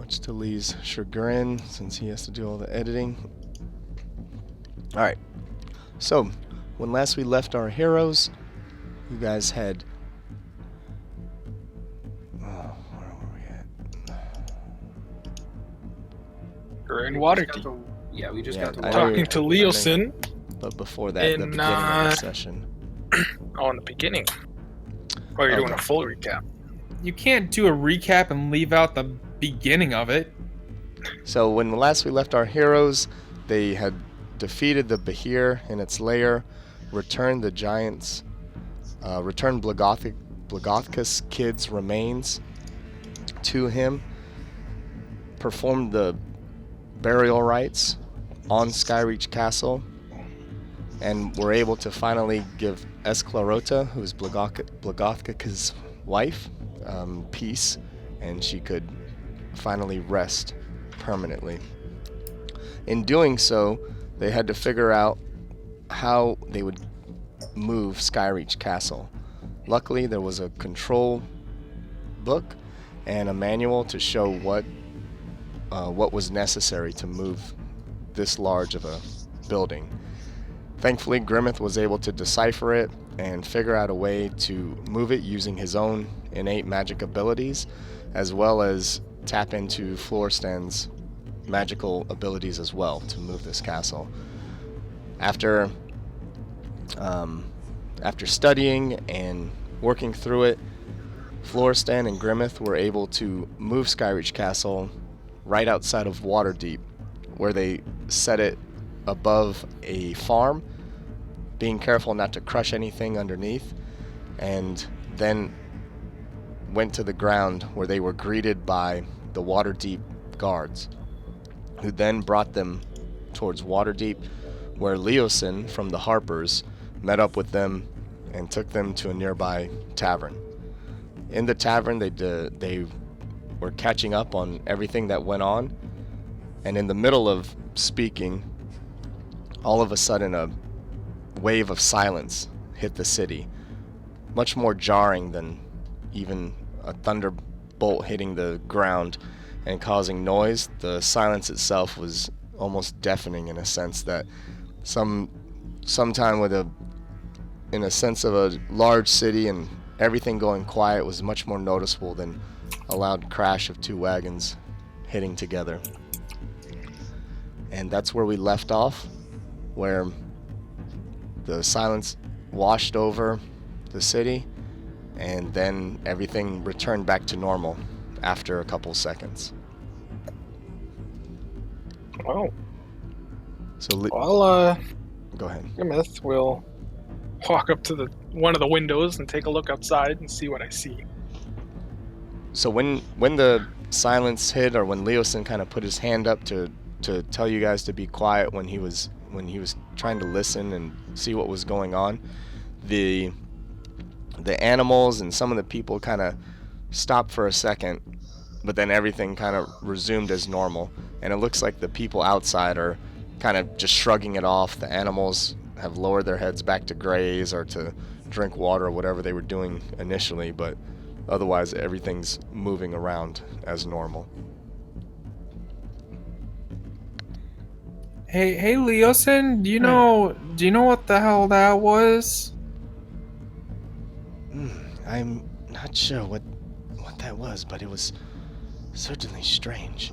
much to Lee's chagrin, since he has to do all the editing. Alright, so when last we left our heroes, you guys had... where were we at? We're in Waterdeep. Yeah, we just Yeah, got to I know Talking you're- to I know Leosin. But before that, the In, beginning of the session. Oh, in the beginning. Oh, you're doing a Okay. full recap. You can't do a recap and leave out the beginning of it. So when last we left our heroes, they had defeated the Behir in its lair, returned the giants, returned Blagothkus Kid's remains to him, performed the burial rites on Skyreach Castle, and were able to finally give Esclarota, who is Blagothkus' wife, peace, and she could finally rest permanently. In doing so, they had to figure out how they would move Skyreach Castle. Luckily, there was a control book and a manual to show what was necessary to move this large of a building. Thankfully, Grimmeth was able to decipher it and figure out a way to move it using his own innate magic abilities, as well as tap into Floristan's magical abilities as well to move this castle. After studying and working through it, Floristan and Grimmeth were able to move Skyreach Castle right outside of Waterdeep, where they set it above a farm, being careful not to crush anything underneath, and then went to the ground where they were greeted by the Waterdeep guards, who then brought them towards Waterdeep, where Leosin from the Harpers met up with them and took them to a nearby tavern. In the tavern, they were catching up on everything that went on, and in the middle of speaking, all of a sudden a wave of silence hit the city, much more jarring than even a thunderbolt hitting the ground and causing noise. The silence itself was almost deafening, in a sense that sometime in a sense of a large city and everything going quiet was much more noticeable than a loud crash of two wagons hitting together. And that's where we left off, where the silence washed over the city, and then everything returned back to normal after a couple seconds. Oh. So Well, go ahead. Grimmeth will walk up to one of the windows and take a look outside and see what I see. So when the silence hit, or when Leosin kind of put his hand up to tell you guys to be quiet, when he was trying to listen and see what was going on, the animals and some of the people kind of stopped for a second, but then everything kind of resumed as normal, and it looks like the people outside are kind of just shrugging it off. The animals have lowered their heads back to graze or to drink water or whatever they were doing initially, but otherwise everything's moving around as normal. Hey, Leosin, do you know what the hell that was? I'm not sure what that was, but it was certainly strange.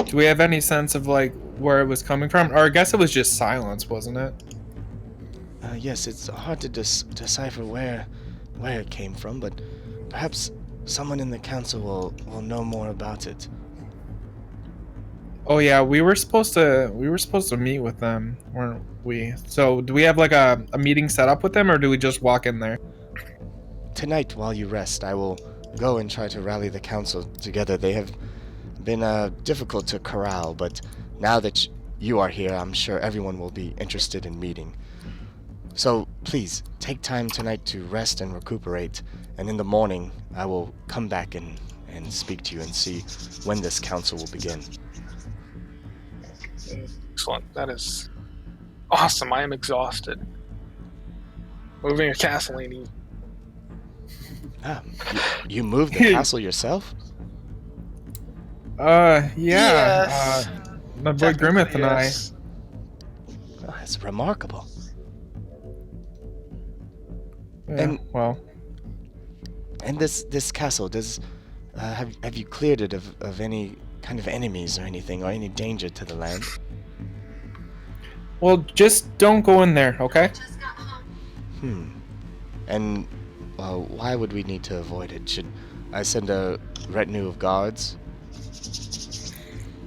Do we have any sense of like where it was coming from? Or I guess it was just silence, wasn't it? Yes, it's hard to decipher where it came from, but perhaps someone in the council will know more about it. Oh yeah, we were supposed to meet with them, weren't we? So do we have like a meeting set up with them, or do we just walk in there? Tonight, while you rest, I will go and try to rally the council together. They have been difficult to corral, but now that you are here, I'm sure everyone will be interested in meeting. So please, take time tonight to rest and recuperate, and in the morning, I will come back and speak to you and see when this council will begin. Excellent. That is awesome. I am exhausted. Moving a castle ain't easy. You moved the castle yourself? Yeah. Yes. My boy Grimmeth Technically, and yes. Oh, that's remarkable. I. Yeah. And Well. and this castle, does have you cleared it of any kind of enemies or anything, or any danger to the land? Well, just don't go in there, okay? Hmm. And why would we need to avoid it? Should I send a retinue of guards?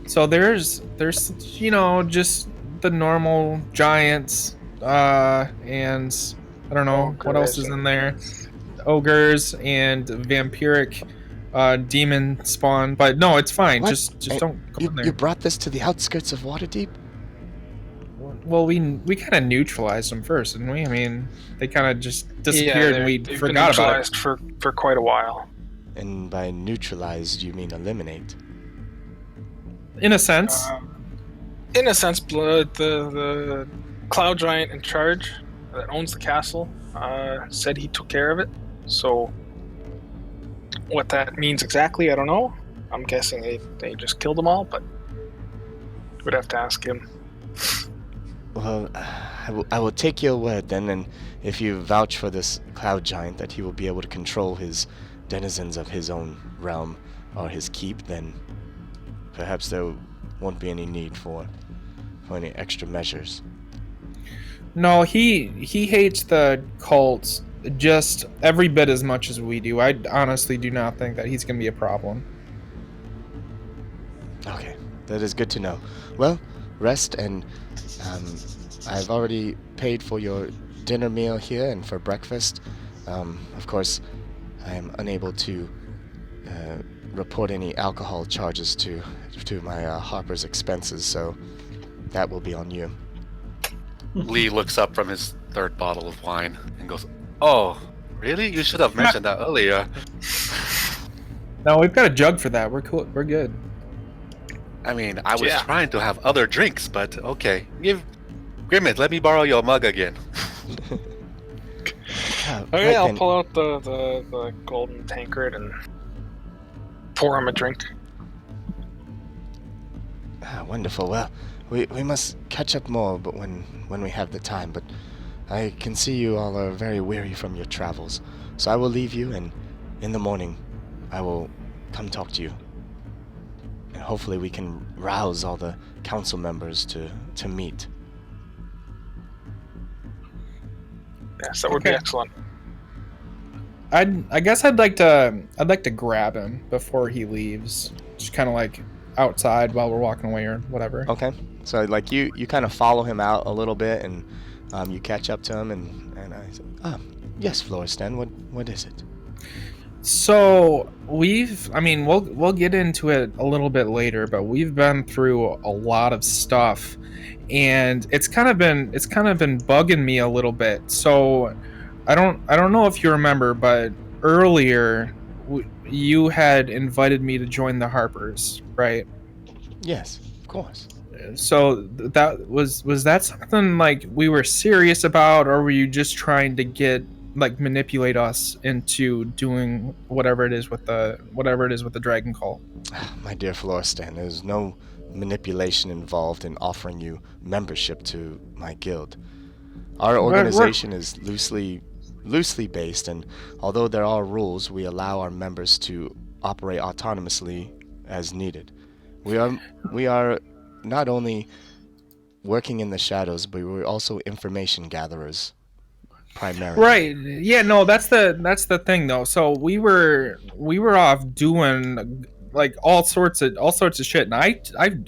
So there's just the normal giants, and I don't know what else is in there. Ogres and vampiric demon spawn. But no, it's fine. What? Just don't go in You there. brought this to the outskirts of Waterdeep? Well, we kind of neutralized them first, didn't we? I mean, they kind of just Yeah, disappeared and we they've forgot been about it. neutralized for quite a while. And by neutralized, you mean eliminate? In a sense. In a sense, the cloud giant in charge that owns the castle said he took care of it. So, what that means exactly, I don't know. I'm guessing they just killed them all, but we'd have to ask him. Well, I will take your word then, and if you vouch for this cloud giant that he will be able to control his denizens of his own realm or his keep, then perhaps there won't be any need for any extra measures. No, he hates the cults just every bit as much as we do. I honestly do not think that he's going to be a problem. Okay, that is good to know. Well, rest, and I've already paid for your dinner meal here and for breakfast. Of course, I am unable to report any alcohol charges to my Harper's expenses, so that will be on you. Lee looks up from his third bottle of wine and goes, "Oh, really? You should have mentioned that earlier." No, we've got a jug for that. We're cool. We're good. I mean, I was Yeah. trying to have other drinks, but okay. Give Grimmett, let me borrow your mug again. Okay, I'll then. pull out the golden tankard and pour him a drink. Wonderful. Well, we must catch up more, but when we have the time. But I can see you all are very weary from your travels, so I will leave you, and in the morning, I will come talk to you. And hopefully we can rouse all the council members to meet. Yes, that would be Okay. excellent. I guess I'd like to grab him before he leaves. Just kind of like outside while we're walking away or whatever. Okay. So like you kind of follow him out a little bit, and you catch up to him, and I say, yes, Florestan, what is it? So we'll get into it a little bit later, but we've been through a lot of stuff, and it's kind of been bugging me a little bit. So I don't know if you remember, but earlier you had invited me to join the Harpers, right? Yes, of course. So that was that something like we were serious about, or were you just trying to manipulate us into doing whatever it is with the dragon call? My dear Florestan, there's no manipulation involved in offering you membership to my guild. Our organization is loosely based, and although there are rules, we allow our members to operate autonomously as needed. We are not only working in the shadows, but we're also information gatherers primarily. Right. Yeah, no, that's the thing though. So we were off doing like all sorts of shit. And I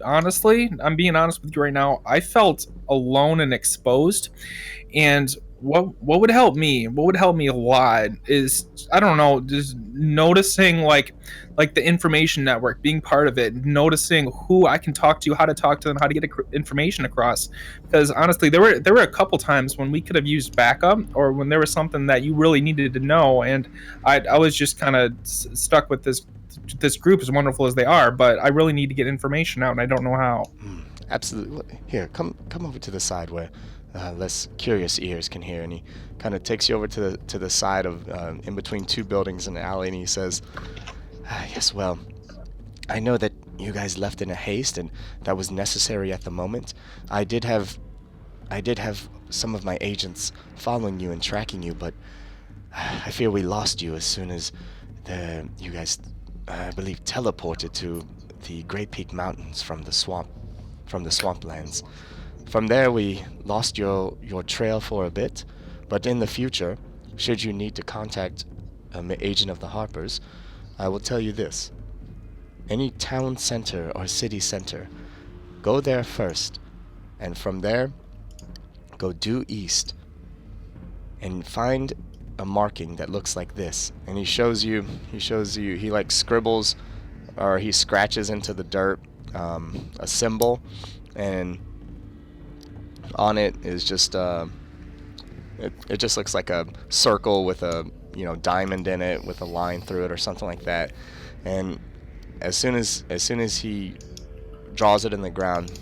honestly, I'm being honest with you right now, I felt alone and exposed. And what would help me a lot is, I don't know, just noticing like the information network, being part of it, noticing who I can talk to, how to talk to them, how to get information across. Because honestly, there were a couple times when we could have used backup, or when there was something that you really needed to know, and I was just kind of stuck with this group, as wonderful as they are, but I really need to get information out, and I don't know how. Absolutely. Here, come over to the side where less curious ears can hear. And he kind of takes you over to the side of in between two buildings in the alley, and he says, yes, well, I know that you guys left in a haste, and that was necessary at the moment. I did have some of my agents following you and tracking you, but I fear we lost you as soon as you guys, I believe, teleported to the Great Peak Mountains from the swamplands. From there, we lost your trail for a bit, but in the future, should you need to contact an agent of the Harpers, I will tell you this. Any town center or city center, go there first, and from there, go due east, and find a marking that looks like this. And he shows you, he like scribbles, or he scratches into the dirt, a symbol, and on it is just, it just looks like a circle with a, diamond in it with a line through it or something like that. And as soon as he draws it in the ground,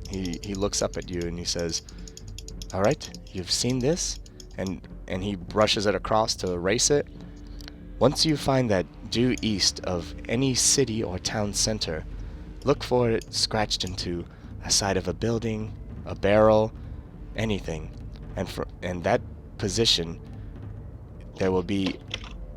he looks up at you and he says, "All right, you've seen this?" And he brushes it across to erase it. Once you find that due east of any city or town center, look for it scratched into a side of a building, a barrel, anything. And that position, there will be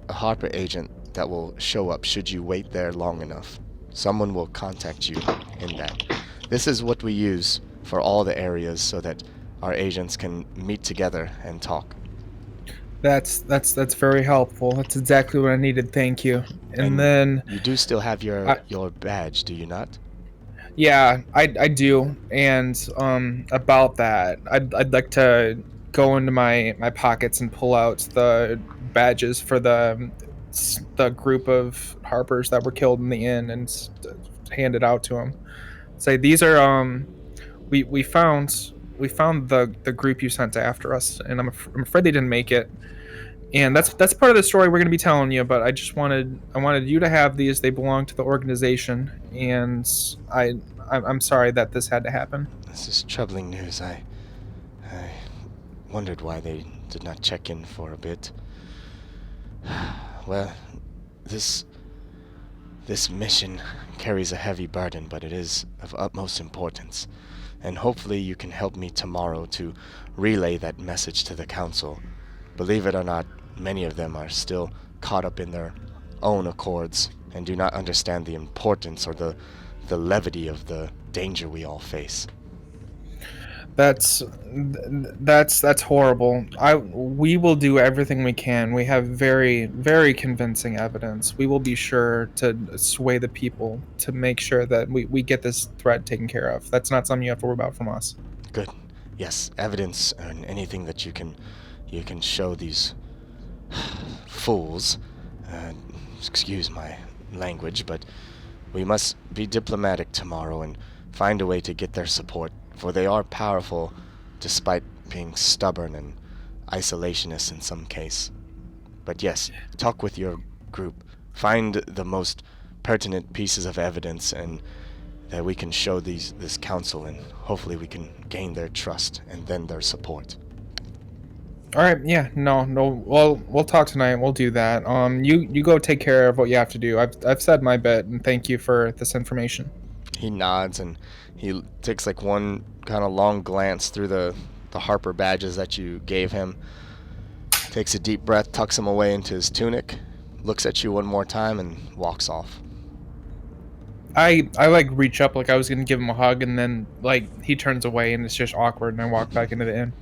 a Harper agent that will show up should you wait there long enough. Someone will contact you in that. This is what we use for all the areas so that our agents can meet together and talk. That's very helpful. That's exactly what I needed. Thank you. And then you do still have your badge, do you not? yeah, I do. And about that, I'd like to go into my pockets and pull out the badges for the group of Harpers that were killed in the inn and hand it out to them. Say these are we found the group you sent after us, and I'm afraid they didn't make it. And that's part of the story we're going to be telling you. But I wanted you to have these. They belong to the organization, and I'm sorry that this had to happen. This is troubling news. I wondered why they did not check in for a bit. Well, this mission carries a heavy burden, but it is of utmost importance. And hopefully you can help me tomorrow to relay that message to the council. Believe it or not, many of them are still caught up in their own accords and do not understand the importance or the levity of the danger we all face. That's horrible. We will do everything we can. We have very, very convincing evidence. We will be sure to sway the people to make sure that we get this threat taken care of. That's not something you have to worry about from us. Good. Yes, evidence and anything that you can show these fools. Excuse my language, but we must be diplomatic tomorrow and find a way to get their support, for they are powerful despite being stubborn and isolationist in some case. But yes, talk with your group. Find the most pertinent pieces of evidence and that we can show this council, and hopefully we can gain their trust and then their support. All right, yeah, no. Well, we'll talk tonight. We'll do that. You go take care of what you have to do. I've said my bit, and thank you for this information. He nods and he takes like one kind of long glance through the Harper badges that you gave him. Takes a deep breath, tucks them away into his tunic, looks at you one more time, and walks off. I like reach up like I was gonna give him a hug, and then like he turns away and it's just awkward, and I walk back into the inn.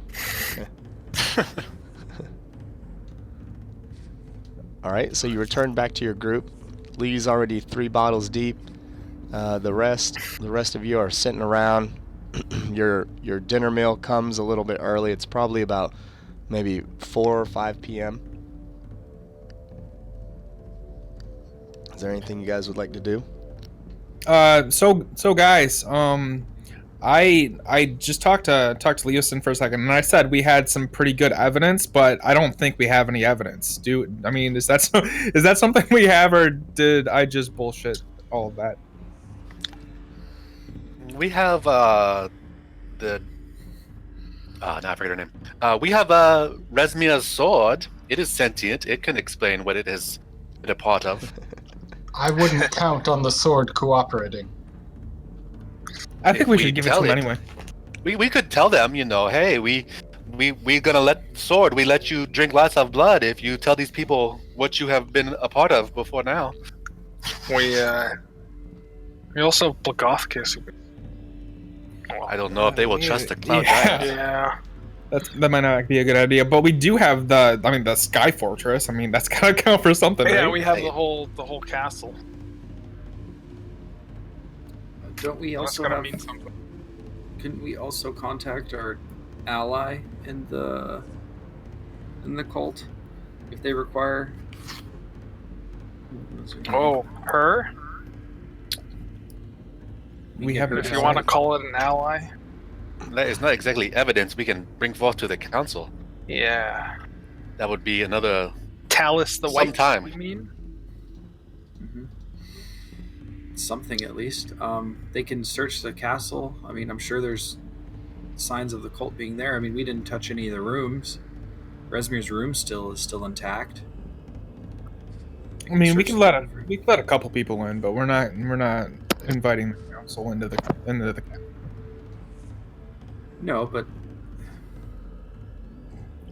Alright, so you return back to your group. Lee's already 3 bottles deep. The rest of you are sitting around. Your dinner meal comes a little bit early. It's probably about maybe 4 or 5 p.m. Is there anything you guys would like to do? So guys, I just talked to Leosin for a second, and I said we had some pretty good evidence, but I don't think we have any evidence. Is that something we have, or did I just bullshit all of that? We have now I forget her name. We have Resmia's sword. It is sentient. It can explain what it has been a part of. I wouldn't count on the sword cooperating. I think If we we should give it to tell them it- anyway. We could tell them, you know, hey, we gonna we let you drink lots of blood if you tell these people what you have been a part of before now. We also have Blagothkus. I don't know if they will trust the Cloud Yeah. Giant. Yeah. That might not be a good idea, but we do have the Sky Fortress. I mean, that's gotta count for something, Yeah, right? we have Hey. the whole castle. Don't we That's also gonna have? mean something. Couldn't we also contact our ally in the cult if they require? Oh, her? We get have her If to you sign want to it. call it an ally. That is not exactly evidence we can bring forth to the council. Yeah. That would be another. Talus the White. Sometime. You mean? Mhm. Something at least. They can search the castle. I mean, I'm sure there's signs of the cult being there. I mean, we didn't touch any of the rooms. Resmir's room is still intact. I mean, we Search can the let room. we can let a couple people in, but we're not inviting the council into the. No, but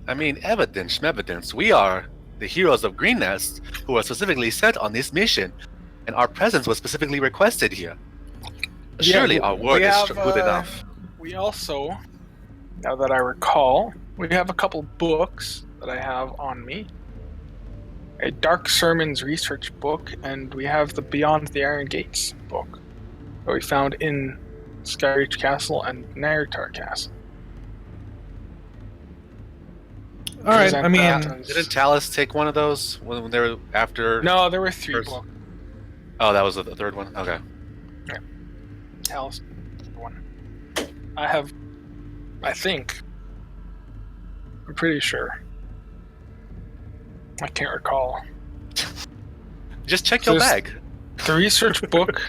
I mean, evidence. We are the heroes of Green Nest who are specifically sent on this mission, and our presence was specifically requested here. Surely our word is have, good enough. We also, now that I recall, we have a couple books that I have on me. A Dark Sermons research book, and we have the Beyond the Iron Gates book that we found in Skyreach Castle and Nairtar Castle. All right. Present I mean, that as- Didn't Talus take one of those when they were after? no, there were three First- books. Oh, that was the third one. Okay. Talus, one. I think. I'm pretty sure. I can't recall. Just check your Just- bag. The research book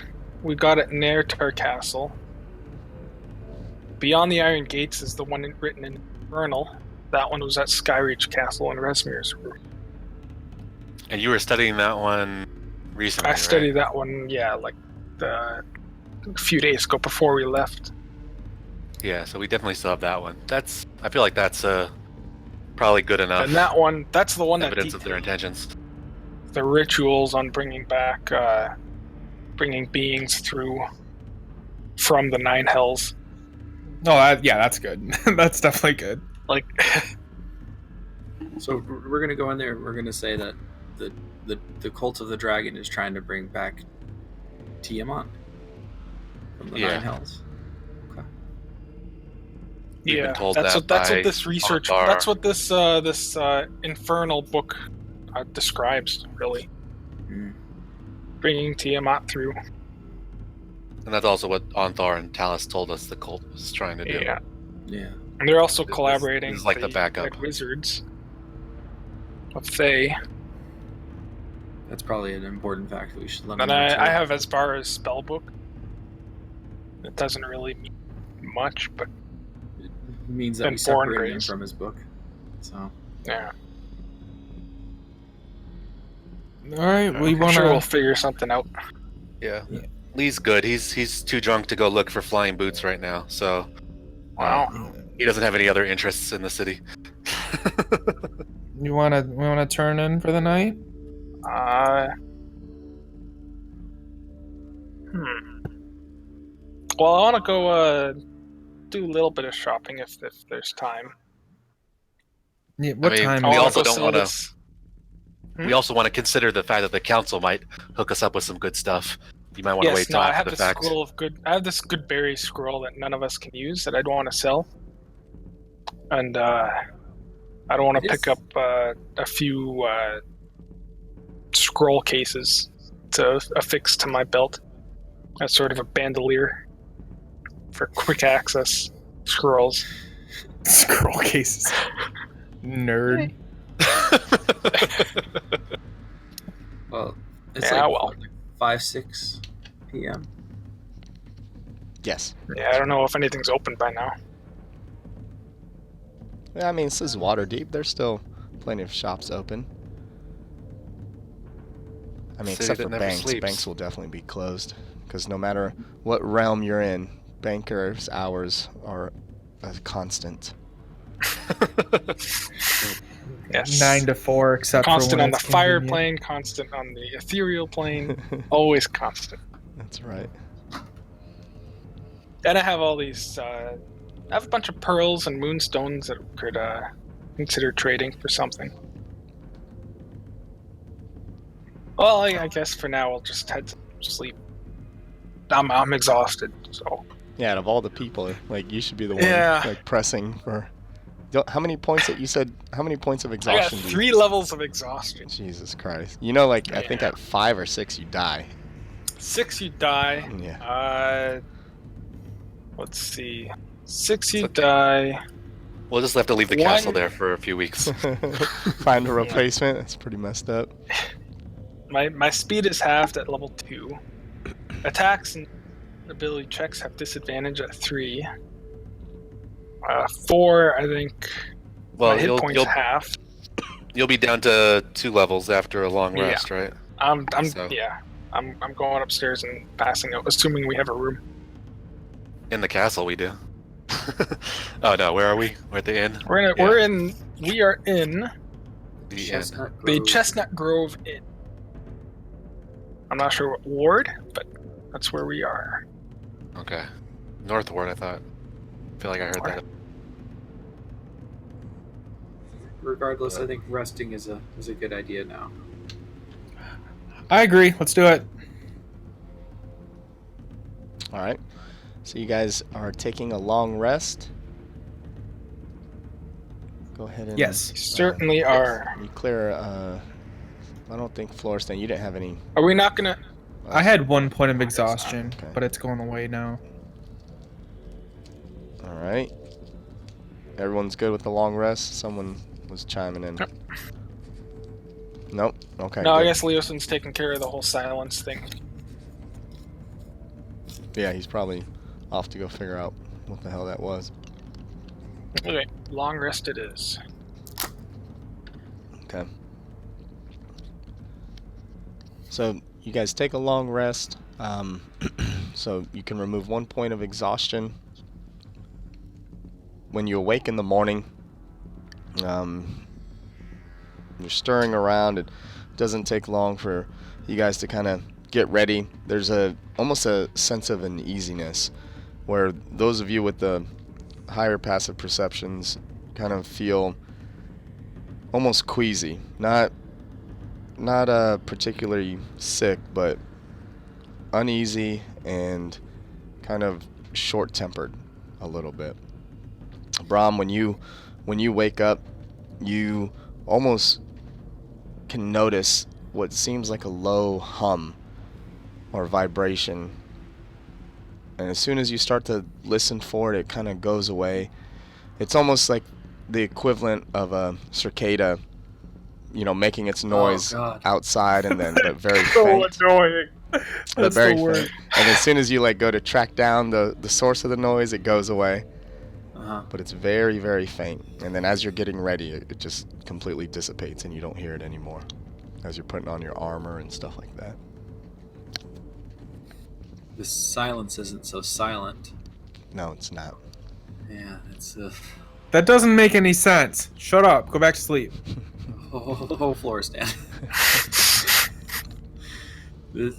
we got at Nairtar Castle. Beyond the Iron Gates is the one written in Infernal. That one was at Skyreach Castle in Resmir's room. And you were studying that one recently. I studied that one, yeah, like a few days ago before we left. Yeah, so we definitely still have that one. I feel like that's probably good enough And that one, that's the one that evidence of their details intentions. the rituals on bringing back, bringing beings through from the Nine Hells. yeah, that's good. That's definitely good. Like, so we're gonna go in there. We're gonna say that the cult of the dragon is trying to bring back Tiamat from the Yeah. Nine Hells. We've been yeah, told that's that what by this research, Altar. that's what this infernal book describes, really. Mm. Bringing Tiamat through. And that's also what Onthar and Talus told us the cult was trying to do. Yeah. Yeah. And they're also This- collaborating this is like with the backup. Red Wizards of Thay. That's probably an important fact that we should let And them know. too. I have as far as spellbook. It doesn't really mean much, but It means that been we born separated him raised. from his book. So yeah. All right. We I'm want sure we'll to. figure something out. Yeah. Yeah. Lee's good. He's too drunk to go look for flying boots right now, so Wow. he doesn't have any other interests in the city. We want to turn in for the night. Well, I want to go do a little bit of shopping if there's time. Yeah. What mean, time? we I wanna also go don't sell wanna- this- We also want to consider the fact that the council might hook us up with some good stuff. You might want to Yes, wait till no, I after have the this fact. scroll of good. I have this good berry scroll that none of us can use that I don't want to sell, and I don't want to It is- pick up a few scroll cases to affix to my belt as sort of a bandolier for quick access scrolls. Scroll cases. Nerd. well, it's Yeah, like, well. what, like 5-6 p.m. Yes. Yeah, I don't know if anything's open by now. Yeah, I mean, this is Waterdeep. There's still plenty of shops open. I mean, City except that for never banks. sleeps. Banks will definitely be closed because no matter what realm you're in, banker's hours are a constant. Yes. 9 to 4, except Constant for when on the it's fire convenient. plane, constant on the ethereal plane, always constant. That's right. And I have all these. I have a bunch of pearls and moonstones that could consider trading for something. Well, I guess for now I'll just head to sleep. I'm exhausted, so. Yeah, out of all the people, like you should be the one Yeah. like pressing for. How many points that you said? How many points of I got exhaustion? 3 levels of exhaustion. Jesus Christ! You know, like I think Yeah. at 5 or 6 you die. 6 you die. Yeah. Let's see. 6 you die. We'll just have to leave the One- castle there for a few weeks. Find a replacement. That's pretty messed up. My speed is halved at level 2. Attacks and ability checks have disadvantage at 3. 4, I think. Well, my hit points half. you'll be down to 2 levels after a long Yeah. rest, right? I'm So- I'm going upstairs and passing out, assuming we have a room. In the castle, we do. Oh no, where are we? We're at the inn. We are in The inn. Chestnut the Grove. Chestnut Grove Inn. I'm not sure what ward, but that's where we are. Okay. Northward, I thought. I feel like I heard that. Regardless, I think resting is a good idea now. I agree. Let's do it. All right. So you guys are taking a long rest. Go ahead and Yes. Certainly are. You clear. I don't think Florestan. You didn't have any. Are we not gonna? I had 1 point of exhaustion, Okay. but it's going away now. All right. Everyone's good with the long rest. Someone was chiming in. Yep. Nope. Okay. No, I good. guess Leoson's taking care of the whole silence thing. Yeah, he's probably off to go figure out what the hell that was. Okay, long rest it is. Okay. So you guys take a long rest. So you can remove 1 point of exhaustion. When you awake in the morning, you're stirring around. It doesn't take long for you guys to kind of get ready. There's almost a sense of uneasiness where those of you with the higher passive perceptions kind of feel almost queasy. Not particularly sick, but uneasy and kind of short-tempered a little bit. Brahm, when you wake up, you almost can notice what seems like a low hum or vibration. And as soon as you start to listen for it, it kind of goes away. It's almost like the equivalent of a cicada, making its noise God. outside and then but very faint. annoying. But That's very the word. faint. And as soon as you go to track down the source of the noise, it goes away. Uh-huh. But it's very, very faint. And then as you're getting ready, it just completely dissipates and you don't hear it anymore as you're putting on your armor and stuff like that. The silence isn't so silent. No, it's not. Yeah, it's That doesn't make any sense. Shut up. Go back to sleep. Florestan.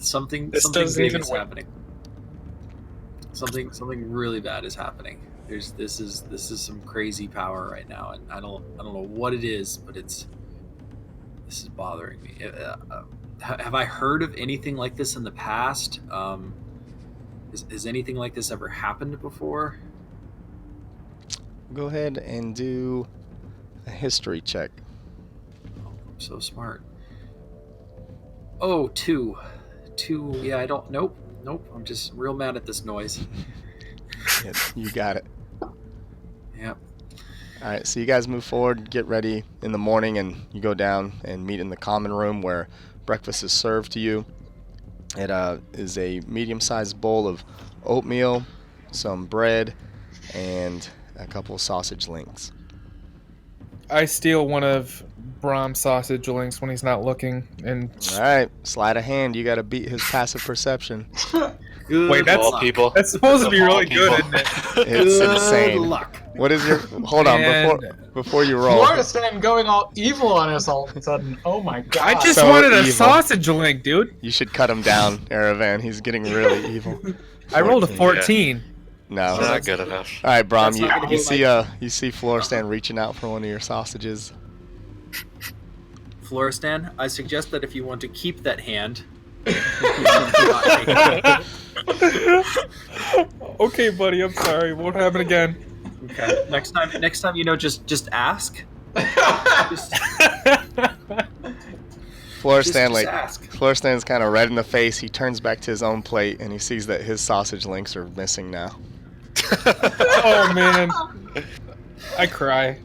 Something This something doesn't big even is win. happening. Something really bad is happening. This is some crazy power right now, and I don't know what it is, but this is bothering me. Have I heard of anything like this in the past? Has anything like this ever happened before? Go ahead and do a history check. Oh, I'm so smart. Oh, 2. Yeah, I don't. Nope. I'm just real mad at this noise. Yeah, you got it. Yep. All right, so you guys move forward, get ready in the morning, and you go down and meet in the common room where breakfast is served to you. It is a medium-sized bowl of oatmeal, some bread, and a couple sausage links. I steal one of Brahm's sausage links when he's not looking, and All right, sleight of hand. You got to beat his passive perception. Good Wait, that's- luck. people. That's supposed to be Of all really good, people. isn't it? It's Good insane. luck. What is your? Hold on, And- before you roll. Floristan going all evil on us all of a sudden. Oh my god. I just So wanted a evil. sausage link, dude. You should cut him down, Aravan. He's getting really evil. I rolled a 14. 14. No. Not good enough. All right, Brom. That's not gonna You see Floristan reaching out for one of your sausages. Floristan, I suggest that if you want to keep that hand, not take it. Okay, buddy, I'm sorry. Won't happen again. Okay. Next time, just ask. Floristan, Just ask. Floristan's kind of red in the face. He turns back to his own plate and he sees that his sausage links are missing now. Oh man, I cry.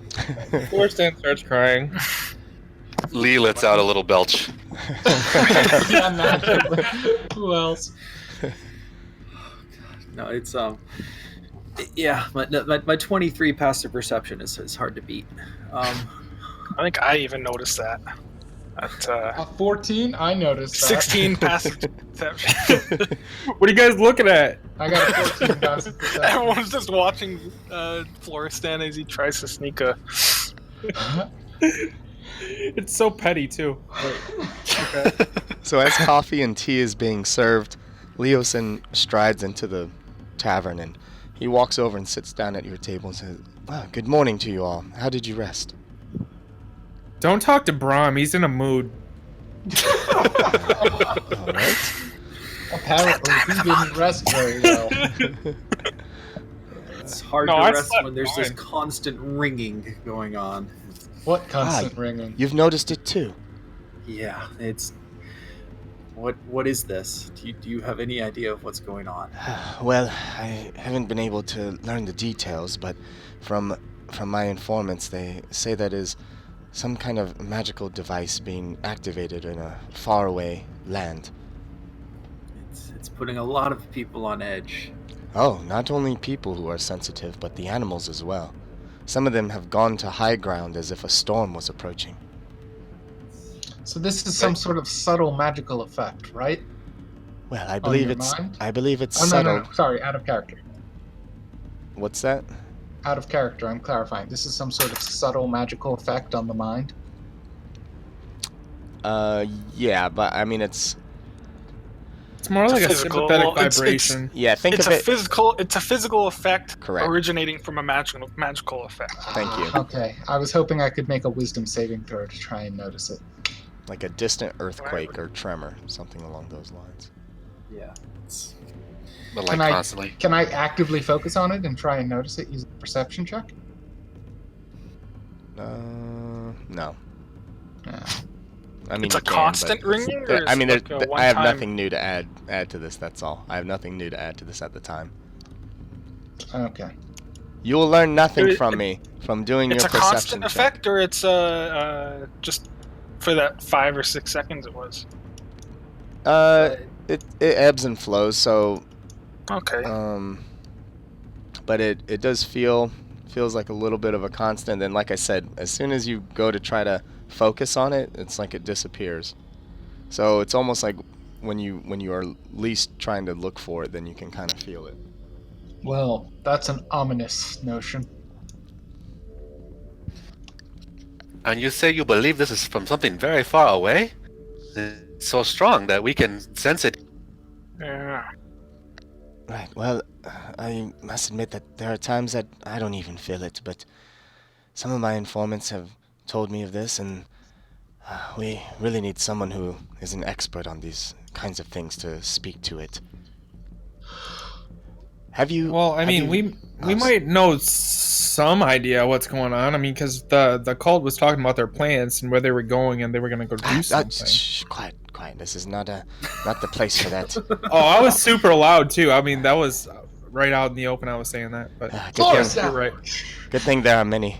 Floristan starts crying. Lee lets out a little belch. Yeah, naturally. Who else? No, it's yeah. My 23 passive perception is hard to beat. I think I even noticed that. At A 14? I noticed that. 16 passive perception. What are you guys looking at? I got a 14 passive perception. Everyone's just watching Floristan as he tries to sneak a. It's so petty too. Okay. So as coffee and tea is being served, Leosin strides into the tavern and he walks over and sits down at your table and says, "Ah, good morning to you all. How did you rest?" Don't talk to Brahm. He's in a mood. All right. Apparently, he didn't rest very well. It's hard No, to I rest slept when there's this fine. constant ringing going on. What constant ringing? You've noticed it too. Yeah, it's what is this? Do you have any idea of what's going on? Well, I haven't been able to learn the details, but from my informants, they say that is some kind of magical device being activated in a faraway land. It's putting a lot of people on edge. Oh, not only people who are sensitive, but the animals as well. Some of them have gone to high ground as if a storm was approaching. So this is some sort of subtle magical effect, right? Well, I believe your it's mind? I believe it's Oh, no, subtle. no. Sorry, out of character. What's that? Out of character, I'm clarifying. This is some sort of subtle magical effect on the mind. Yeah, but I mean it's It's more like a physical- sympathetic it's- vibration. yeah, think It's of a it. physical effect Correct. originating from a magical effect. Thank you. Okay, I was hoping I could make a wisdom saving throw to try and notice it. Like a distant earthquake or tremor, something along those lines. Yeah. It's, But like Can I- constantly. Can I actively focus on it and try and notice it using a perception check? No. Yeah. I mean, It's you a can, constant but ringing, or I is mean, it like a I have one-time- nothing new to add to this. That's all. I have nothing new to add to this at the time. Okay. You will learn nothing It- from me from doing It's your a perception constant check. effect, or it's just for that 5 or 6 seconds it was. It ebbs and flows. So, Okay. but it does feels like a little bit of a constant. And like I said, as soon as you go to try to focus on it, it's like it disappears. So it's almost like when you are least trying to look for it, then you can kind of feel it. Well, that's an ominous notion. And you say you believe this is from something very far away? It's so strong that we can sense it. Yeah. Right. Well, I must admit that there are times that I don't even feel it, but some of my informants have told me of this, and we really need someone who is an expert on these kinds of things to speak to it. Have you? Well, I have mean, you- we might know some idea what's going on. I mean, because the cult was talking about their plans and where they were going, and they were gonna go do something. Shh, quiet. This is not the place for that. Oh, I was super loud too. I mean, that was right out in the open. I was saying that, but Flores, you're right. Good thing there are many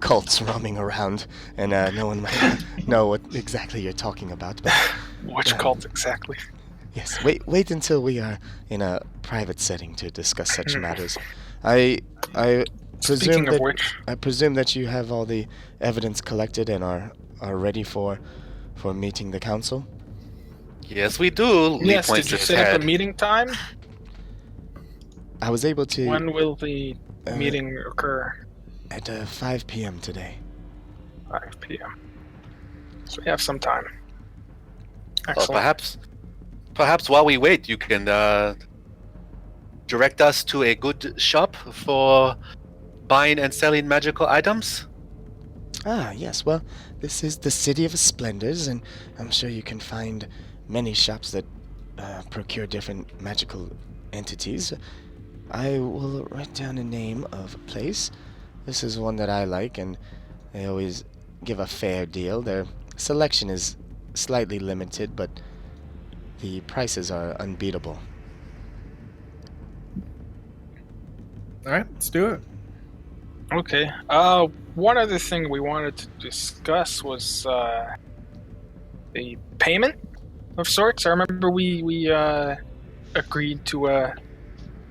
cults roaming around, and no one might know what exactly you're talking about. But Which cult exactly? yes, wait until we are in a private setting to discuss such matters. I presume Speaking of that which, I presume that you have all the evidence collected and are ready for meeting the council. Yes, we do. Lee yes, points did you to his set up head. a meeting time? I was able to When will the uh, meeting occur? at 5 p.m. today. 5 p.m. So we have some time. Well, Excellent. perhaps while we wait, you can direct us to a good shop for buying and selling magical items. Ah, yes. Well, this is the City of Splendors, and I'm sure you can find many shops that procure different magical entities. I will write down a name of a place. This is one that I like, and they always give a fair deal. Their selection is slightly limited, but the prices are unbeatable. All right, let's do it. Okay. One other thing we wanted to discuss was the payment of sorts. I remember we agreed to a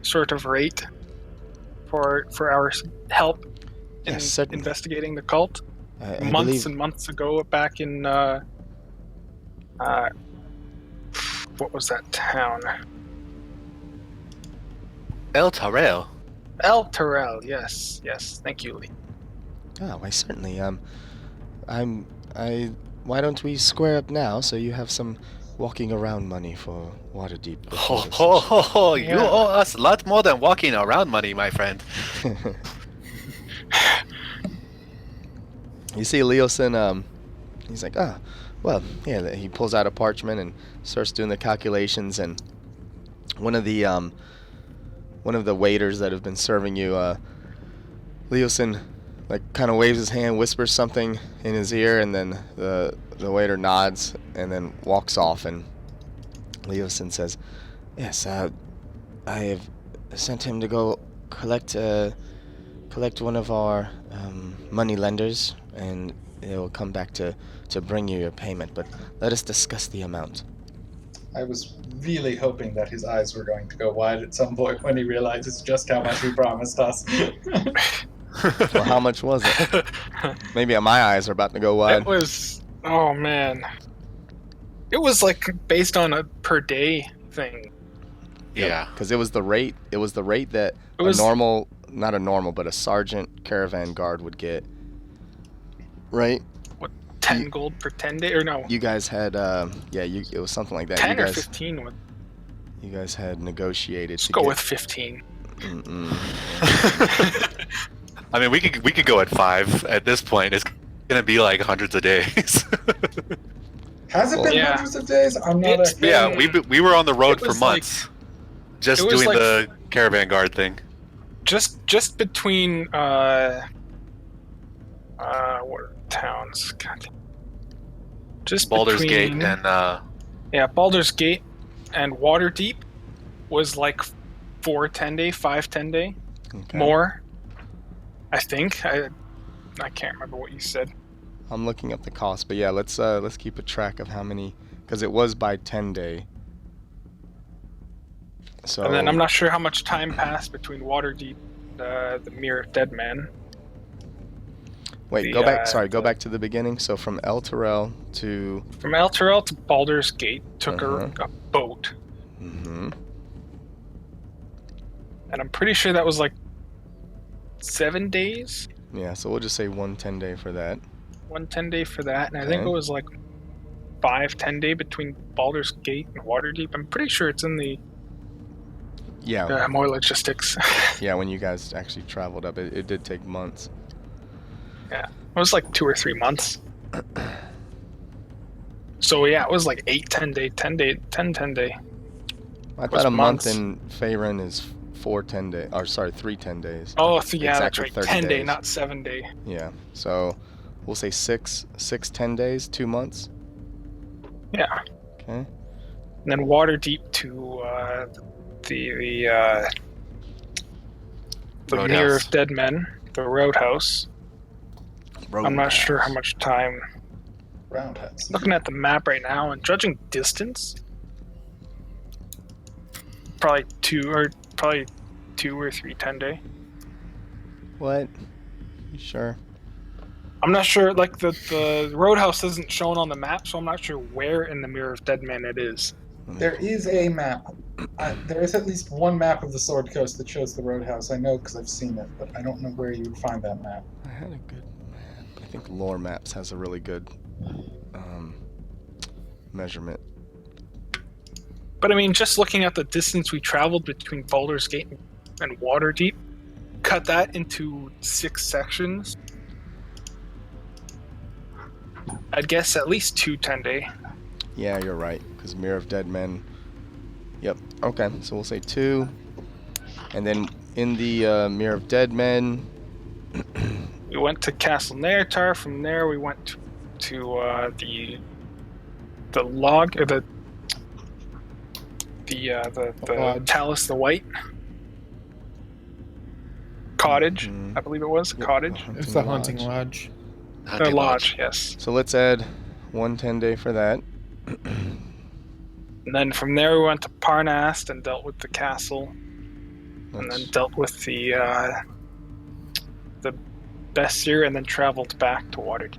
sort of rate for our help in Yes, certainly. investigating the cult I months believe and months ago, back in what was that town? El Tarel. El Terrell. Yes, thank you, Lee. why certainly. Why don't we square up now so you have some walking around money for Waterdeep? before this You Yeah. owe us a lot more than walking around money, my friend. You see Leosin, he's like, well, yeah, he pulls out a parchment and starts doing the calculations, and one of the waiters that have been serving you, Leosin, like, kind of waves his hand, whispers something in his ear, and then the waiter nods and then walks off, and Leosin says, yes, I have sent him to go collect one of our money lenders, and he'll come back to bring you your payment, but let us discuss the amount. I was really hoping that his eyes were going to go wide at some point when he realizes just how much he promised us. Well, how much was it? Maybe my eyes are about to go wide. It was, oh man, it was like based on a per day thing. Yeah. Because it was the rate. It was the rate that It was not a normal, but a sergeant caravan guard would get. Right? 10 gold per 10 day, or no, You guys had, it was something like that. 10 you or guys, 15. You guys had negotiated. Let's to go get, with 15. I mean, we could go at 5 at this point. It's gonna be like hundreds of days. Has it been Yeah. hundreds of days? I'm not It's a... been- Yeah, we were on the road It for was like- months, just it was doing like- the caravan guard thing. Just between what are towns? God. Just Baldur's between, Gate and yeah, Baldur's Gate and Waterdeep was like 4 10-day, 5 10-day, Okay. more. I think I can't remember what you said. I'm looking up the cost, but yeah, let's keep a track of how many, because it was by 10-day. So. And then I'm not sure how much time passed between Waterdeep, the Mirror of Dead Man. Wait, the, go back. Sorry, the- go back to the beginning. So from El Terrell to. From El Terrell to Baldur's Gate took Uh-huh. a boat, Mm-hmm. and I'm pretty sure that was like 7 days. Yeah, so we'll just say 1 10-day for that. 1 10-day for that, and I think Okay. it was like 5 10-day between Baldur's Gate and Waterdeep. I'm pretty sure it's in the Yeah, more logistics. yeah. When you guys actually traveled up, it did take months. It was like 2 or 3 months. So yeah, it was like 8 10-day, 10-day. I Was thought a month months. in Faerun is 4 10-day, or sorry, 3 10-days. Oh, so yeah, that's Exactly right. 30 10-day, days. not 7-day. Yeah, so we'll say 6 10-days, 2 months. Yeah. Okay. And then Waterdeep to the Roadhouse. Mirror of Dead Men, the Roadhouse. I'm not sure how much time. Roundhouse. Looking at the map right now and judging distance, probably 2 or 3 10-day. What? You sure? I'm not sure. Like the Roadhouse isn't shown on the map, so I'm not sure where in the Mirror of Dead Men it is. Let me There pull- is a map There is at least one map of the Sword Coast that shows the roadhouse. I know because I've seen it, but I don't know where you would find that map. I had a good map. I think Lore Maps has a really good measurement. But I mean, just looking at the distance we traveled between Baldur's Gate and Waterdeep, cut that into 6 sections. I'd guess at least 2 10-day. Yeah, you're right. Because Mirror of Dead Men. Yep. Okay, so we'll say 2. And then in the Mirror of Dead Men. We went to Castle Naertar. From there, we went to the log or the lodge. Talus the White cottage. Mhm. I believe it was cottage. It's the hunting lodge. The lodge, yes. So let's add 1 10-day for that. And then from there, we went to Parnast and dealt with the castle, and then dealt with the Bestier, and then traveled back to Waterdeep.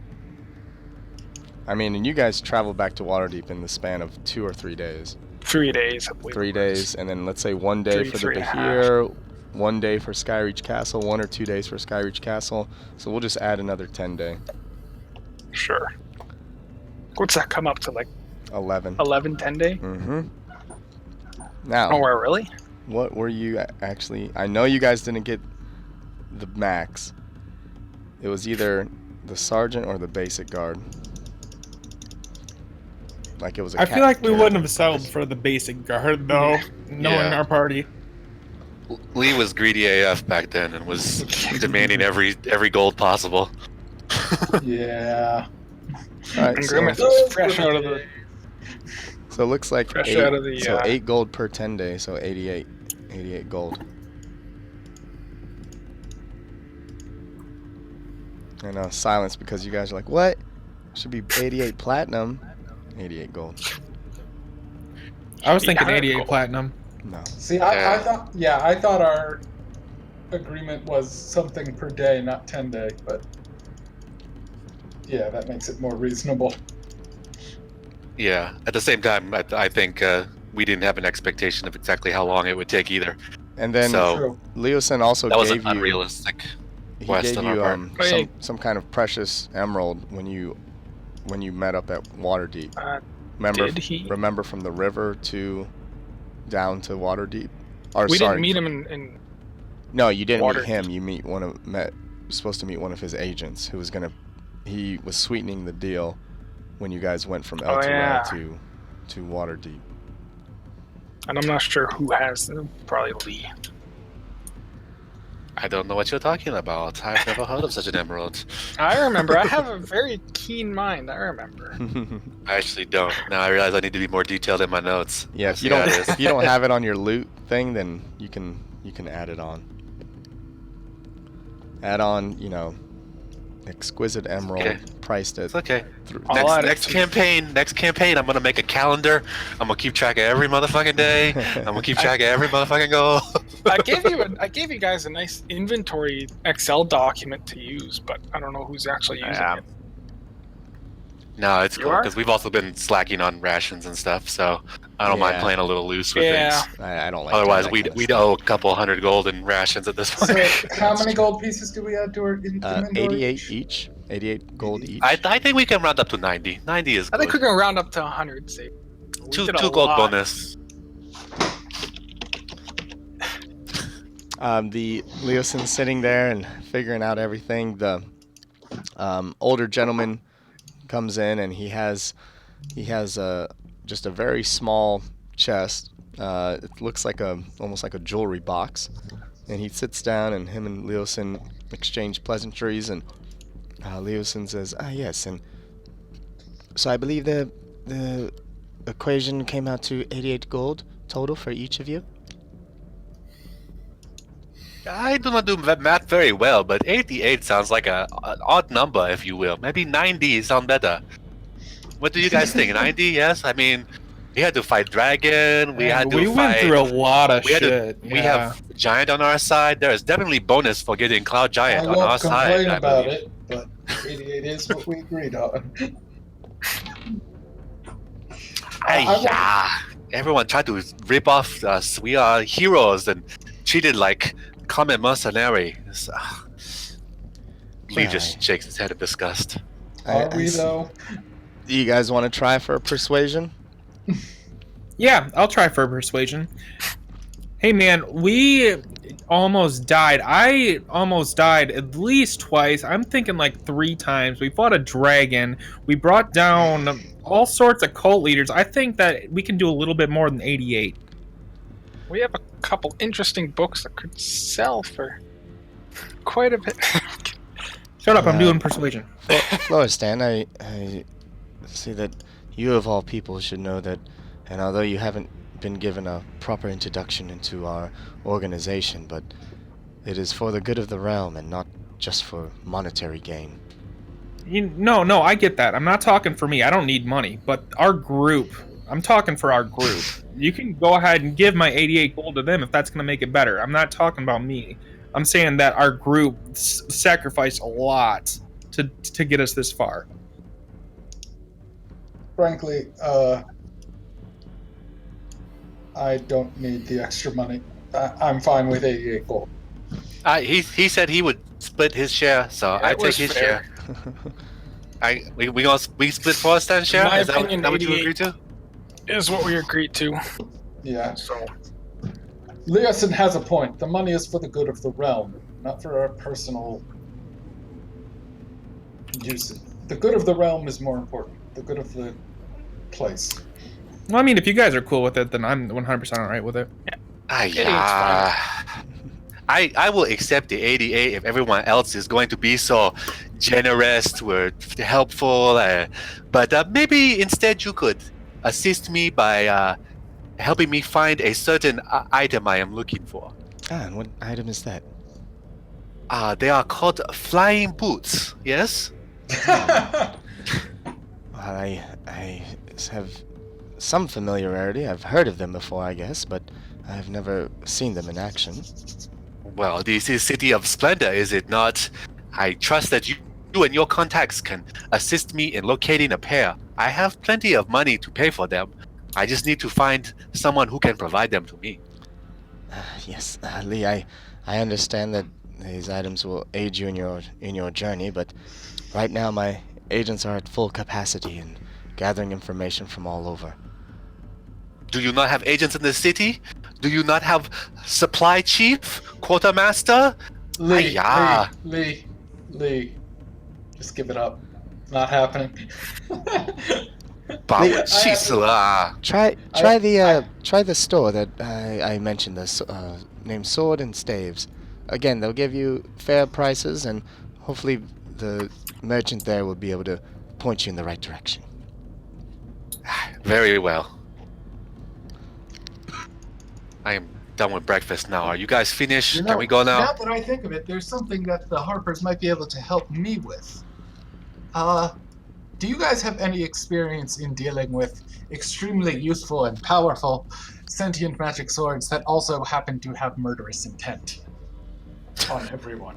I mean, and you guys traveled back to Waterdeep in the span of 2 or 3 days. 3 days, I believe. 3 it was. days, and then let's say 1 day Three, for the 3.5. Behir, 1 day for Skyreach Castle, 1 or 2 days for Skyreach Castle. So we'll just add another 10-day. Sure. What's that come up to, like 11. 11, 10-day? Mm-hmm. Now, Oh, really? what were you actually... I know you guys didn't get the max. It was either the sergeant or the basic guard. Like it was a I feel like we wouldn't have settled for the basic guard though, knowing our party. Lee was greedy AF back then and was demanding every gold possible. Yeah. All right, And so, Grimace was fresh out of the... so it looks like Fresh 8, out of the, so 8 gold per 10 day, so 88 gold. And silence because you guys are like, what? Should be 88 platinum. 88 gold. I was thinking Yeah, 88 gold. platinum. No. See, I thought our agreement was something per day, not 10-day, but yeah, that makes it more reasonable. Yeah. At the same time, I think we didn't have an expectation of exactly how long it would take either. And then So- True. Leosin also That was gave an you unrealistic. he quest gave on our you part. Wait. some kind of precious emerald when you met up at Waterdeep. Did he? Remember from the river to down to Waterdeep? Or We sorry, didn't meet him in no, you didn't meet Waterdeep. him. You were supposed to meet one of his agents who was he was sweetening the deal when you guys went from El Oh, Terrell yeah. to Waterdeep. and I'm not sure who has them. Probably Lee. I don't know what you're talking about. I've never heard of such an emerald. I remember. I have a very keen mind. I remember. I actually don't. Now I realize I need to be more detailed in my notes. Yeah, I if see you don't how it is. if you don't have it on your loot thing, then you can add it on. Add on, exquisite emerald Okay. priced at It's okay. I'll add it Next to- campaign, I'm gonna make a calendar. I'm gonna keep track of every motherfucking day. I'm gonna keep track of every motherfucking goal. I gave you guys a nice inventory Excel document to use, but I don't know who's actually using Yeah. it. No, it's You cool are? because we've also been slacking on rations and stuff, so I don't mind Yeah. playing a little loose with Yeah. things. I don't like Otherwise, that we'd kind of we'd stuff. owe a couple 100 gold in rations at this So, point. how many gold pieces do we add to our inventory? 88 each. 88 gold each. I think we can round up to 90. 90 is I think we good. can round up to 100. Say, we Two did a gold lot. bonus. The Leosin's sitting there and figuring out everything. The older gentleman comes in and he has just a very small chest. It looks like almost like a jewelry box. And he sits down and him and Leosin exchange pleasantries, and Leosin says, yes, and so I believe the equation came out to 88 gold total for each of you. I do not do math very well, but 88 sounds like an odd number, if you will. Maybe 90 sound better. What do you guys think? 90? Yes. I mean, we had to fight dragon. We had to we fight. went through a lot of we had to- shit. We have giant on our side. There is definitely bonus for getting cloud I giant on won't our side. complain I about believe. it, but 88 is what we agreed on. Ay, I won't- yeah. everyone tried to rip off us. We are heroes and treated like common mercenary. Lee just Right. shakes his head in disgust. Are we see. though? Do you guys want to try for persuasion? Yeah, I'll try for persuasion. Hey man, we almost died. I almost died at least twice. I'm thinking like 3 times. We fought a dragon. We brought down all sorts of cult leaders. I think that we can do a little bit more than 88. We have a couple interesting books that could sell for quite a bit. Shut up, I'm Yeah. doing persuasion. Floristan, I see that you of all people should know that, and although you haven't been given a proper introduction into our organization, but it is for the good of the realm and not just for monetary gain. No, I get that. I'm not talking for me. I don't need money. But our group, I'm talking for our group. You can go ahead and give my 88 gold to them if that's going to make it better. I'm not talking about me. I'm saying that our group sacrificed a lot to get us this far. Frankly, I don't need the extra money. I'm fine with 88 gold. He said he would split his share, so I That take was his fair. share. We split Floristan share? my Is that opinion, what you 88. agreed to? Is what we agreed to. Yeah. So Leosin has a point. The money is for the good of the realm, not for our personal use. The good of the realm is more important. The good of the place. Well, I mean, if you guys are cool with it, then I'm 100% alright with it. Yeah. I will accept the 88 if everyone else is going to be so generous, we're helpful. But maybe instead you could assist me by helping me find a certain item I am looking for. And what item is that? They are called flying boots. Yes. I have some familiarity. I've heard of them before, I guess, but I've never seen them in action. Well, this is City of Splendor, is it not? I trust that you and your contacts can assist me in locating a pair. I have plenty of money to pay for them. I just need to find someone who can provide them to me. Yes, Lee, I understand that these items will aid you in your journey, but right now my agents are at full capacity and gathering information from all over. Do you not have agents in the city? Do you not have supply chief, quartermaster? Lee, just give it up. Not happening. Try the store that I mentioned, named Sword and Staves. Again, they'll give you fair prices, and hopefully the merchant there will be able to point you in the right direction. Very well. I am done with breakfast now. Are you guys finished? You know, Can we go now? Now that I think of it, there's something that the Harpers might be able to help me with. Do you guys have any experience in dealing with extremely useful and powerful sentient magic swords that also happen to have murderous intent on everyone?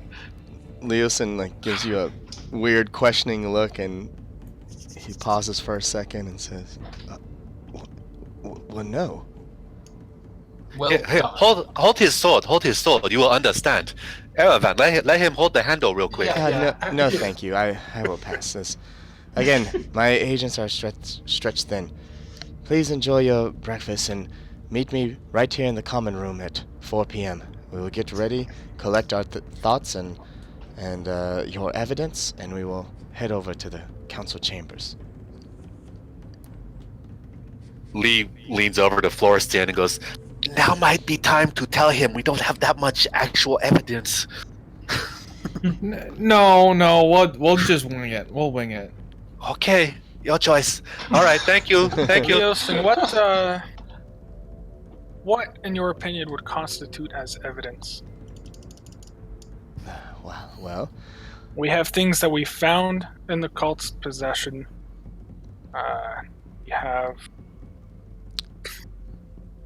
Leosin gives you a weird questioning look, and he pauses for a second and says, well, no. Well, Here, hold his sword. Hold his sword. You will understand. Erevan, let him hold the handle real quick. Yeah. No, thank you. I will pass this. Again, my agents are stretched thin. Please enjoy your breakfast and meet me right here in the common room at 4 p.m. We will get ready, collect our thoughts and your evidence, and we will head over to the council chambers. Lee leans over to Floristan and goes, "Now might be time to tell him we don't have that much actual evidence." No, we'll just wing it. We'll wing it. Okay, your choice. All right, thank you. Thank you. Leosin, what, in your opinion, would constitute as evidence? Well, We have things that we found in the cult's possession. We have.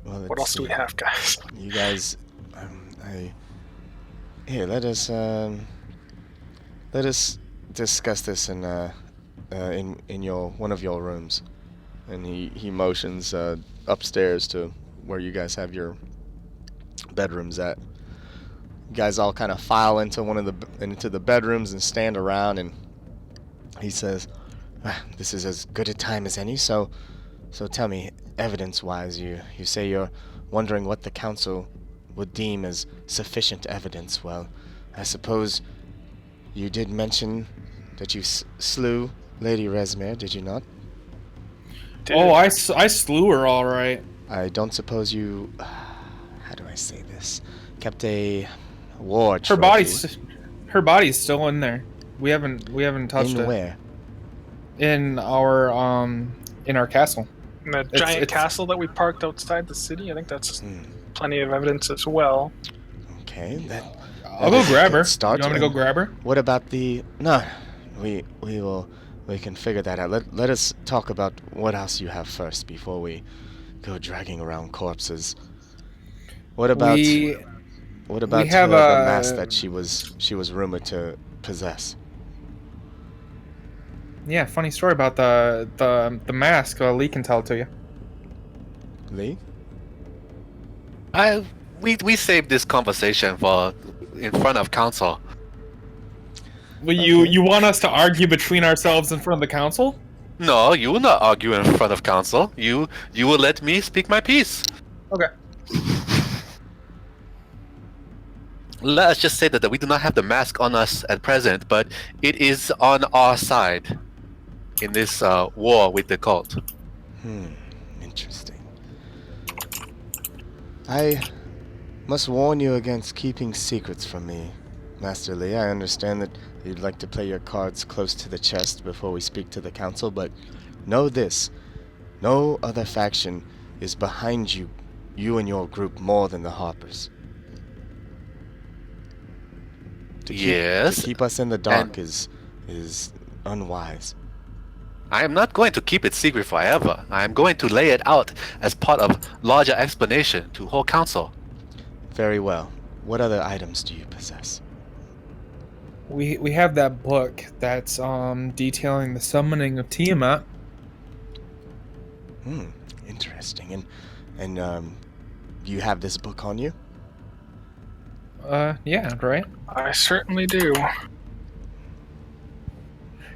well, What else do we have, guys? You guys, here. Let us discuss this in your one of your rooms. And he motions upstairs to where you guys have your bedrooms at. You guys all kind of file into into the bedrooms and stand around, and he says, "This is as good a time as any. So tell me, evidence-wise, you say you're wondering what the council would deem as sufficient evidence. Well, I suppose you did mention that you slew Lady Resmere, did you not? Oh, I slew her all right. I don't suppose you, how do I say this, kept a war trophy. Her body's still in there. We haven't touched it. In where? In our castle. And the giant castle that we parked outside the city, I think that's plenty of evidence as well. Okay, then I'll go grab her. Start. You want me to go grab her? What about the... No, we can figure that out. Let us talk about what else you have first before we go dragging around corpses. What about the mask that she was rumored to possess? Yeah, funny story about the mask. Lee can tell it to you. Lee? We saved this conversation for in front of council. Well, you want us to argue between ourselves in front of the council? No, you will not argue in front of council. You will let me speak my piece. Okay. Let us just say that we do not have the mask on us at present, but it is on our side in this war with the cult. Interesting. I must warn you against keeping secrets from me, Master Lee. I understand that you'd like to play your cards close to the chest before we speak to the council, but know this. No other faction is behind you and your group more than the Harpers. To keep us in the dark is unwise. I am not going to keep it secret forever. I am going to lay it out as part of larger explanation to whole council. Very well. What other items do you possess? We have that book that's detailing the summoning of Tiamat. Interesting. And you have this book on you? Yeah, right? I certainly do.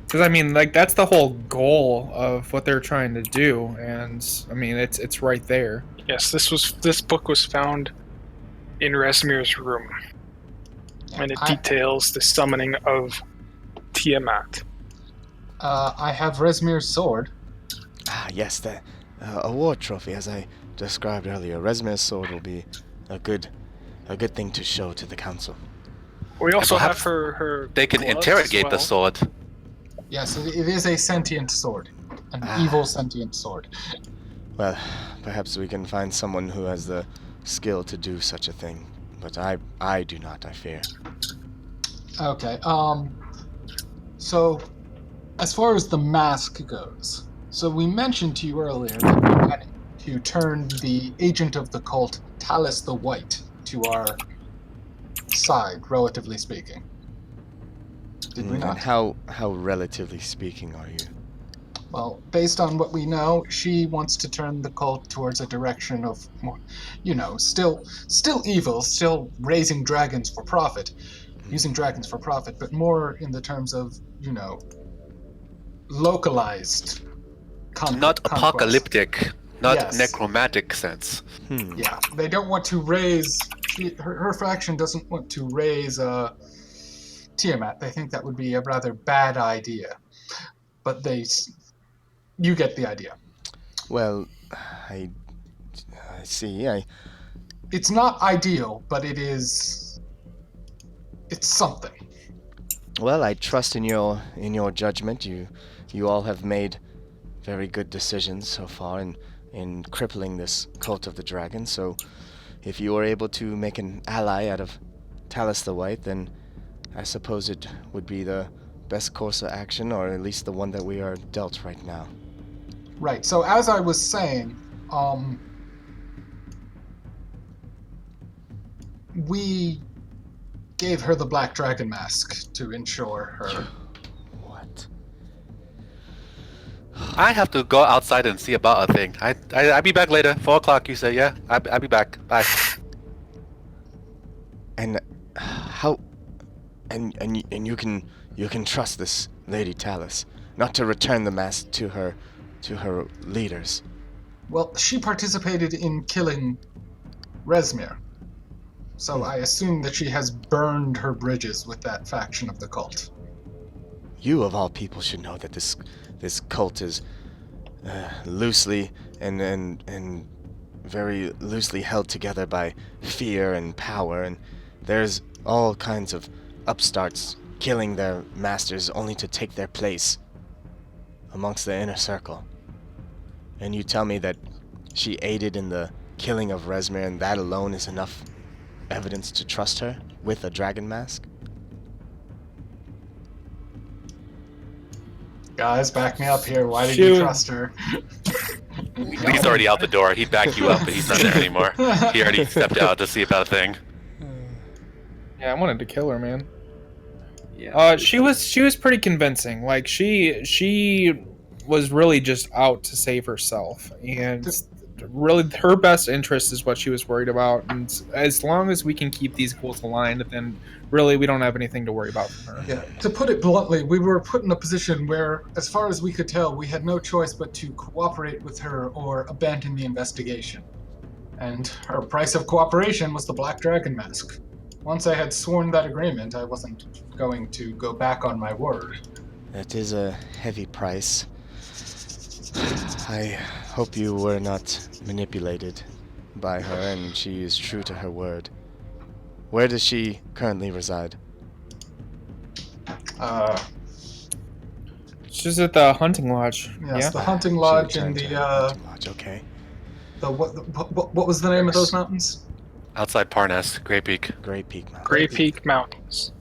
Because, I mean, like, that's the whole goal of what they're trying to do, and, I mean, it's right there. Yes, this book was found in Resmir's room. And it details the summoning of Tiamat. I have Resmir's sword. Yes, a war trophy, as I described earlier. Resmir's sword will be a good thing to show to the council. We also have her They can gloves interrogate as the well. sword. Yes, it is a sentient sword. An evil sentient sword. Well, perhaps we can find someone who has the skill to do such a thing. But I do not, I fear. Okay, so, as far as the mask goes, so we mentioned to you earlier that we managed to turn the agent of the cult, Talus the White, to our side, relatively speaking. Did we not? And how relatively speaking are you? Well, based on what we know, she wants to turn the cult towards a direction of more, still evil, still raising dragons for profit, using dragons for profit, but more in the terms of, localized Not conquest. apocalyptic, not Yes. necromantic sense. Yeah, they don't want to raise. Her faction doesn't want to raise Tiamat. They think that would be a rather bad idea. But you get the idea. Well, I see. It's not ideal, but it's something. Well, I trust in your judgment. You all have made very good decisions so far in crippling this cult of the dragon. So, if you were able to make an ally out of Talus the White, then I suppose it would be the best course of action, or at least the one that we are dealt right now. Right. So as I was saying, we gave her the Black Dragon mask to ensure her. What? I have to go outside and see about a thing. I'll be back later. 4 o'clock, you say? Yeah, I'll be back. Bye. And how? And you can trust this Lady Talus not to return the mask to her leaders. Well, she participated in killing Rezmir, so I assume that she has burned her bridges with that faction of the cult. You of all people should know that this cult is loosely and very loosely held together by fear and power, and there's all kinds of upstarts killing their masters only to take their place amongst the inner circle. And you tell me that she aided in the killing of Rezmir, and that alone is enough evidence to trust her with a dragon mask? Guys, back me up here. Why did Shoot. you trust her? He's already out the door. He'd back you up, but he's not there anymore. He already stepped out to see about a thing. Yeah, I wanted to kill her, man. Yeah. She was pretty convincing. Like she was really just out to save herself, and really her best interest is what she was worried about. And as long as we can keep these goals aligned, then really we don't have anything to worry about from her. Yeah, to put it bluntly, we were put in a position where, as far as we could tell, we had no choice but to cooperate with her or abandon the investigation. And her price of cooperation was the Black Dragon Mask. Once I had sworn that agreement, I wasn't going to go back on my word. That is a heavy price. I hope you were not manipulated by her and she is true to her word. Where does she currently reside? She's at the hunting lodge. Yes, Yeah. the hunting She lodge and returned to the, her hunting lodge, okay. what was the name of those mountains? Outside Parnas, Grey Peak. Grey Peak Mountain. Grey Peak Mountains.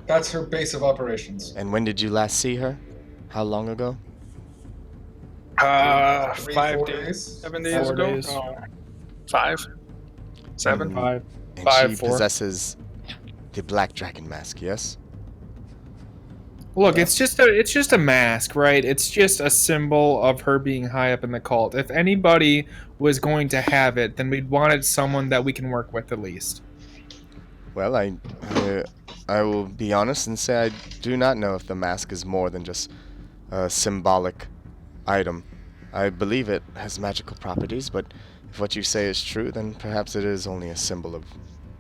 That's her base of operations. And when did you last see her? How long ago? 3, 5 4 days, 7 4 days ago. days. 5, 7. Mm. 5. And 5, she 4. possesses the Black Dragon Mask, yes? Look, it's just a mask, right? It's just a symbol of her being high up in the cult. If anybody was going to have it, then we'd wanted someone that we can work with at least. Well, I will be honest and say I do not know if the mask is more than just a symbolic item. I believe it has magical properties, but if what you say is true, then perhaps it is only a symbol of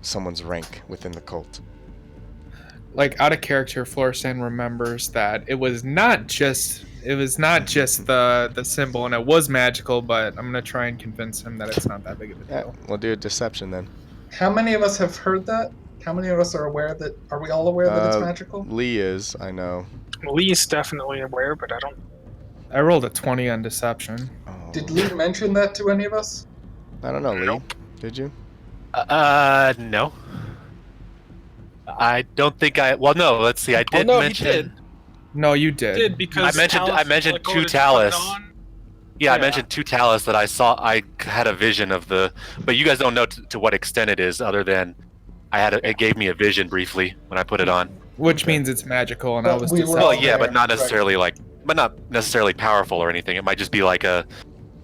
someone's rank within the cult. Like, out of character, Floristan remembers that it was not just the symbol, and it was magical, but I'm gonna try and convince him that it's not that big of a Yeah, deal. we'll do a deception then. How many of us have heard that? How many of us are aware that? Are we all aware that it's magical? Lee is, I know. Lee's definitely aware, but I don't. I rolled a 20 on deception. Oh, Did Lee mention that to any of us? I don't know, Lee. Nope. Did you? No. I don't think I. Well, no. Let's see. I did no, mention. he did. No, you did. Did because I mentioned Talus, two did you put Talus. it on? Yeah, I Yeah. mentioned two Talus that I saw. I had a vision of the, but you guys don't know to what extent it is, other than it gave me a vision briefly when I put it on. Which means it's magical, and I But was we were deceptive. all Well, yeah, but there, not right. necessarily not necessarily powerful or anything. It might just be like a,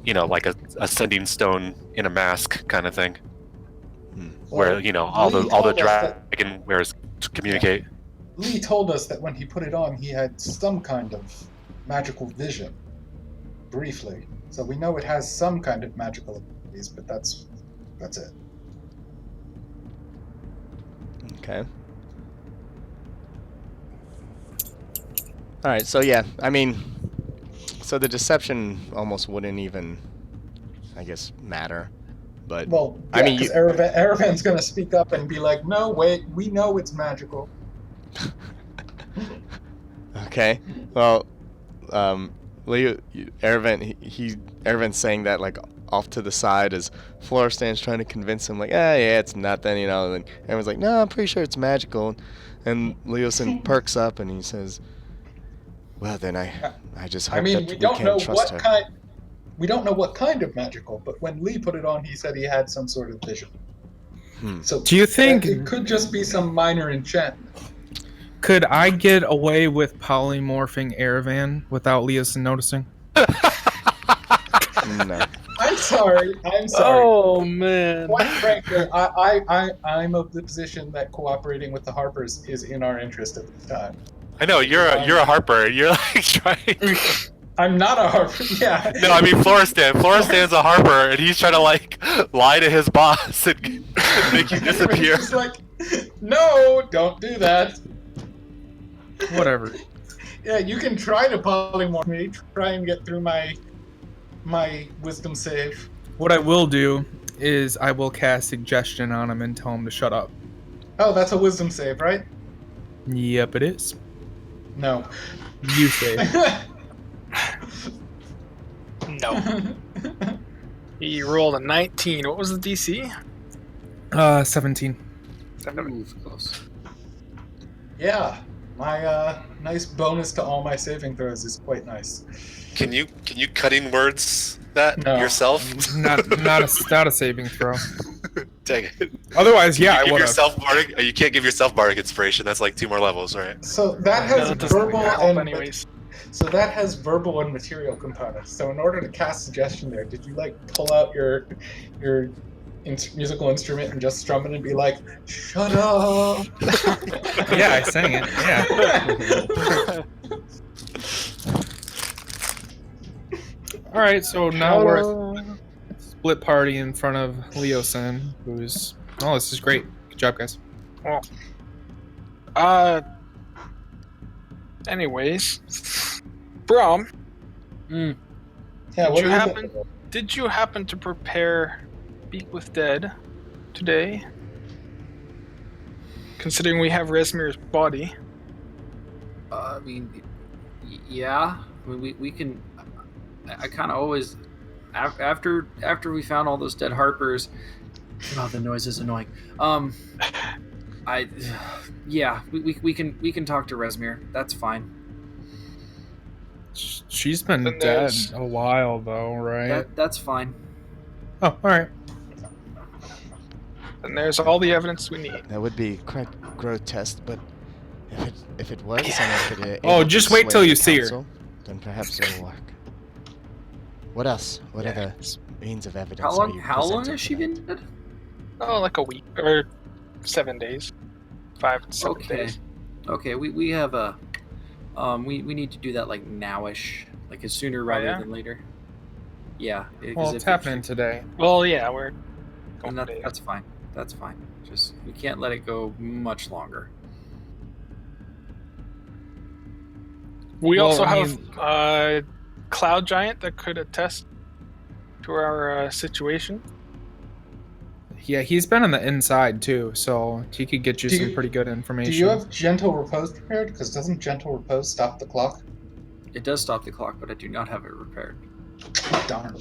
like a sending stone in a mask kind of thing, where all Lee the told us that- dragon wears to communicate. Lee told us that when he put it on, he had some kind of magical vision. Briefly. So we know it has some kind of magical abilities, but that's it. Okay. Alright, so yeah, I mean, so the deception almost wouldn't even, I guess, matter. But, Well, I yeah, mean, because Aravan's gonna speak up and be like, "No, wait, we know it's magical." okay, well, Leo, Aravan's saying that, like, off to the side as Floristan's trying to convince him, like, yeah, it's nothing, and then everyone's like, no, I'm pretty sure it's magical, and Leosin perks up and he says, well, then I just hope I mean, that we don't can know trust what her. we don't know what kind of magical, but when Lee put it on, he said he had some sort of vision. So Do you think it could just be some minor enchantment? could I get away with polymorphing Aravan without Leosin noticing? No. I'm sorry. I'm sorry. Oh man. Quite frankly, I'm of the position that cooperating with the Harpers is in our interest at this time. I know you're a Harper. You're like trying. I'm not a Harper. Yeah. No, I mean Florestan. Florestan's a Harper, and he's trying to like lie to his boss and make you disappear. He's like, no, don't do that. Whatever. Yeah, you can try to polymorph me. Try and get through my wisdom save. What I will do is I will cast suggestion on him and tell him to shut up. Oh, that's a wisdom save, right? Yep, it is. No. You say. No. He rolled a 19. What was the DC? 17. Ooh, close. Yeah, my nice bonus to all my saving throws is quite nice. Can you cutting words that No. yourself? Not a saving throw. Dang it. Otherwise, yeah, you I give would have. yourself bardic. You can't give yourself bardic inspiration. That's like 2 more levels, right? So that has That doesn't verbal help and anyways. so that has verbal and material components. So in order to cast suggestion there, did you like pull out your musical instrument and just strum it and be like, "Shut up"? Yeah, I sang it. Yeah. All right, so now we're at split party in front of Leosin, who's this is great. Good job, guys. Anyways, Brom, Yeah, did you happen to prepare Speak with Dead today? Considering we have Resmir's body. I mean, yeah. I mean, we can. I kind of always, after we found all those dead Harpers. Oh, the noise is annoying. Yeah, we can talk to Resmir. That's fine. She's been Then dead there's- a while, though, right? That's fine. Oh, all right. And there's all the evidence we need. That would be quite grotesque, but if it works and if it Oh, able to just wait sway till the you see her. council, then perhaps it'll work. What else? What other means of evidence How are long? you How long presenting has she tonight? been dead? Oh, like a week or 7 days. 5 to 7 Okay. days. Okay. We have a. We need to do that like nowish, like as sooner rather yeah? than later. Yeah. 'Cause Well, if it's happening today. Well, yeah, we're And going today. that's fine. That's fine. Just we can't let it go much longer. We Well, also I have Cloud Giant that could attest to our situation. Yeah, he's been on the inside too, so he could get you Do some you- pretty good Do information. you have Gentle Repose prepared? Because doesn't Gentle Repose stop the clock? It does stop the clock, but I do not have it repaired. Darn.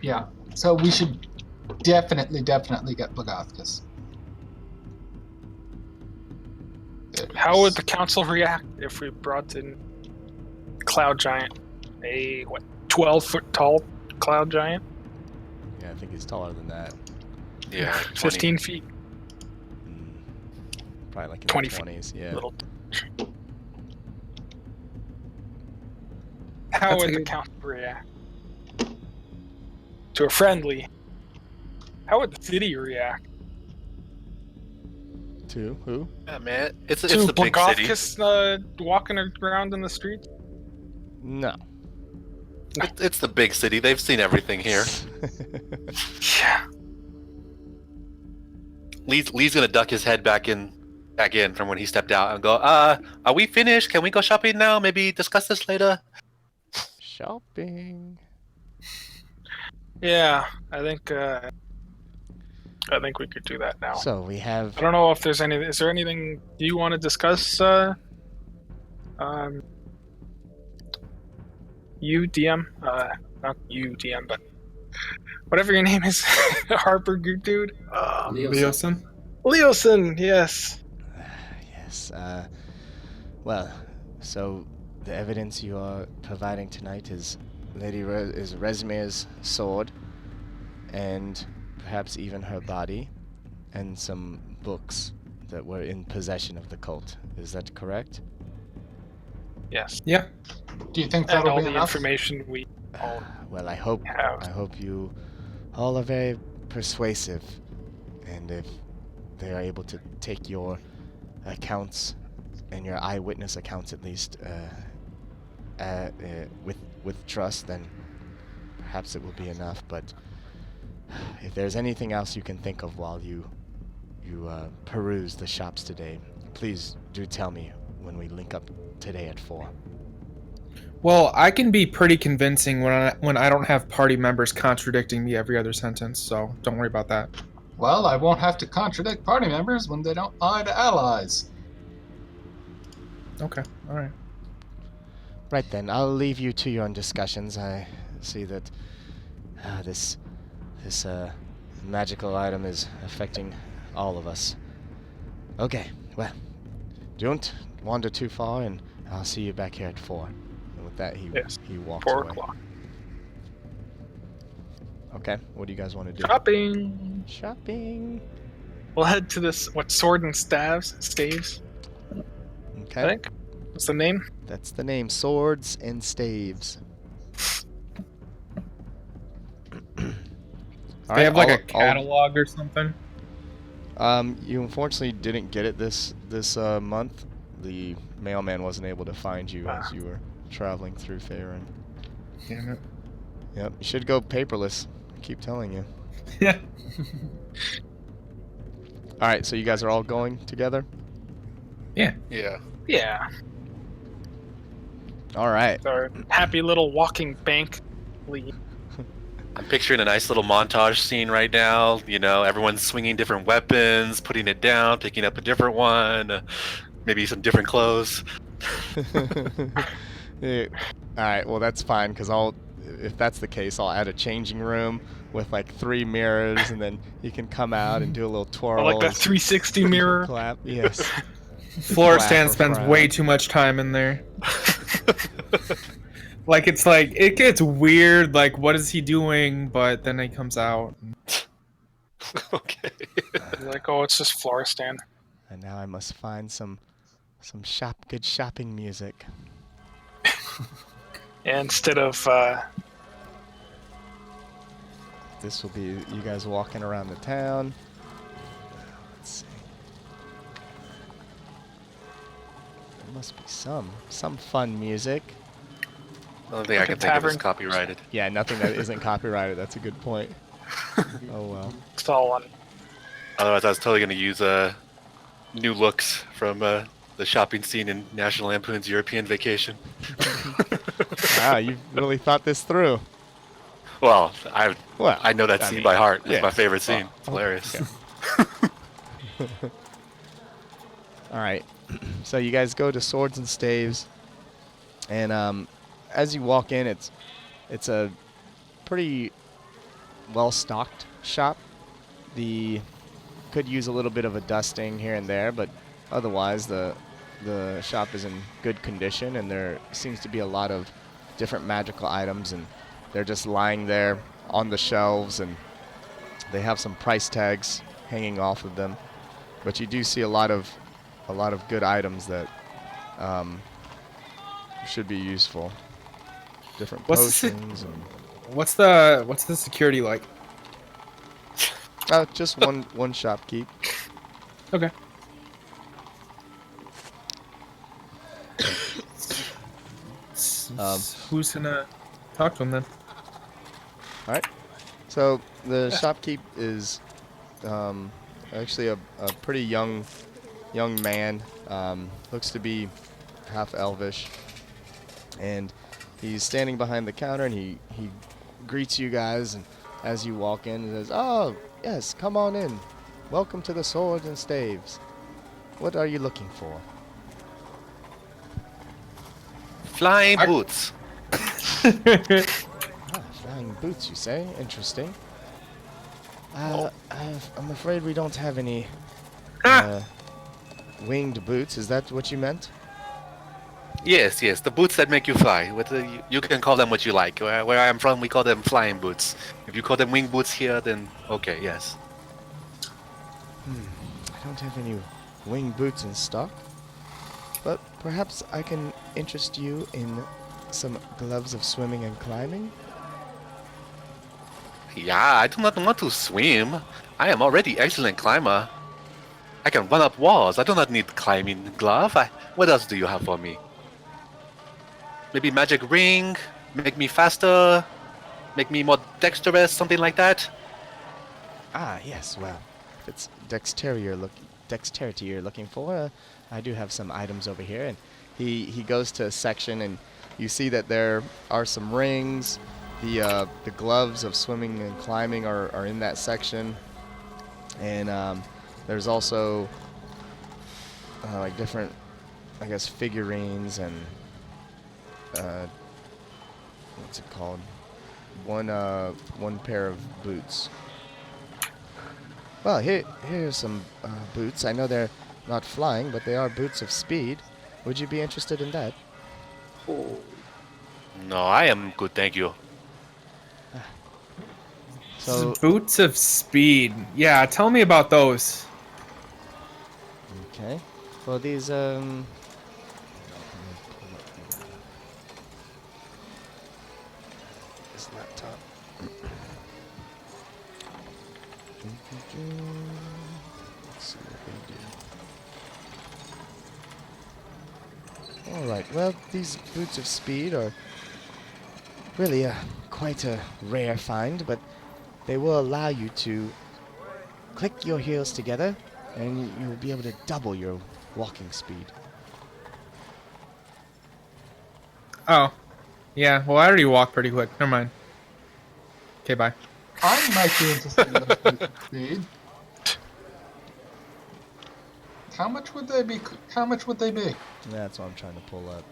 Yeah. So we should definitely get Blagothkus. How would the council react if we brought in Cloud Giant? A 12-foot tall Cloud Giant? Yeah, I think he's taller than that. Yeah. 15 feet. Probably like in 20 the feet. 20s. Yeah. Little. How That's would a the good- council react to a friendly? How would the city react Two? Who? Yeah, man. It's to the big city. Blagothkus walking around in the streets? No. It's the big city. They've seen everything here. Yeah. Lee's gonna duck his head back in from when he stepped out and go, are we finished? Can we go shopping now? Maybe discuss this later? Shopping. Yeah, I think we could do that now. So we have. I don't know if there's any. Is there anything you want to discuss? You DM, not you DM, but whatever your name is, Harper dude. Leosin? Leosin, yes. Yes. Well, so the evidence you are providing tonight is is Resmir's sword, and perhaps even her body, and some books that were in possession of the cult. Is that correct? Yes. Yeah. Do you think And that'll all be the enough? information we all Well, I hope have. you all are very persuasive, and if they are able to take your accounts and your eyewitness accounts at least with trust, then perhaps it will be enough. But if there's anything else you can think of while you peruse the shops today, please do tell me when we link up today at 4. Well, I can be pretty convincing when I don't have party members contradicting me every other sentence, so don't worry about that. Well, I won't have to contradict party members when they don't lie to allies. Okay, all right. Right then, I'll leave you to your own discussions. I see that this magical item is affecting all of us. Okay, well, don't wander too far, and I'll see you back here at 4. And with that, he walks 4 away. o'clock. Okay, what do you guys want to do? Shopping. Shopping. We'll head to this sword and staves. Okay, I think. What's the name? that's the name. Swords and Staves. They have like a I'll- catalog or something. You unfortunately didn't get it this month. The mailman wasn't able to find you as you were traveling through Faerun. Damn it. Yep, you should go paperless. I keep telling you. Yeah. All right, so you guys are all going together. Yeah. Yeah. All right. It's our happy little walking bank lead. I'm picturing a nice little montage scene right now. You know, everyone's swinging different weapons, putting it down, picking up a different one, maybe some different clothes. Yeah. All right, well that's fine because if that's the case, I'll add a changing room with like 3 mirrors, and then you can come out and do a little twirl. I like that 360 mirror. Clap. Yes. Floristan Clap or spends frown. way too much time in there. It's like it gets weird. Like, what is he doing? But then he comes out. Okay. Like, oh, it's just Floristan. And now I must find some good shopping music. And instead of This will be you guys walking around the town. Let's see. There must be some fun music. The only thing I Like a can think of is tavern. copyrighted. Yeah, nothing that isn't copyrighted. That's a good point. Oh well. it's all on. Otherwise, I was totally going to use new looks from the shopping scene in National Lampoon's European Vacation. Wow, you really thought this through. Well, Well, I know that I scene mean, by heart. It's yeah. my favorite scene. Well, It's hilarious. okay. All right. So you guys go to Swords and Staves, and as you walk in, it's a pretty well-stocked shop. Could use a little bit of a dusting here and there, but otherwise the shop is in good condition, and there seems to be a lot of different magical items, and they're just lying there on the shelves, and they have some price tags hanging off of them. But you do see a lot of good items that should be useful. Different What's the potions and What's the security like? just one shopkeep. Okay. Who's gonna talk to him then? All right. So the shopkeep is actually a pretty young man. Looks to be half elvish, and he's standing behind the counter, and he greets you guys, and as you walk in, he says, "Oh yes, come on in. Welcome to the Swords and Staves. What are you looking for?" Flying boots. Flying boots, you say? Interesting. I'm afraid we don't have any winged boots. Is that what you meant? Yes, the boots that make you fly. You can call them what you like. Where I am from, we call them flying boots. If you call them wing boots here, then okay, yes. I don't have any winged boots in stock, but perhaps I can interest you in some gloves of swimming and climbing? Yeah, I do not want to swim. I am already excellent climber. I can run up walls. I do not need climbing glove. What else do you have for me? Maybe magic ring? Make me faster? Make me more dexterous? Something like that? Ah, yes. Well, if it's dexterity you're looking for, I do have some items over here. And he goes to a section, and you see that there are some rings. The gloves of swimming and climbing are in that section, and there's also like different, I guess, figurines and what's it called? One pair of boots. Well, here's some boots. I know they're not flying, but they are boots of speed. Would you be interested in that? Oh, No, I am good, thank you. So, Boots of speed. Yeah, tell me about those. okay. Well, these this laptop. Let's see what they do. All right. Well, these boots of speed are really quite a rare find, but they will allow you to click your heels together, and you'll be able to double your walking speed. Oh. Yeah, well, I already walk pretty quick. Never mind. Okay, bye. I might be interested in those boots of speed. How much would they be? How much would they be? That's what I'm trying to pull up.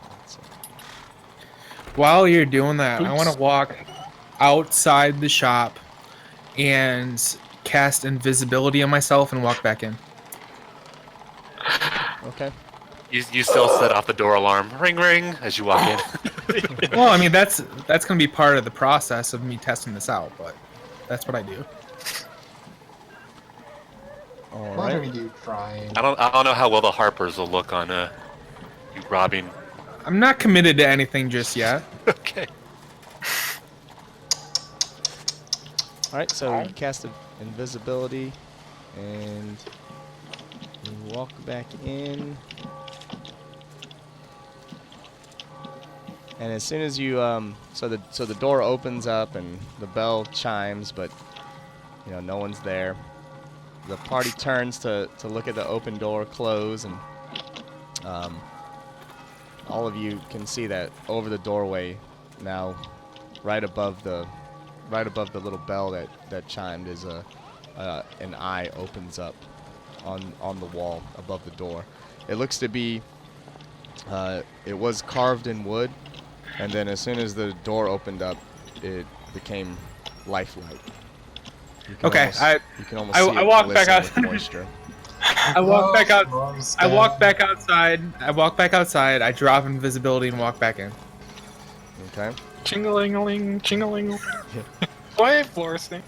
That's it. While you're doing that, I Oops. want to walk outside the shop and cast invisibility on myself and walk back in. Okay. You still set off the door alarm. Ring ring as you walk in. Well, I mean that's gonna be part of the process of me testing this out, but that's what I do. All What are right. you trying? I don't know how well the Harpers will look on you robbing. I'm not committed to anything just yet. Okay. All right. So you cast invisibility, and you walk back in. And as soon as you so the door opens up and the bell chimes, but no one's there. The party turns to look at the open door close, and all of you can see that over the doorway now, right above the little bell that chimed, is an eye opens up on the wall above the door. It looks to be it was carved in wood. And then as soon as the door opened up, it became lifelike. You can Okay, you can almost I see it walk back glisten out. with moisture. I walk back out. Rose I walk down. back outside. I drop invisibility and walk back in. Okay. Ching-a-ling-a-ling, ching-a-ling. Why Floresting?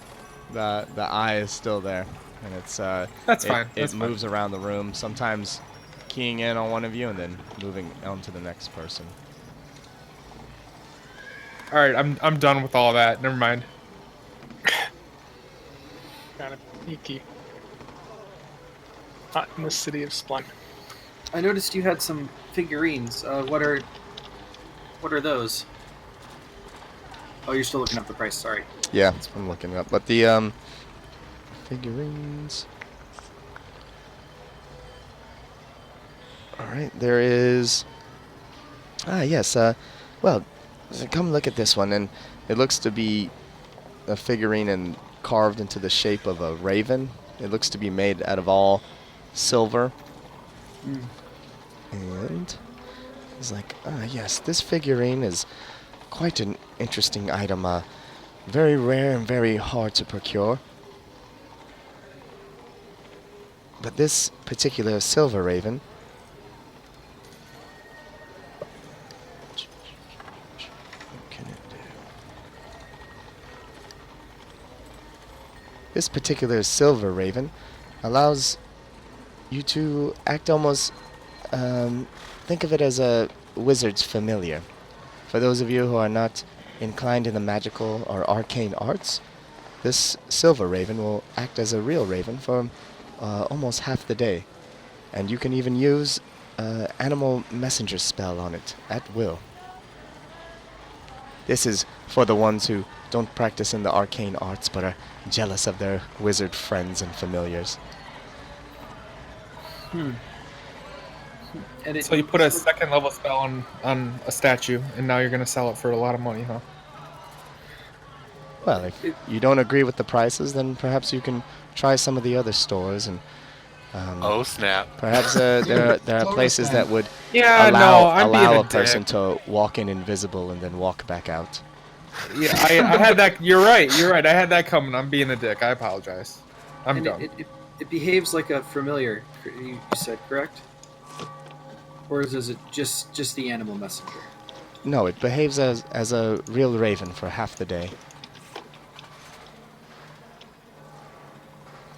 The eye is still there, and it's That's fine. It That's fine. moves around the room, sometimes keying in on one of you and then moving on to the next person. All right, I'm done with all that. Never mind. Kind of sneaky. Not in the city of Splendor. I noticed you had some figurines. What are those? Oh, you're still looking up the price. Sorry. Yeah, I'm looking it up. But the figurines. All right, there is. Yes. Well, come look at this one, and it looks to be a figurine and carved into the shape of a raven. It looks to be made out of all silver. And he's like, yes, this figurine is quite an interesting item. Very rare and very hard to procure. But this particular silver raven, what can it do? This particular silver raven allows you to act almost, think of it as a wizard's familiar. For those of you who are not inclined in the magical or arcane arts, this silver raven will act as a real raven for almost half the day. And you can even use animal messenger spell on it at will. This is for the ones who don't practice in the arcane arts but are jealous of their wizard friends and familiars. And it, So you put a second level spell on a statue, and now you're gonna sell it for a lot of money, huh? Well, if you don't agree with the prices, then perhaps you can try some of the other stores, and Oh snap! perhaps there are Slow places down. that would Yeah, allow no, I'm being a a person dick. to walk in invisible and then walk back out. Yeah, I had that. You're right. I had that coming. I'm being a dick. I apologize. I'm and done. it behaves like a familiar. You said correct, or is it just the animal messenger? No, it behaves as a real raven for half the day.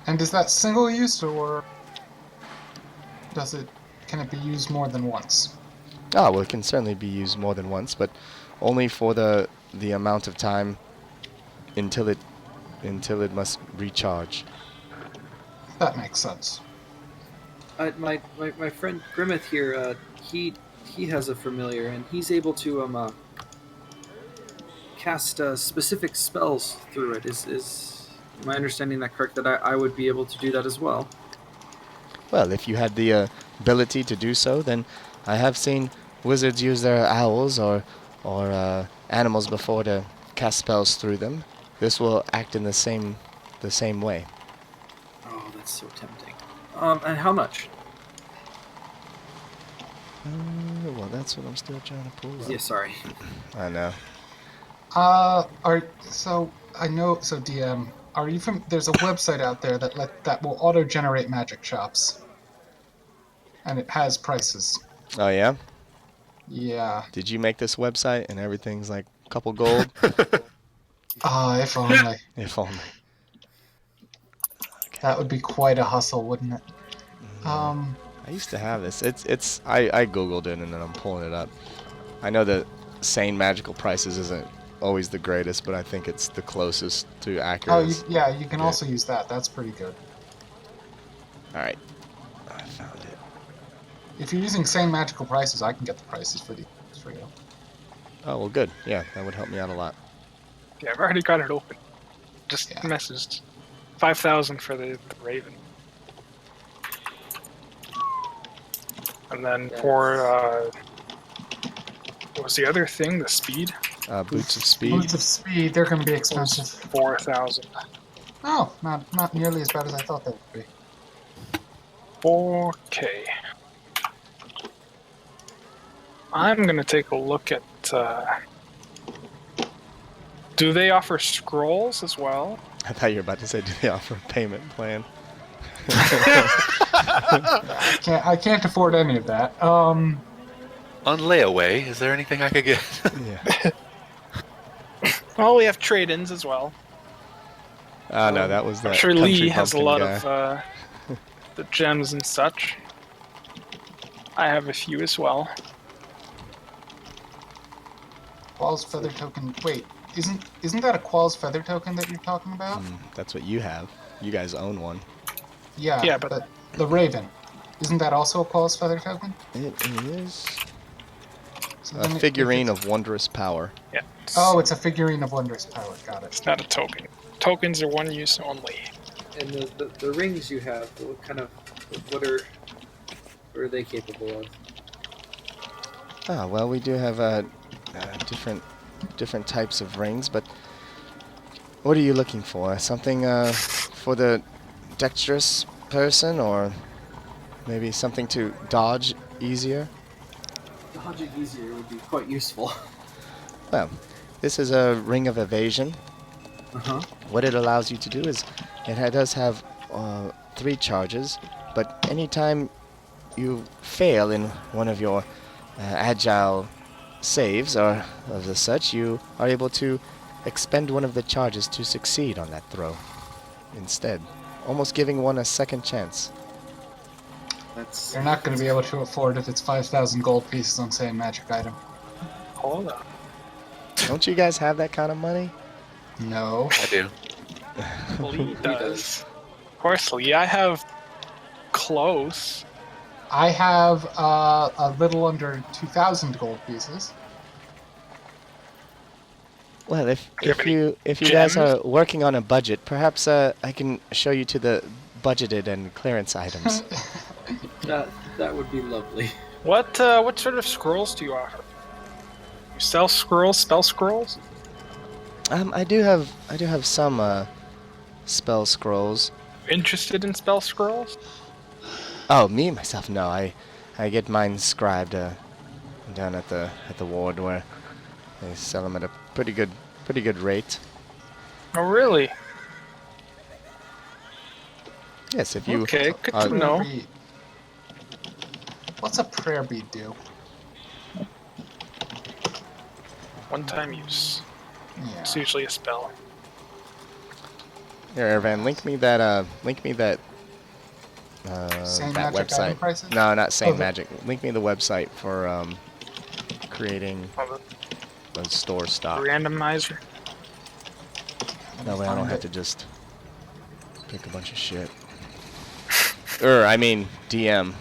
And is that single use, or can it be used more than once? Ah, well, it can certainly be used more than once, but only for the amount of time until it must recharge. That makes sense. My friend Grimmeth here, he has a familiar, and he's able to cast specific spells through it. Is my understanding that correct? That I would be able to do that as well. Well, if you had the ability to do so, then I have seen wizards use their owls or animals before to cast spells through them. This will act in the same way. Oh, that's so tempting. And how much? Well, that's what I'm still trying to pull up. Yeah, sorry. I know. DM, are you from? There's a website out there that will auto-generate magic shops, and it has prices. Oh yeah? Yeah. Did you make this website and everything's like a couple gold? If only. If only. That would be quite a hustle, wouldn't it? I used to have this. I googled it and then I'm pulling it up. I know that saying magical prices isn't always the greatest, but I think it's the closest to accurate. You can Yeah. also use that. That's pretty good. All right, I found it. If you're using same magical prices, I can get the prices for you. Oh well, good. Yeah, that would help me out a lot. Yeah, I've already got it open. Just Yeah. messaged 5,000 for the Raven. And then for what was the other thing? The speed? Boots of speed. Boots of speed, they're going to be Was expensive. 4,000. Oh, not nearly as bad as I thought they would be. 4K. I'm gonna take a look at. Do they offer scrolls as well? I thought you were about to say, do they offer a payment plan? I can't afford any of that. On layaway, is there anything I could get? Yeah. Well, we have trade-ins as well. Oh no, that was that. I'm sure country Lee has a bumpkin lot guy. of the gems and such. I have a few as well. Qual's feather token. Wait, isn't that a Qual's feather token that you're talking about? That's what you have. You guys own one. Yeah. Yeah, but- the Raven. Isn't that also a Qual's feather token? It is So a then figurine of wondrous power. Yeah. Oh, it's a figurine of wondrous power. Got it. It's not a token. Tokens are one use only. And the rings you have, what are they capable of? Ah, well, we do have different types of rings, but what are you looking for? Something for the dexterous person, or maybe something to dodge easier? Dodging easier would be quite useful. Well, this is a ring of evasion. Uh-huh. What it allows you to do is does have 3 charges, but anytime you fail in one of your agile saves or of the such, you are able to expend one of the charges to succeed on that throw instead. almost giving one a second chance. That's You're not going to be able to afford if it's 5,000 gold pieces on saying magic item. Hold on. Don't you guys have that kind of money? No. I do. Lee does. does. Of course, Lee. I have close. I have a little under 2,000 gold pieces. Well, if Do you have if you any guys gems? are working on a budget, perhaps I can show you to the budgeted and clearance items. that would be lovely. What sort of scrolls do you offer? You sell scrolls, spell scrolls? I do have some spell scrolls. Interested in spell scrolls? Oh, me myself, no. I get mine scribed down at the ward where they sell them at a pretty good rate. Oh, really? Yes, if you Okay, good are- to know. Bead. What's a prayer bead do? One-time use. Yeah. It's usually a spell. Here, Ervan, link me that Same that magic item website. prices? No, not Same the- Magic. Link me the website for creating Oh, a store the stock. randomizer. That way I don't Find have it. to just pick a bunch of shit. I mean DM,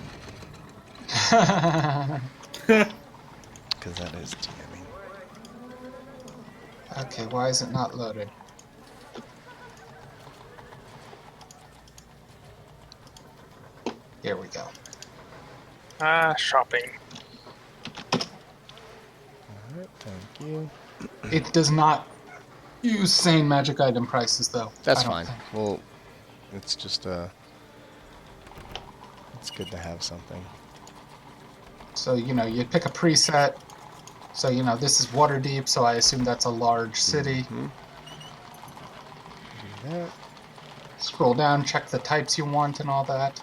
because that is DMing. Okay, why is it not loaded? Here we go. Shopping. Alright, thank you. It does not use same magic item prices, though. That's I don't fine. think. Well, it's just it's good to have something. So, you pick a preset. So, this is Waterdeep, so I assume that's a large city. Mhm. Do that. Scroll down, check the types you want and all that.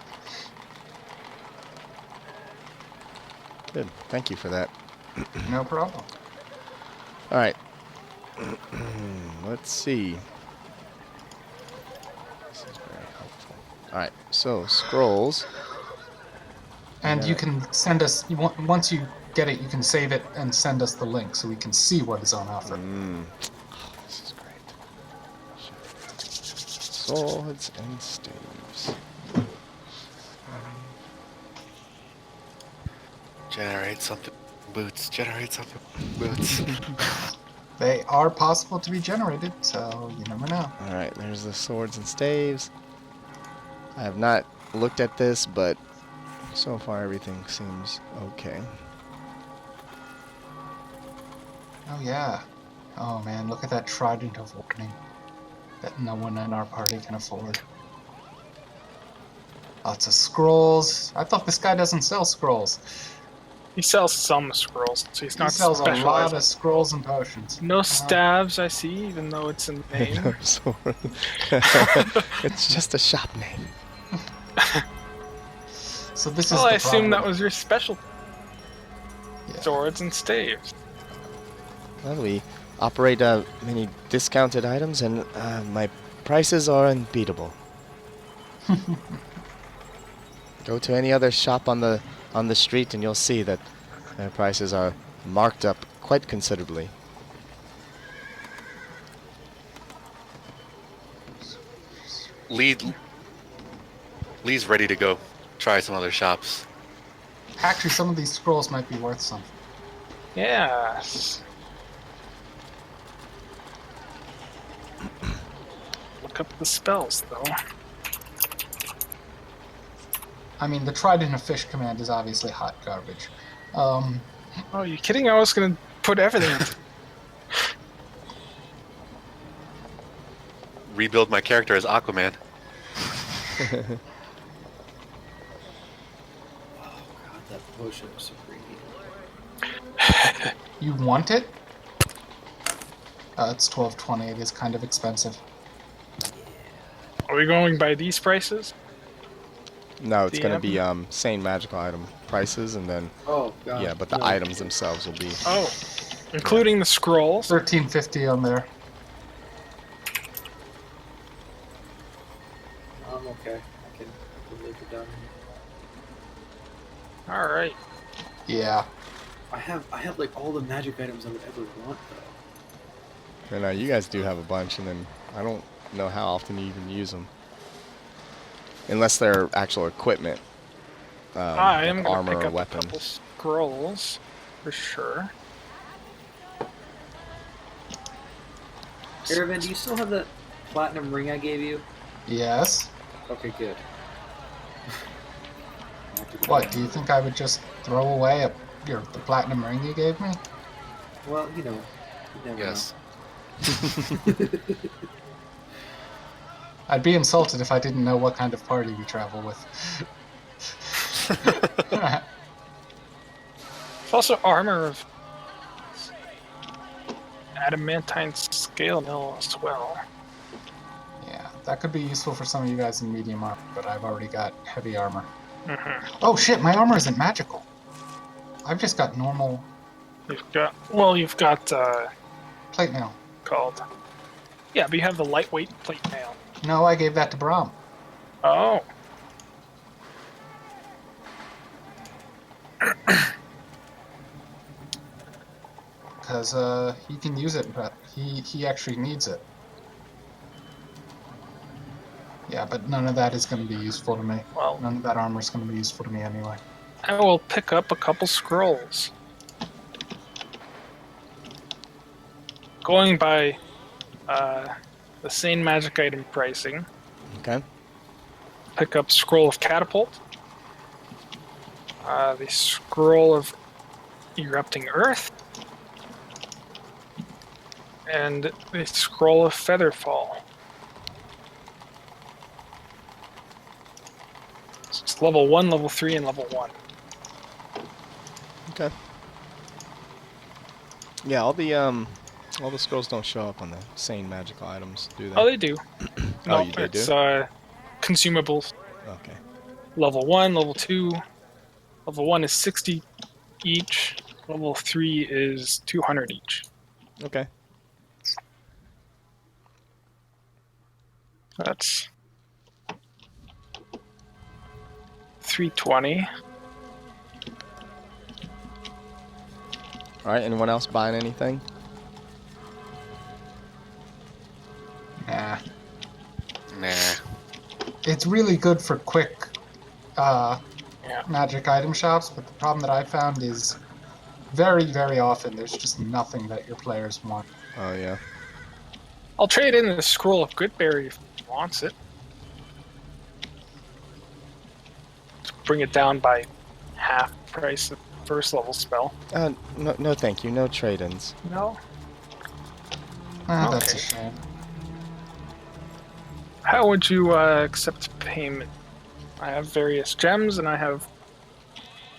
Good. Thank you for that. No problem. All right. Let's see. This is very helpful. All right. So scrolls. And Yeah. you can send us, once you get it, you can save it and send us the link so we can see what is on offer. This is great. Swords and staves. Generate something. Boots. Generate something. Boots. They are possible to be generated, so you never know. All right. There's the swords and staves. I have not looked at this, but so far everything seems okay. Oh yeah. Oh man, look at that Trident of Warning that no one in our party can afford. Lots of scrolls. I thought this guy doesn't sell scrolls. He sells some scrolls, so he's He not sells a lot specialized. of scrolls and potions. No staves, I see, even though it's in the name. No sword. It's just a shop name. So this is Well, the I assume that problem. was your special Yeah. swords and staves. Well, we operate many discounted items, and my prices are unbeatable. Go to any other shop on the street, and you'll see that their prices are marked up quite considerably. Lee's ready to go. Try some other shops. Actually, some of these scrolls might be worth something. Yes. Look up the spells, though. I mean, the Trident of Fish command is obviously hot garbage. Oh, you kidding? I was gonna put everything. Rebuild my character as Aquaman. Oh god, that potion was so greedy. You want it? It's 12.20. It is kind of expensive. Are we going by these prices? No, it's going to DM? be same magical item prices, and then Oh god. yeah, but the no. items themselves will be. Oh, including the scrolls. 13.50 on there. I'm okay Okay, I can live it down. All right. Yeah. I have like all the magic items I would ever want though. And you guys do have a bunch, and then I don't know how often you even use them. Unless they're actual equipment. I like am gonna armor pick or up a couple weapons. scrolls for sure. Aravan, do you still have that platinum ring I gave you? Yes. Okay, good. What, do you think I would just throw away the platinum ring you gave me? Well, you know, you never Yes. I'd be insulted if I didn't know what kind of party we travel with. There's also armor of adamantine scale mill as well. Yeah, that could be useful for some of you guys in medium armor, but I've already got heavy armor. Mm-hmm. Oh shit, my armor isn't magical. I've just got normal You've got plate mail. called. Yeah, but you have the lightweight plate mail. No, I gave that to Brahm. Oh. Because he can use it, but he actually needs it. Yeah, but none of that is going to be useful to me. Well, None of that armor is going to be useful to me anyway. I will pick up a couple scrolls. Going by the same magic item pricing, Okay. pick up Scroll of Catapult, the Scroll of Erupting Earth, and the Scroll of Featherfall. So it's level 1, level 3, and level 1. Okay. Yeah, all the scrolls don't show up on the sane magical items, do they? Oh, they do. Oh, you do? It's consumables. Okay. Level 1, level 2. Level 1 is 60 each. Level 3 is 200 each. Okay. That's 320. All right. Anyone else buying anything? Nah. Nah. It's really good for quick magic item shops, but the problem that I found is very, very often there's just nothing that your players want. Oh yeah. I'll trade in the Scroll of Goodberry if he wants it. To bring it down by half price of first level spell. No, thank you. No trade-ins. No? That's a Okay. shame. How would you accept payment? I have various gems and I have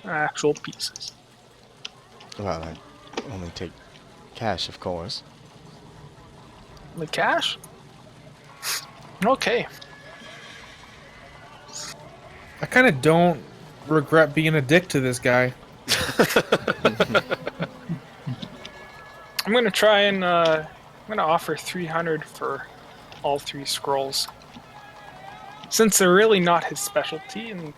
actual pieces. Well, I only take cash, of course. The cash? Okay. I kind of don't regret being a dick to this guy. I'm gonna try and I'm gonna offer 300 for all 3 scrolls. Since they're really not his specialty, and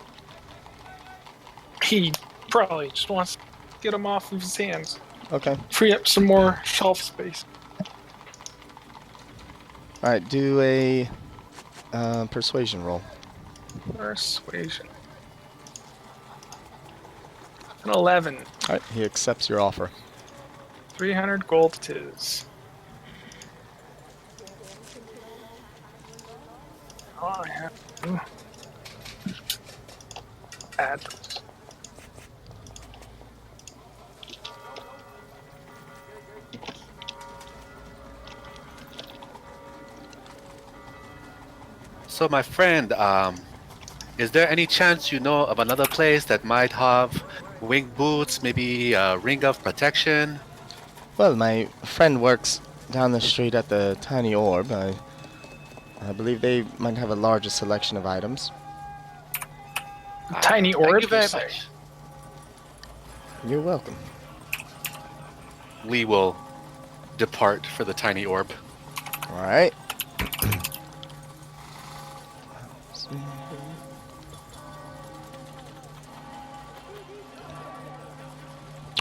he probably just wants to get them off of his hands. Okay. Free up some more shelf space. All right. Do a persuasion roll. Persuasion. An 11. All right. He accepts your offer. 300 gold it is. Oh, I have to add those. So, my friend, is there any chance you know of another place that might have wing boots, maybe a ring of protection? Well, my friend works down the street at the Tiny Orb. I believe they might have a larger selection of items. Tiny Thank orb, you very you say? much. You're welcome. We will depart for the tiny orb. All right.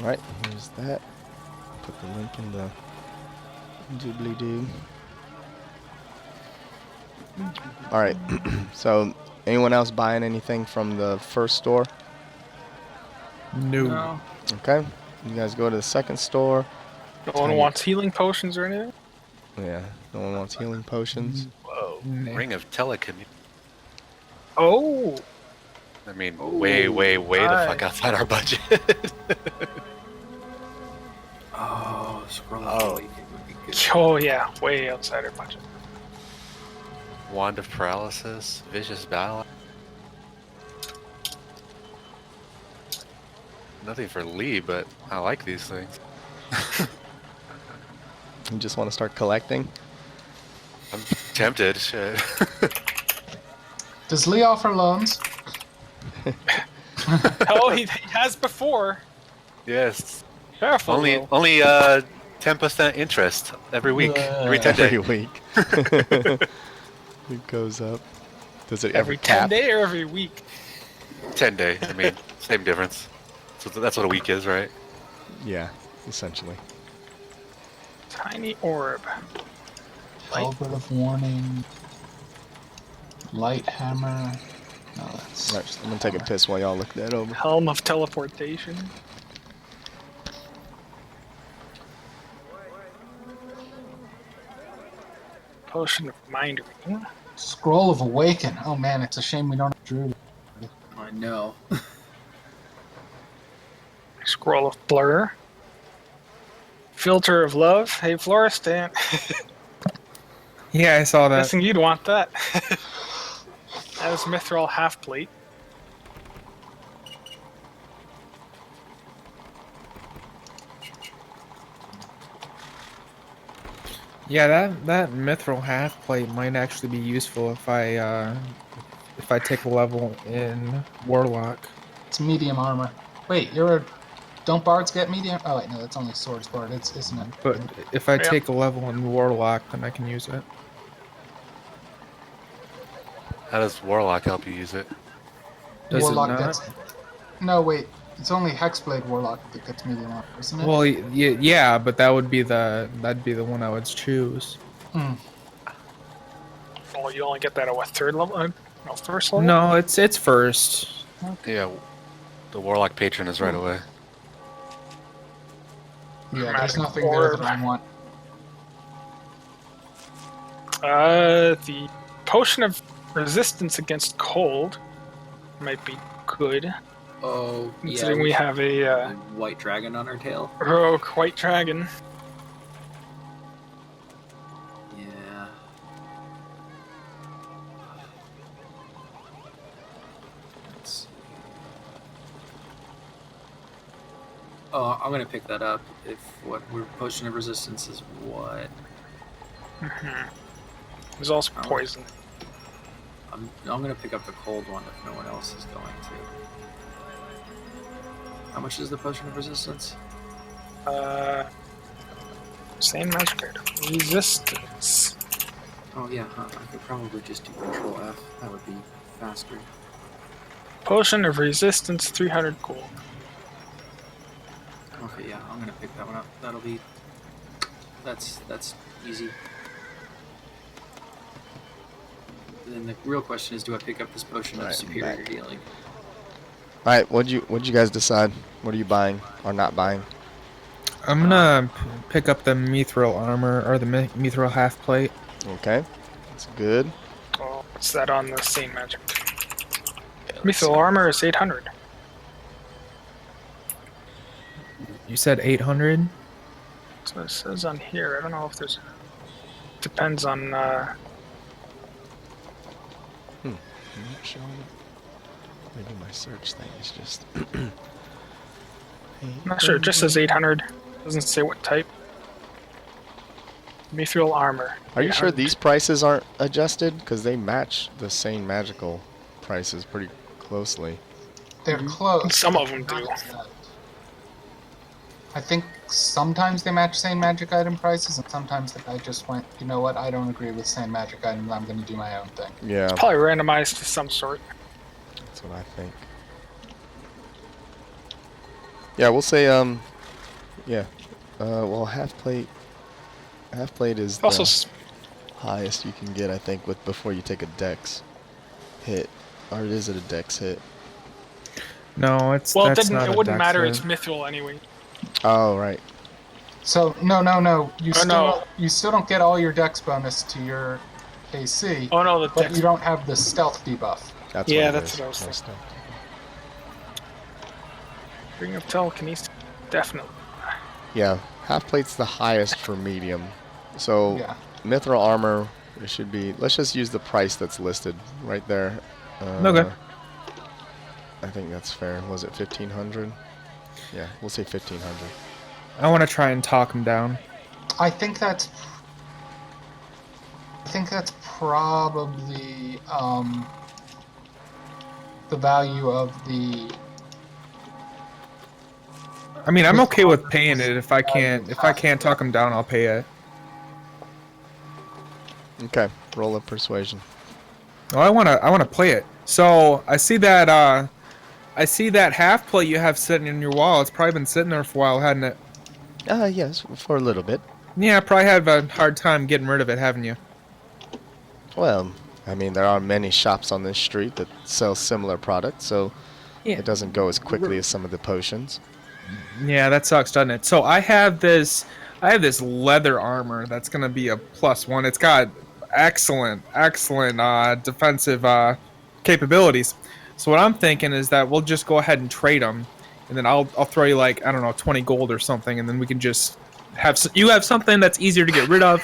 Alright, here's that. Put the link in the doobly-doo. Alright, so anyone else buying anything from the first store? No. No. Okay, you guys go to the second store. No one wants healing potions or anything? Yeah, no one wants healing potions. Whoa. Nah. Ring of telecommunication. Oh! I mean, way the fuck outside our budget. Oh, scroll Oh. awakening would be good. Oh, yeah. Way outside our budget. Wand of paralysis, vicious battle. Nothing for Lee, but I like these things. You just want to start collecting? I'm tempted. Shit. Does Lee offer loans? Oh, he has before. Yes. Careful. Only though. only 10% interest every week, every 10 Every days. week. It goes up. Does it ever Every 10 cap? day or every week? 10 day. I mean, same difference. So that's what a week is, right? Yeah, essentially. Tiny orb. Culprit of warning. Light hammer. No, that's. Right, just I'm gonna take a hammer. piss while y'all look that over. Helm of teleportation. Potion of mind reading. Scroll of awaken. Oh man, it's a shame we don't have druid. I know. Scroll of blur. Filter of love. Hey, Florestan. Yeah, I saw that. Guessing you'd want that. That was Mithril half plate. Yeah, that mithril half plate might actually be useful if I take a level in Warlock. It's medium armor. Wait, you're a. Don't bards get medium? Oh wait, no, that's only swords bard. Isn't it? But if I Yeah. take a level in Warlock, then I can use it. How does Warlock help you use it? Does Warlock it not? gets. No, wait. It's only Hexblade Warlock that gets medium armor, isn't it? Well, yeah, but that'd be the one I would choose. Hmm. Oh, you only get that at what, third level? No, first level? No, it's first. Yeah, the Warlock patron is right away. Yeah, there's Chromatic nothing there that orb. I want. The potion of resistance against cold might be good. Oh, yeah. Considering we have a a white dragon on our tail. rogue white dragon. Yeah. Let's see. Oh, I'm gonna pick that up. If what we're potion of resistance is what? There's also Oh. poison. I'm gonna pick up the cold one if no one else is going to. How much is the potion of resistance? Same magic item. Resistance. Oh yeah, huh, I could probably just do Control F. That would be faster. Potion of resistance, 300 gold. Okay, yeah, I'm gonna pick that one up. That'll be. That's easy. Then the real question is, do I pick up this potion of Right, I'm superior back. healing? All right, what'd you guys decide? What are you buying or not buying? I'm gonna pick up the mithril armor or the mithril half plate. Okay, that's good. Oh, what's that on the same magic? Mithril armor is 800. You said 800. So it says on here. I don't know if there's. Depends on. Not showing up. Maybe my search thing is just. I'm not sure. It just says 800. Doesn't say what type. Mithril armor. Are you sure 800. these prices aren't adjusted? Because they match the same magical prices pretty closely. They're close. Some of them do. I think sometimes they match same magic item prices, and sometimes the guy just went, you know what, I don't agree with same magic items, I'm going to do my own thing. Yeah, Probably randomized to some sort. that's what I think. Yeah, we'll say Yeah. Well, half plate. Half plate is Also, the highest you can get, I think, with before you take a dex hit, or is it a dex hit? No, it's well, that's not it a wouldn't dex matter. hit. It's mithril anyway. Oh, right. So no. You Oh, still no. you still don't get all your dex bonus to your AC, Oh no, the but dex. you don't have the stealth debuff. That's Yeah, what it that's is. what I was No thinking. stuff. Ring of telekinesis, definitely. Yeah, half plate's the highest for medium. So Yeah. mithril armor, it should be. Let's just use the price that's listed right there. Okay. I think that's fair. Was it 1,500? Yeah, we'll say 1,500. I want to try and talk him down. I think that's probably the value of the. I mean, I'm okay with paying it if I can't talk him down, I'll pay it. Okay, roll of persuasion. Oh, I wanna play it. So I see that half plate you have sitting in your wall. It's probably been sitting there for a while, hadn't it? Yes, for a little bit. Yeah, probably had a hard time getting rid of it, haven't you? Well, I mean, there are many shops on this street that sell similar products, so Yeah. it doesn't go as quickly as some of the potions. Yeah, that sucks, doesn't it? So I have this leather armor that's gonna be a +1. It's got excellent defensive capabilities. So what I'm thinking is that we'll just go ahead and trade them, and then I'll throw you like, I don't know, 20 gold or something, and then we can just you have something that's easier to get rid of.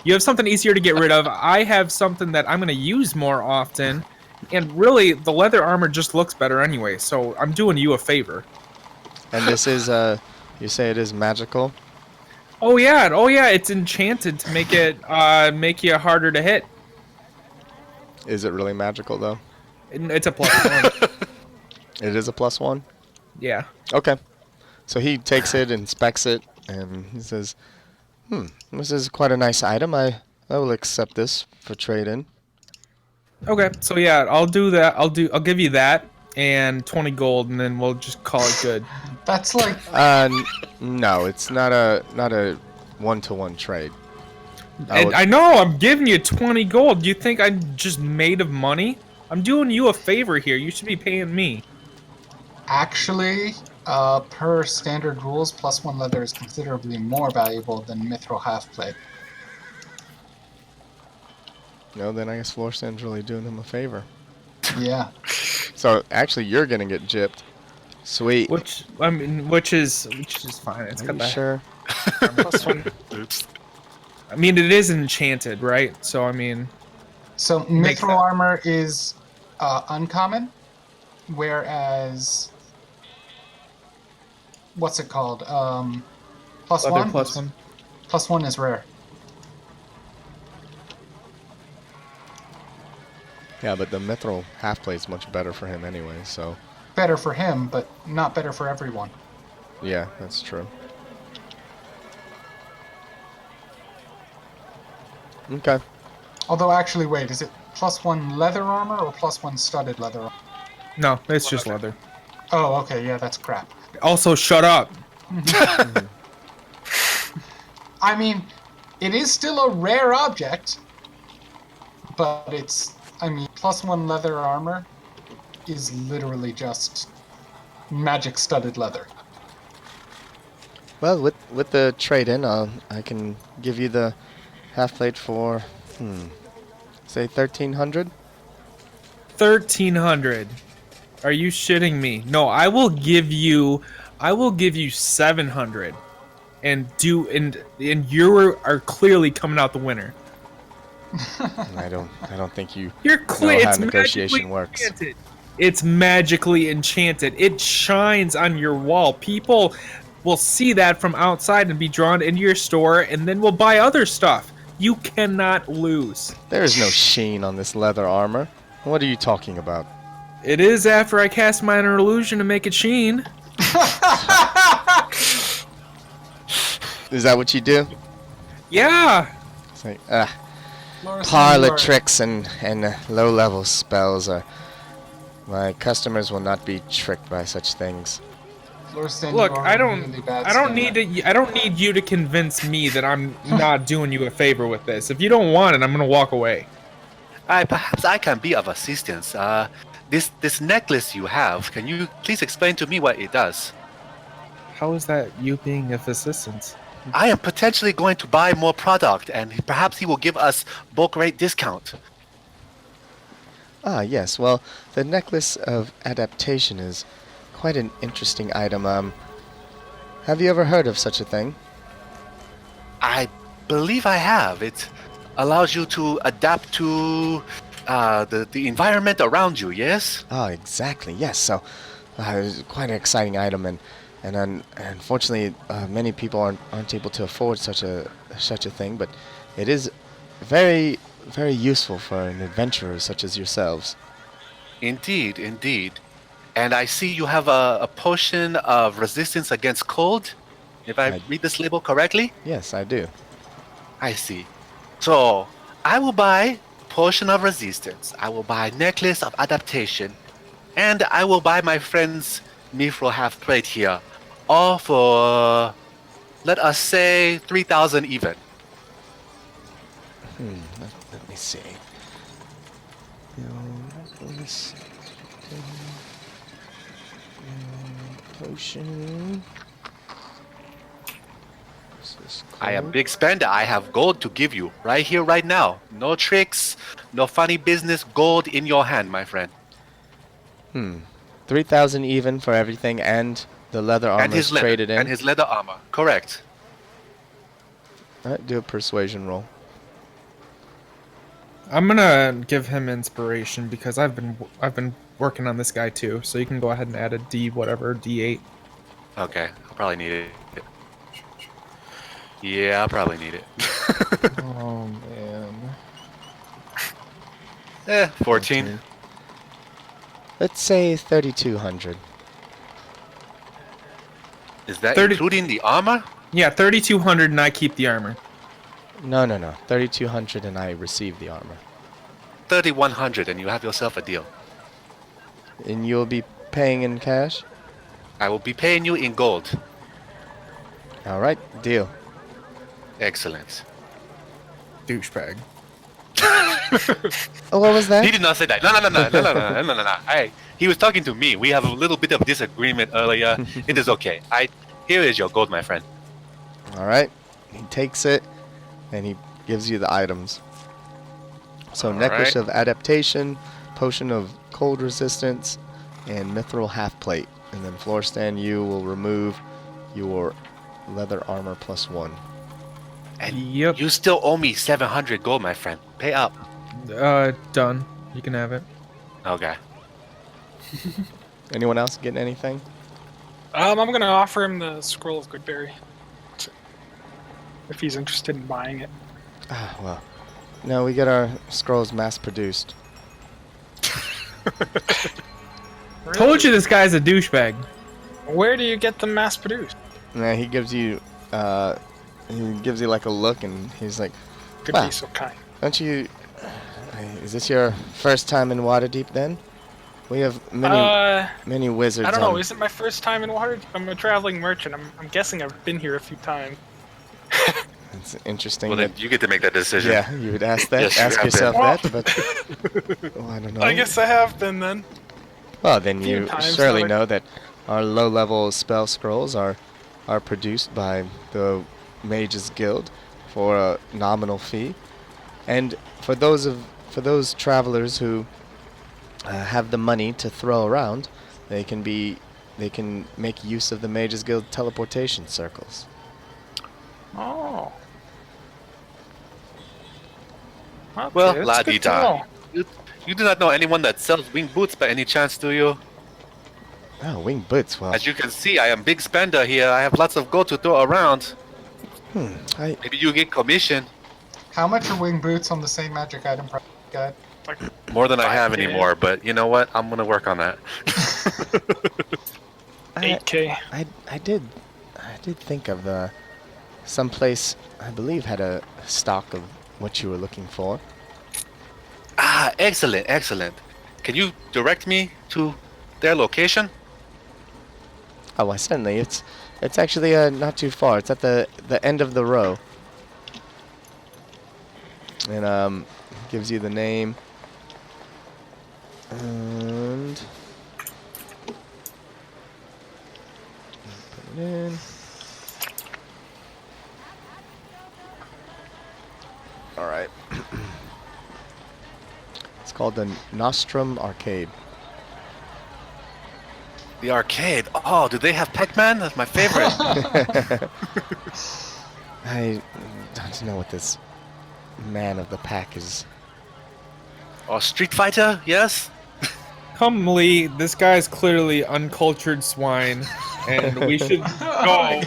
You have something easier to get rid of. I have something that I'm gonna use more often, and really the leather armor just looks better anyway. So I'm doing you a favor. And this is, you say it is magical? Oh yeah, it's enchanted to make it make you harder to hit. Is it really magical, though? It's a +1. It is a +1? Yeah. Okay. So he takes it, inspects it, and he says, this is quite a nice item. I will accept this for trade-in. Okay, so yeah, I'll do that. I'll give you that and 20 gold, and then we'll just call it good. That's like No, it's not a one-to-one trade. And I know I'm giving you 20 gold. Do you think I'm just made of money? I'm doing you a favor here. You should be paying me. actually per standard rules, +1 leather is considerably more valuable than mithril half plate. No, then I guess Florstan's really doing him a favor. Yeah. So actually, you're gonna get gypped. Sweet. Which is fine. It's Are got you that. sure? +1. Oops. I mean, it is enchanted, right? So I mean, So Makes mithril sense. armor is uncommon, whereas what's it called? +1. leather +1. +1 is rare. Yeah, but the mithril half plate's much better for him anyway. So Better for him, but not better for everyone. yeah, that's true. Okay. Although, actually, wait, is it +1 leather armor or +1 studded leather armor? No, it's just leather. Oh, okay, yeah, that's crap. Also, shut up. I mean, it is still a rare object, but it's, I mean, +1 leather armor is literally just magic studded leather. Well, with the trade-in, I can give you the half plate for, say 1,300. 1,300. Are you shitting me? No, I will give you 700. And you are clearly coming out the winner. I don't think you You're clear. know how It's negotiation magically works. enchanted. It's magically enchanted. It shines on your wall. People will see that from outside and be drawn into your store, and then will buy other stuff. You cannot lose. There is no sheen on this leather armor. What are you talking about? It is after I cast minor illusion to make it sheen. Is that what you do? Yeah. It's like, Loris, parlor you are- tricks and low-level spells are. My customers will not be tricked by such things. Florestan, Look, you are I in don't. really bad I don't state. need to. I don't need you to convince me that I'm not doing you a favor with this. If you don't want it, I'm gonna walk away. Perhaps I can be of assistance. This necklace you have, can you please explain to me what it does? How is that you being of assistance? I am potentially going to buy more product, and perhaps he will give us bulk rate discount. Ah, yes. Well, the necklace of adaptation is quite an interesting item. Have you ever heard of such a thing? I believe I have. It allows you to adapt to the environment around you. Yes. Oh, exactly. Yes. So, it's quite an exciting item, and unfortunately, many people aren't able to afford such a thing. But it is very useful for an adventurer such as yourselves. Indeed, indeed. And I see you have a potion of resistance against cold. If I I- read this label correctly. Yes, I do. I see. So I will buy potion of resistance. I will buy necklace of adaptation, and I will buy my friend's mithril half plate here, all for let us say 3,000 even. Let me see. Potion. I am big spender. I have gold to give you right here, right now. No tricks, no funny business. Gold in your hand, my friend. 3,000 even for everything, and the leather armor And his is leather. traded in. And his leather armor. Correct. Alright, do a persuasion roll. I'm gonna give him inspiration because I've been working on this guy too. So you can go ahead and add a D8. Okay, I'll probably need it. Yeah, I'll probably need it. Oh man. 14. Let's say 3,200. Is that 30 including the armor? Yeah, 3,200, and I keep the armor. No. 3,200 and I receive the armor. 3,100 and you have yourself a deal. And you'll be paying in cash? I will be paying you in gold. Alright, deal. Excellent. Douchebag. Oh, what was that? He did not say that. No. Hey, he was talking to me. We have a little bit of disagreement earlier. It is okay. Here is your gold, my friend. Alright, he takes it and he gives you the items. So, necklace of adaptation, potion of cold resistance, and mithril half plate. And then Florestan, you will remove your leather armor +1. And Yep. you still owe me 700 gold, my friend. Pay up. Done. You can have it. Okay. Anyone else getting anything? I'm gonna offer him the scroll of Goodberry, if he's interested in buying it. Ah, well. No, we get our scrolls mass produced. Told you this guy's a douchebag. Where do you get them mass produced? Yeah, he gives you like a look and he's like, Could Wow. be so kind. don't you, is this your first time in Waterdeep then? We have many wizards I don't know. on- Is it my first time in Waterdeep? I'm a traveling merchant. I'm guessing I've been here a few times. It's interesting Well, that, then you get to make that decision. yeah, you would ask that, Yes, you ask have yourself been. that, but, oh, I don't know. I guess I have been then. Well, then few you times, surely like- know that our low-level spell scrolls are produced by the Mages Guild for a nominal fee, and for those travelers who have the money to throw around, they can make use of the Mages Guild teleportation circles. Oh. Okay, Well, that's la good di to da. know. You do not know anyone that sells wing boots by any chance, do you? Oh, wing boots. Well, As you can see, I am big spender here. I have lots of gold to throw around. I Maybe you get commission. How much are wing boots on the same magic item price guide? Like, More than I have 5K. anymore, but you know what? I'm gonna work on that. 8K. I did think of some place I believe had a stock of what you were looking for. Ah, excellent, excellent. Can you direct me to their location? Oh, why certainly. It's actually not too far. It's at the end of the row. And gives you the name. And put it in. All right. It's called the Nostrum Arcade. The arcade. Oh, do they have Pac-Man? That's my favorite. I don't know what this man of the pack is. Oh, Street Fighter? Yes. Come, Lee. This guy's clearly uncultured swine, and we should go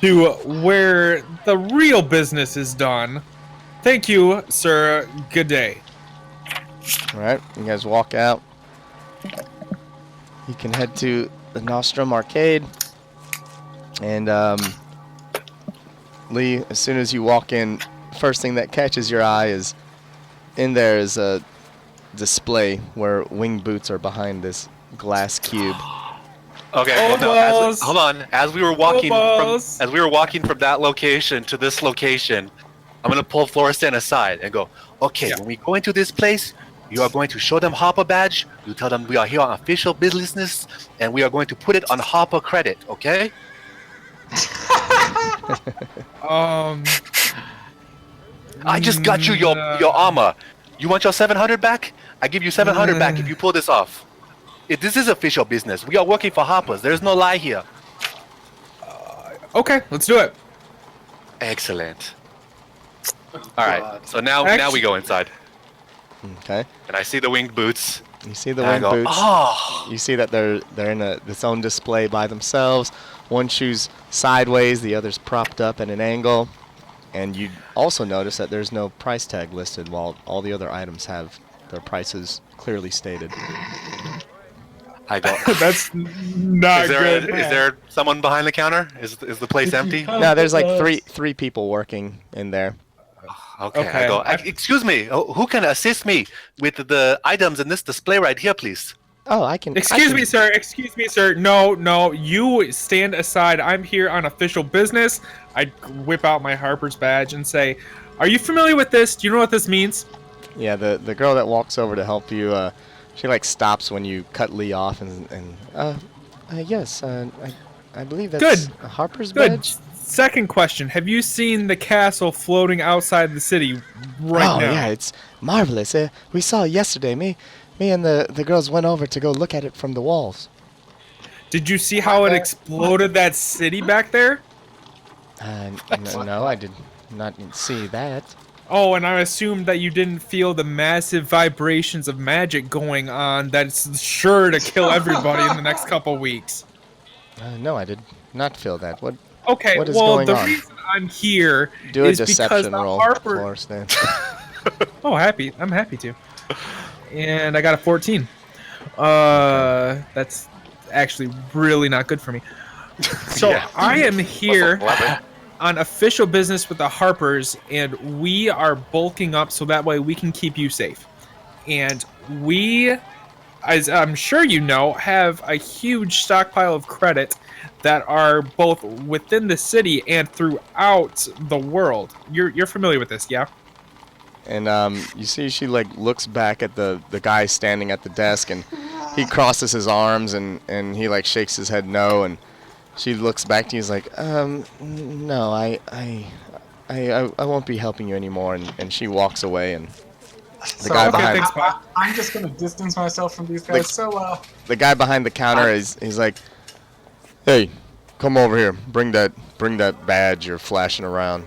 to where the real business is done. Thank you, sir. Good day. All right, you guys walk out. You can head to the Nostrum Arcade, and Lee, as soon as you walk in, first thing that catches your eye is in there is a display where Wing Boots are behind this glass cube. Okay, well, no, Almost. hold on. As we were walking Almost. from that location to this location, I'm gonna pull Floristan aside and go, okay, when we go into this place, you are going to show them Hopper badge. You tell them we are here on official business, and we are going to put it on Hopper credit, okay? I just got you your armor. You want your 700 back? I give you 700 back if you pull this off. This is official business. We are working for Hoppers. There's no lie here. Okay, let's do it. Excellent. All right. So now we go inside, Okay. and I see the winged boots. You see the And I Wing go, Boots. oh. You see that they're in its own display by themselves. One shoe's sideways, the other's propped up at an angle. And you also notice that there's no price tag listed, while all the other items have their prices clearly stated. I go. That's not good. Is there someone behind the counter? Is the place empty? No, there's like three people working in there. Okay. Okay. I go. Excuse me. Who can assist me with the items in this display right here, please? Oh, I can. Excuse me, sir. Excuse me, sir. No. You stand aside. I'm here on official business. I whip out my Harper's badge and say, "Are you familiar with this? Do you know what this means?" Yeah, the girl that walks over to help you, she like stops when you cut Lee off and yes, I believe that's Good. a Harper's Good. badge. Second question: have you seen the castle floating outside the city right Oh now? yeah, it's marvelous. We saw it yesterday. Me and the girls went over to go look at it from the walls. Did you see how it exploded that city back there? No, I did not see that. Oh, and I assumed that you didn't feel the massive vibrations of magic going on that's sure to kill everybody in the next couple weeks. No, I did not feel that. What? Okay, What is well, going the on? reason I'm here Do a is because deception the roll, Harper... Floristan. Oh, I'm happy to. And I got a 14. That's actually really not good for me. So Yeah. I am here Love it. on official business with the Harpers, and we are bulking up so that way we can keep you safe. And we, as I'm sure you know, have a huge stockpile of credit that are both within the city and throughout the world. You're familiar with this, yeah? And you see she like looks back at the guy standing at the desk, and he crosses his arms and he like shakes his head no, and she looks back to you, he's like, no, I won't be helping you anymore, and she walks away, and the guy behind thanks, Bob. I'm just gonna distance myself from these guys. the guy behind the counter he's like, hey, come over here, bring that badge you're flashing around.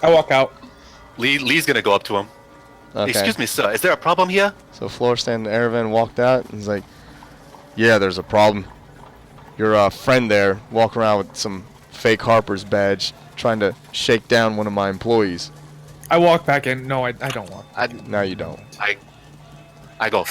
I walk out. Lee's gonna go up to him. Okay. Excuse me, sir. Is there a problem here? So Floristan and Erevan walked out, and he's like, yeah, there's a problem. Your friend there walking around with some fake Harper's badge trying to shake down one of my employees. I walk back in. No, I don't walk. No, you don't. I go.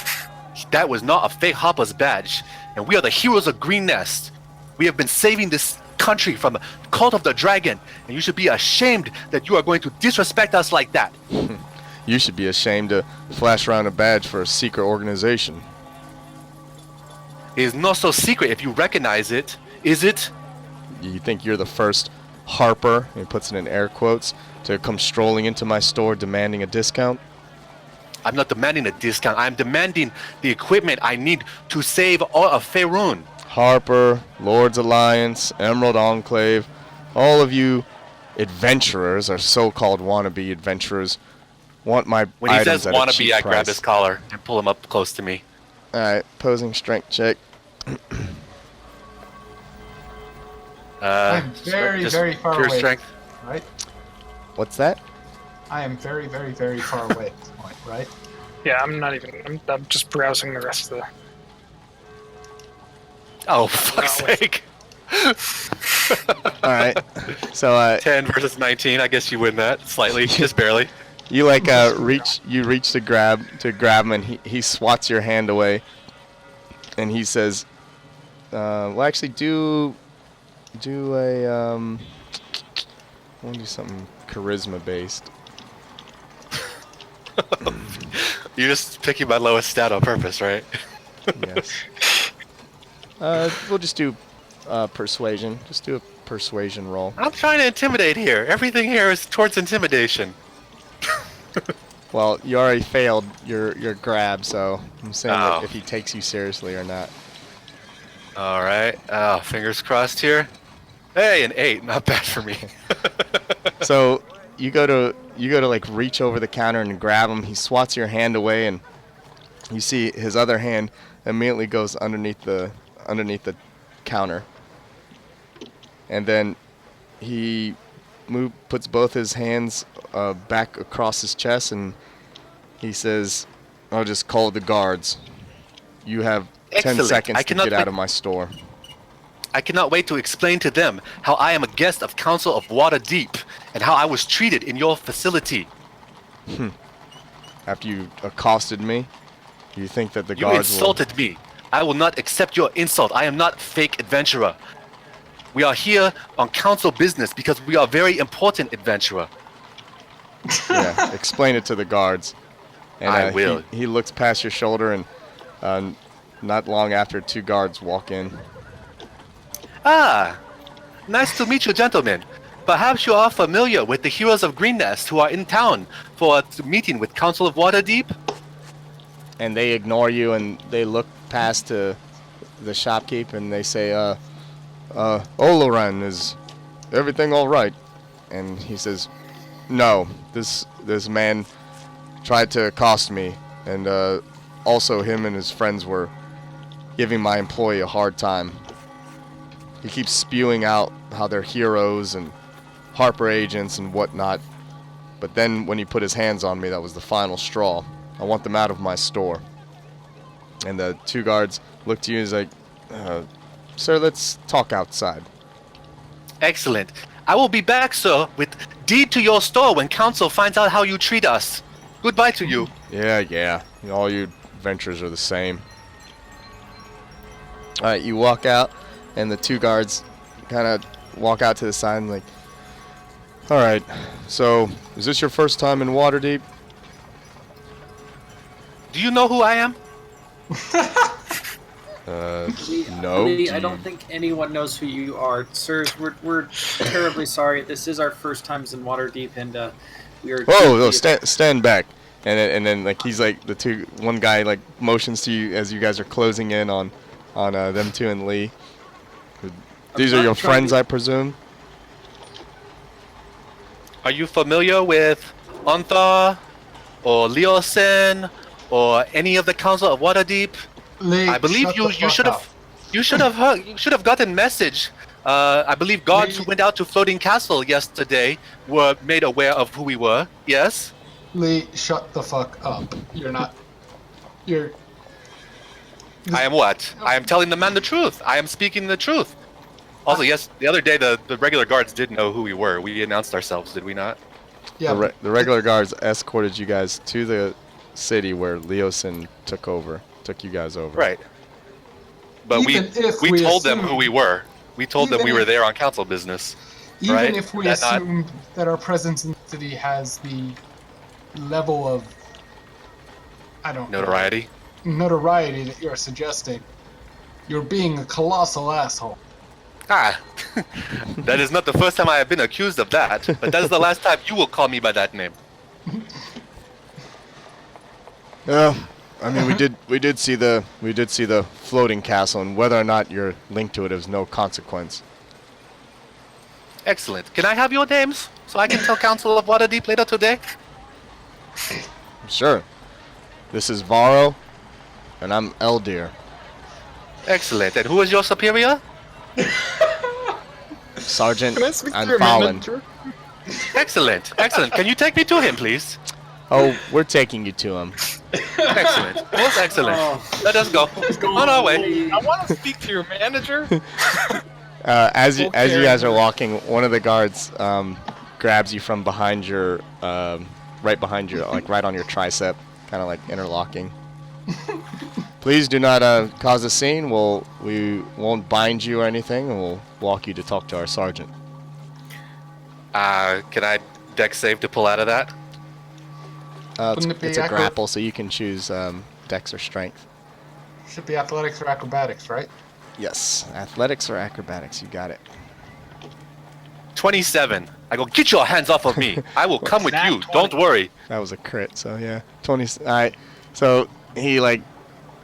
That was not a fake Hopper's badge, and we are the heroes of Green Nest. We have been saving this country from the cult of the dragon, and you should be ashamed that you are going to disrespect us like that. You should be ashamed to flash around a badge for a secret organization. is not so secret if you recognize it, is it? You think you're the first Harper, and he puts it in air quotes, to come strolling into my store demanding a discount? I'm not demanding a discount. I'm demanding the equipment I need to save all of Faerun. Harper, Lord's Alliance, Emerald Enclave, all of you adventurers, or so-called wannabe adventurers, want my When he items says at a wannabe, cheap I grab price. his collar and pull him up close to me. Alright, posing strength check. I'm very, just very far pure away. strength. Right? What's that? I am very, very, very far away at this point, right? Yeah, I'm not even. I'm just browsing the rest of the. Oh, for fuck's No, sake. Alright, so 10 versus 19. I guess you win that slightly, just barely. you like reach to grab him, and he swats your hand away, and he says, well, actually do a I want to do something charisma based. You're just picking my lowest stat on purpose, right? Yes. We'll just do persuasion. Just do a persuasion roll. I'm trying to intimidate here. Everything here is towards intimidation. Well, you already failed your grab, so I'm saying Oh. that if he takes you seriously or not. All right. Oh, fingers crossed here. Hey, an 8. Not bad for me. So you go to like reach over the counter and grab him. He swats your hand away, and you see his other hand immediately goes underneath the counter. And then he puts both his hands back across his chest, and he says, "I'll just call the guards. You have 10 Excellent. seconds I to cannot get out think- of my store." I cannot wait to explain to them how I am a guest of Council of Waterdeep and how I was treated in your facility. After you accosted me, you think that the You guards insulted me. I will not accept your insult. I am not fake adventurer. We are here on council business because we are very important adventurer. Yeah, explain it to the guards. And, I will. He looks past your shoulder, and not long after, 2 guards walk in. Ah, nice to meet you, gentlemen. Perhaps you are familiar with the heroes of Green Nest who are in town for a meeting with Council of Waterdeep? And they ignore you, and they look past to the shopkeep, and they say, Oloran, is everything all right? And he says, no, this man tried to accost me, and also him and his friends were giving my employee a hard time. He keeps spewing out how they're heroes and Harper agents and whatnot, but then when he put his hands on me, that was the final straw. I want them out of my store. And the 2 guards look to you and is like, sir, let's talk outside. Excellent. I will be back, sir, with deed to your store when Council finds out how you treat us. Goodbye to you. Yeah. All you adventurers are the same. Alright, you walk out, and the 2 guards kind of walk out to the side and like, alright, so is this your first time in Waterdeep? Do you know who I am? No. Lee, I don't think anyone knows who you are, sirs. We're terribly sorry. This is our first times in Waterdeep, and we are. Whoa, stand back. And then like he's like one guy like motions to you as you guys are closing in on them 2 and Lee. These are not your trying friends, to- I presume? Are you familiar with Ontha or Leosen or any of the Council of Waterdeep? Lee, I believe shut you the fuck should up. have you should have gotten message. I believe guards who Lee- went out to Floating Castle yesterday were made aware of who we were. Yes. Lee, shut the fuck up. You're not. You're. I am what? I am telling the man the truth. I am speaking the truth. Also, yes, the other day the regular guards did know who we were. We announced ourselves, did we not? Yeah. The regular guards escorted you guys to the city where Leosin took you guys over. Right. But Even if we we told them assume- who we were. We told them Even we were if- there on council business. Even right? if we That not- assume that our presence in the city has the level of, I don't know, Notoriety. notoriety that you're suggesting, You're being a colossal asshole. Ah, that is not the first time I have been accused of that, but that is the last time you will call me by that name. Yeah, I mean, we did see the floating castle, and whether or not you're linked to it is no consequence. Excellent. Can I have your names so I can tell Council of Waterdeep later today? Sure. This is Varro, and I'm Eldir. Excellent. And who is your superior? Sergeant Can I speak to your Anfallen. manager? Excellent. Excellent. Can you take me to him, please? Oh, we're taking you to him. Excellent. Most excellent. Oh. Let us go. On our way. I want to speak to your manager. As you Okay. guys are walking, one of the guards grabs you from behind your, right behind your, like right on your tricep, kind of like interlocking. Please do not cause a scene. We won't bind you or anything, and we'll walk you to talk to our sergeant. Can I dex save to pull out of that? Wouldn't it be It's a acro- grapple, so you can choose dex or strength. Should be athletics or acrobatics, right? Yes, athletics or acrobatics. You got it. 27. I go, get your hands off of me. I will come with Nat you. 20. Don't worry. That was a crit, so yeah. 20. Alright, so he, like,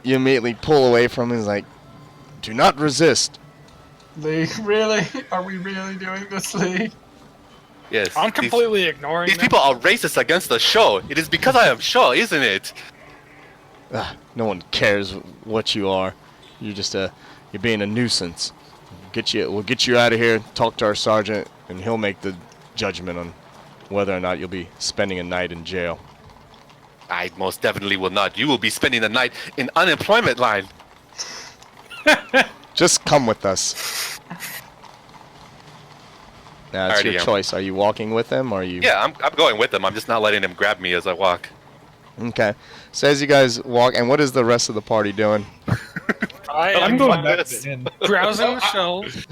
you immediately pull away from him. He's like, do not resist. Lee, really? Are we really doing this, Lee? Yes. I'm completely ignoring These them. people are racist against the show. It is because I am sure, isn't it? No one cares what you are. You're just you're being a nuisance. We'll get you out of here, talk to our sergeant, and he'll make the judgment on whether or not you'll be spending a night in jail. I most definitely will not. You will be spending the night in unemployment line. Just come with us. Now, it's Alrighty, your am. choice. Are you walking with him, or are you... Yeah, I'm going with them. I'm just not letting them grab me as I walk. Okay. So as you guys walk, and what is the rest of the party doing? I I'm am going back this. to the inn. browsing the shelves,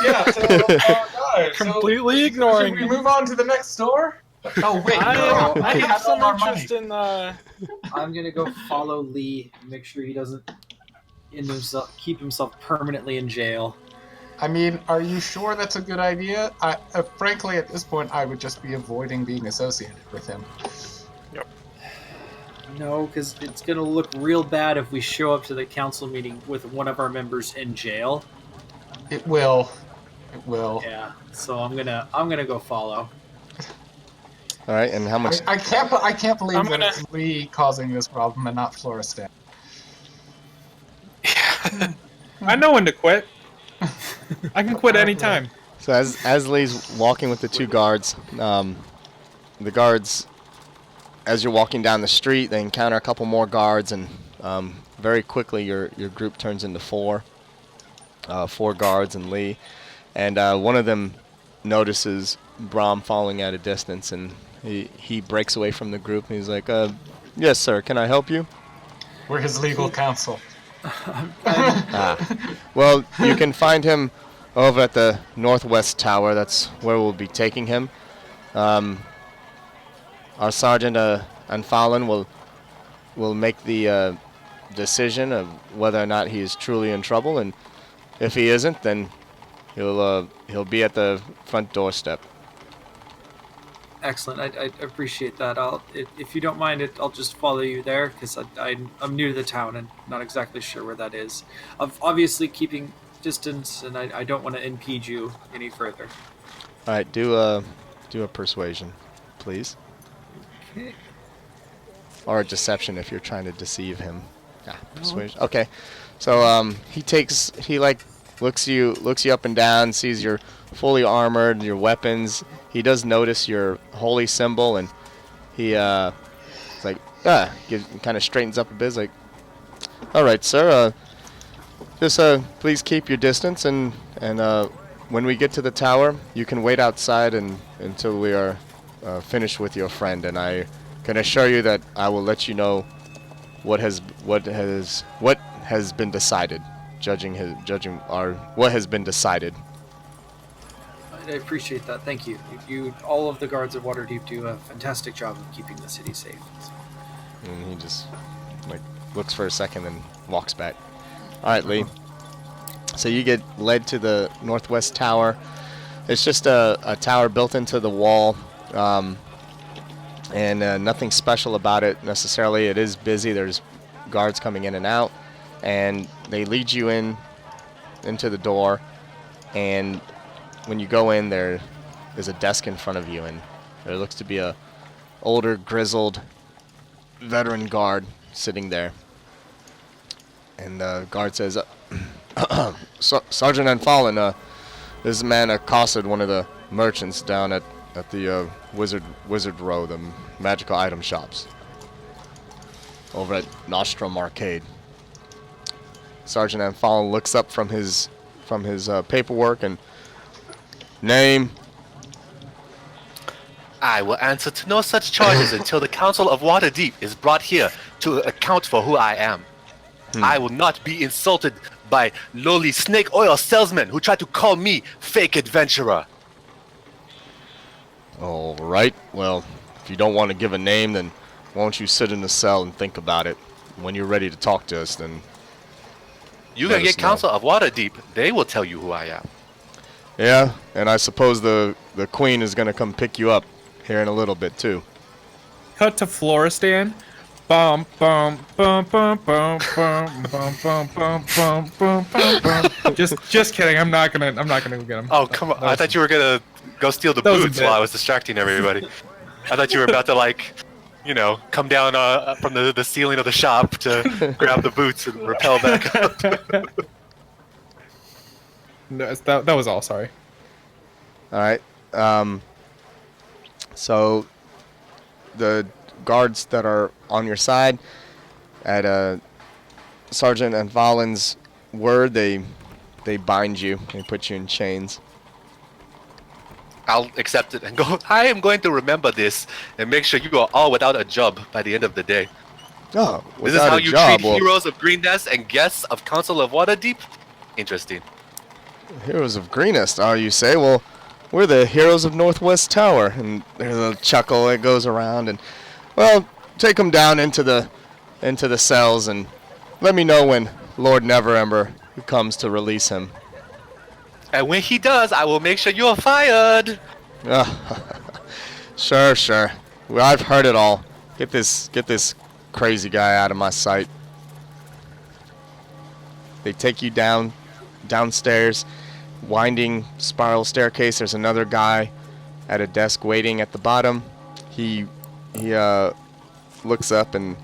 Yeah, so, guys, completely should ignoring we them. move on to the next store? Oh, wait, no, I we have have all some our money. interest in I'm gonna go follow Lee and make sure he doesn't keep himself permanently in jail. I mean, are you sure that's a good idea? Frankly, at this point, I would just be avoiding being associated with him. No, because it's gonna look real bad if we show up to the council meeting with one of our members in jail. It will. It will. Yeah, so I'm gonna go follow. All right, and how much... I can't believe I'm that gonna- it's Lee causing this problem and not Florestan. I know when to quit. I can quit anytime. So as Lee's walking with the two guards, the guards, as you're walking down the street, they encounter a couple more guards, and very quickly your group turns into four guards and Lee, and one of them notices Brahm following at a distance, and he breaks away from the group, and he's like, "Yes, sir. Can I help you?" We're his legal counsel. Well, you can find him over at the northwest tower. That's where we'll be taking him. Our sergeant Anfallen will make the decision of whether or not he is truly in trouble, and if he isn't, then he'll be at the front doorstep. Excellent. I appreciate that. If you don't mind it, I'll just follow you there because I'm new to the town and not exactly sure where that is. I'm obviously keeping distance, and I don't want to impede you any further. All right, do a persuasion, please, Okay. or a deception if you're trying to deceive him. Persuasion. Okay, so he looks you up and down, sees you're fully armored, your weapons. He does notice your holy symbol, and he kind of straightens up a bit. He's like, all right, sir, just please keep your distance, and when we get to the tower, you can wait outside until we are finished with your friend, and I can assure you that I will let you know what has been decided, what has been decided. I appreciate that. Thank you. You, all of the guards at Waterdeep do a fantastic job of keeping the city safe. And he just looks for a second and walks back. All right, Lee. So you get led to the northwest tower. It's just a tower built into the wall, and nothing special about it necessarily. It is busy. There's guards coming in and out, and they lead you into the door. And when you go in, there is a desk in front of you, and there looks to be a older, grizzled veteran guard sitting there. And the guard says, Sergeant Anfallen, this man accosted one of the merchants down at the Wizard Row, the magical item shops, over at Nostrum Arcade. Sergeant Anfallen looks up from his paperwork and name. I will answer to no such charges until the Council of Waterdeep is brought here to account for who I am. I will not be insulted by lowly snake oil salesmen who try to call me fake adventurer. All right. Well, if you don't want to give a name, then why don't you sit in the cell and think about it? When you're ready to talk to us, then You Let can us get Council of Waterdeep. They will tell you who I am. yeah. And I suppose the Queen is gonna come pick you up here in a little bit too. Cut to Floristan. Bum bum bum bum bum bum bum bum bum bum bum bum bum. Just kidding. I'm not gonna go get him. Oh, come on. I thought you were going to go steal the That was a boots bit. while I was distracting everybody. I thought you were about to, like, you know, come down from the ceiling of the shop to grab the boots and rappel back up. No, that was all. Sorry. All right. So the guards that are on your side, at Sergeant Anfallen's word, they bind you. They put you in chains. I'll accept it and go, I am going to remember this and make sure you are all without a job by the end of the day. Oh, This is without how a you job. treat Well, heroes of Green Nest and guests of Council of Waterdeep? Interesting. Heroes of Greenest, you say? Well, we're the heroes of Northwest Tower. And there's a chuckle that goes around. And, well, take them down into the cells and let me know when Lord Neverember comes to release him. And when he does, I will make sure you are fired. Sure. Well, I've heard it all. Get this crazy guy out of my sight. They take you downstairs, winding spiral staircase. There's another guy at a desk waiting at the bottom. He looks up, and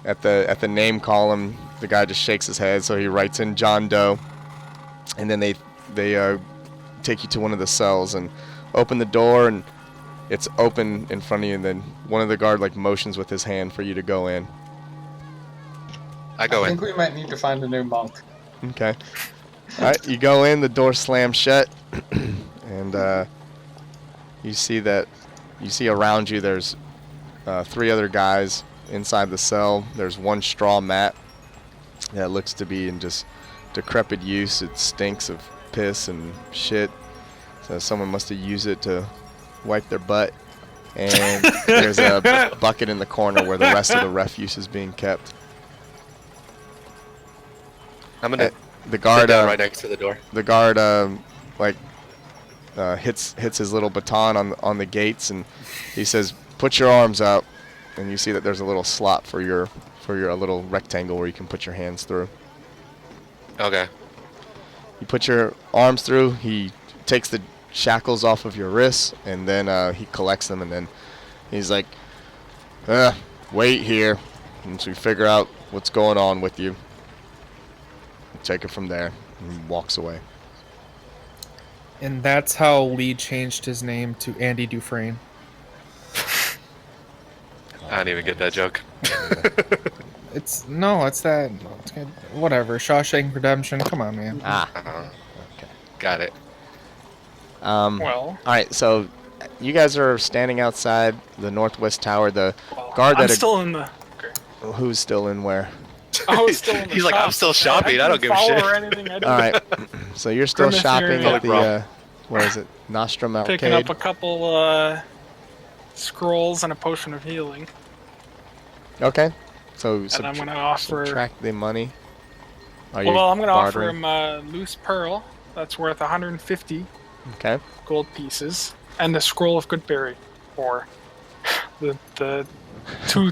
at the name column, the guy just shakes his head. So he writes in John Doe, and then they take you to one of the cells and open the door, and it's open in front of you. And then one of the guard motions with his hand for you to go in. I go I in. think we might need to find a new monk. Okay. All right, you go in. The door slams shut, and you see around you. There's 3 other guys inside the cell. There's one straw mat that looks to be in just decrepit use. It stinks of piss and shit. So someone must have used it to wipe their butt. And there's a bucket in the corner where the rest of the refuse is being kept. I'm going to The sit guard, down right next to the door. the guard, hits his little baton on the gates, and he says, "Put your arms out." And you see that there's a little slot for your a little rectangle where you can put your hands through. Okay. You put your arms through. He takes the shackles off of your wrists, and then he collects them, and then he's like, "Wait here," and so we figure out what's going on with you. Take it from there, and he walks away. And that's how Lee changed his name to Andy Dufresne. I didn't even get that joke. It's that. It's good. Whatever. Shawshank Redemption. Come on, man. Got it. Well, All right, so you guys are standing outside the Northwest Tower. The guard I'm that still in the. who's still in where? I was still in the He's like, shop. I'm still shopping. I don't give a follow shit. or anything. I All right, so you're still Grimace shopping here, at yeah. the where is it? Nostrum Arcade. Picking up a couple scrolls and a potion of healing, Okay, so and I'm gonna offer. subtract the money. Are you Well, I'm going to offer bartering? him a loose pearl that's worth 150 Okay. gold pieces and a scroll of Goodberry for the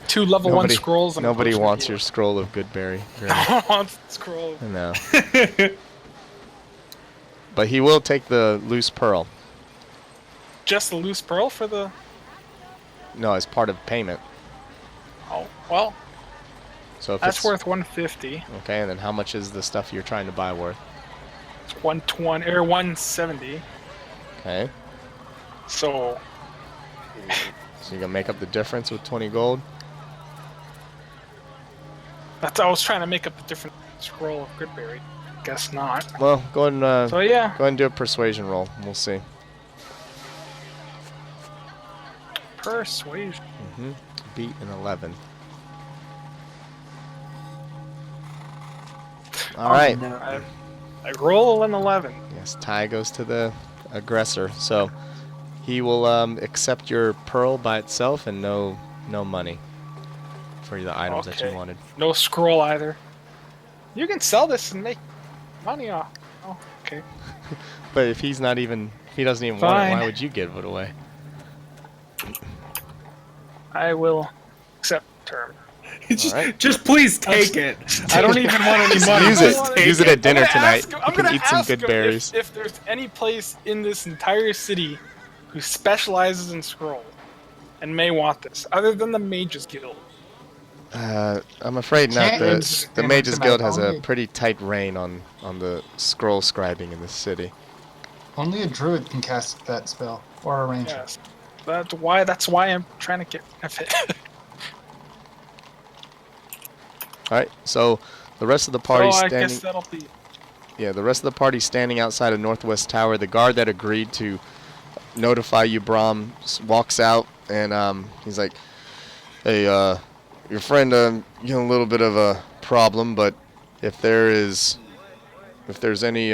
two level 1 scrolls. And a Nobody potion wants of your healing. scroll of Goodberry. Grim. No one wants the scroll. No. But he will take the loose pearl. Just the loose pearl for the... No, as part of payment. Oh, well, So if that's it's worth 150. okay, and then how much is the stuff you're trying to buy worth? It's 120 or 170. Okay. So So you're gonna make up the difference with 20 gold? that's I was trying to make up the different scroll of Goodberry. Guess not. Well, go ahead and So yeah, go ahead and do a persuasion roll. We'll see. persuasion. Beat an 11. All right. No. I roll an 11. Yes, tie goes to the aggressor. So he will accept your pearl by itself and no money for the items that you Okay. wanted. No scroll either. You can sell this and make money off. Oh, okay. But if he doesn't even want it, why Fine. would you give it away? I will accept term. right. Just please take it. I don't even want any Just money. use Just it. take Use it at dinner tonight. I'm You can gonna eat some ask good him berries. if there's any place in this entire city who specializes in scroll and may want this, other than the Mages Guild. I'm afraid not. Can't The use the dinner Mages tonight, Guild has a only- pretty tight rein on the scroll scribing in this city. Only a druid can cast that spell, or a ranger. Yes, that's why I'm trying to get of it. All right. So the rest of the party so I standing. guess that'll be. Yeah, the rest of the party standing outside of Northwest Tower. The guard that agreed to notify you, Brahm, walks out and he's like, "Hey, your friend, you know, a little bit of a problem, but if there's any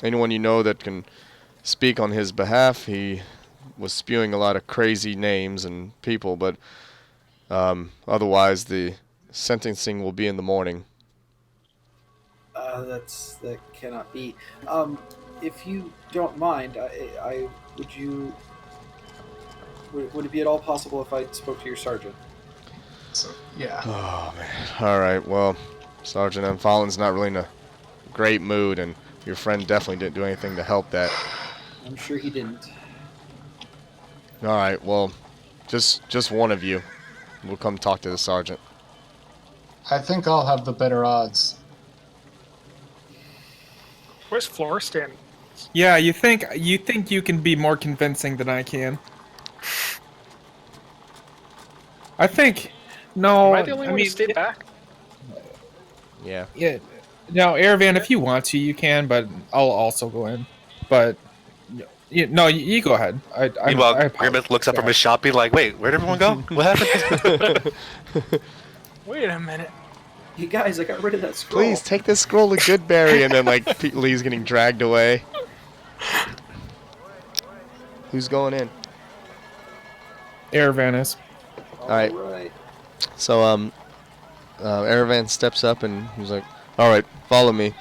anyone you know that can speak on his behalf, he was spewing a lot of crazy names and people, but otherwise the sentencing will be in the morning." That cannot be. If you don't mind, would it be at all possible if I spoke to your sergeant? So, yeah. Oh man. All right. Well, Sergeant M. Fallen's not really in a great mood, and your friend definitely didn't do anything to help that. I'm sure he didn't. All right. Well, just one of you will come talk to the sergeant. I think I'll have the better odds. Where's Floristan? Yeah, you think you can be more convincing than I can. I think no. Am I the only one mean, who stayed back? Yeah. yeah. No, Aravan, if you want to, you can, but I'll also go in. But you go ahead. I Meanwhile, apologize. Grimmett looks up from his shopping like, wait, where'd everyone go? What happened? Wait a minute. You guys, I got rid of that scroll. Please take this scroll of Goodberry, and then like Lee's getting dragged away. Who's going in? Aravan is. All right. right. So Aravan steps up and he's like, "All right, follow me."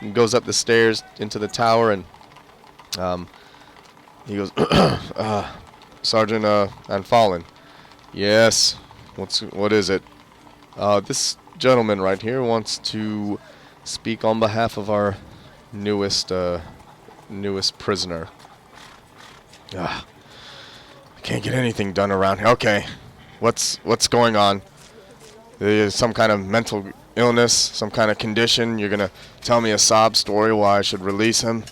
And goes up the stairs into the tower, and he goes, "Sergeant Anfallen." "Yes. What is it?" This gentleman right here wants to speak on behalf of our newest prisoner." I can't get anything done around here. Okay, what's going on? There's some kind of mental illness, some kind of condition. You're gonna tell me a sob story why I should release him?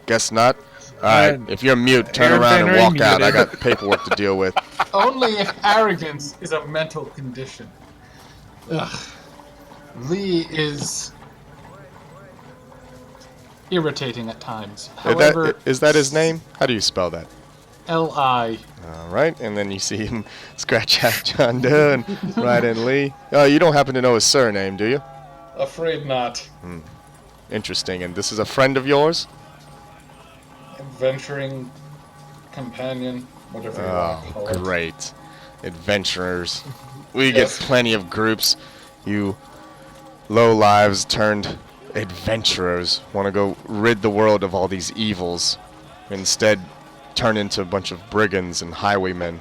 Guess not. Alright, if you're mute, turn Aaron around Van and Ryn walk out. I muted. got paperwork to deal with. Only if arrogance is a mental condition. Ugh. Lee is irritating at times. However, Is that his name? How do you spell that? L.I. Alright, and then you see him scratch out John Doe and write in Lee. Oh, you don't happen to know his surname, do you? Afraid not. Interesting. And this is a friend of yours? Adventuring companion, whatever you want to call it. Great. adventurers. We Yes. get plenty of groups. You low lives turned adventurers want to go rid the world of all these evils. Instead, turn into a bunch of brigands and highwaymen.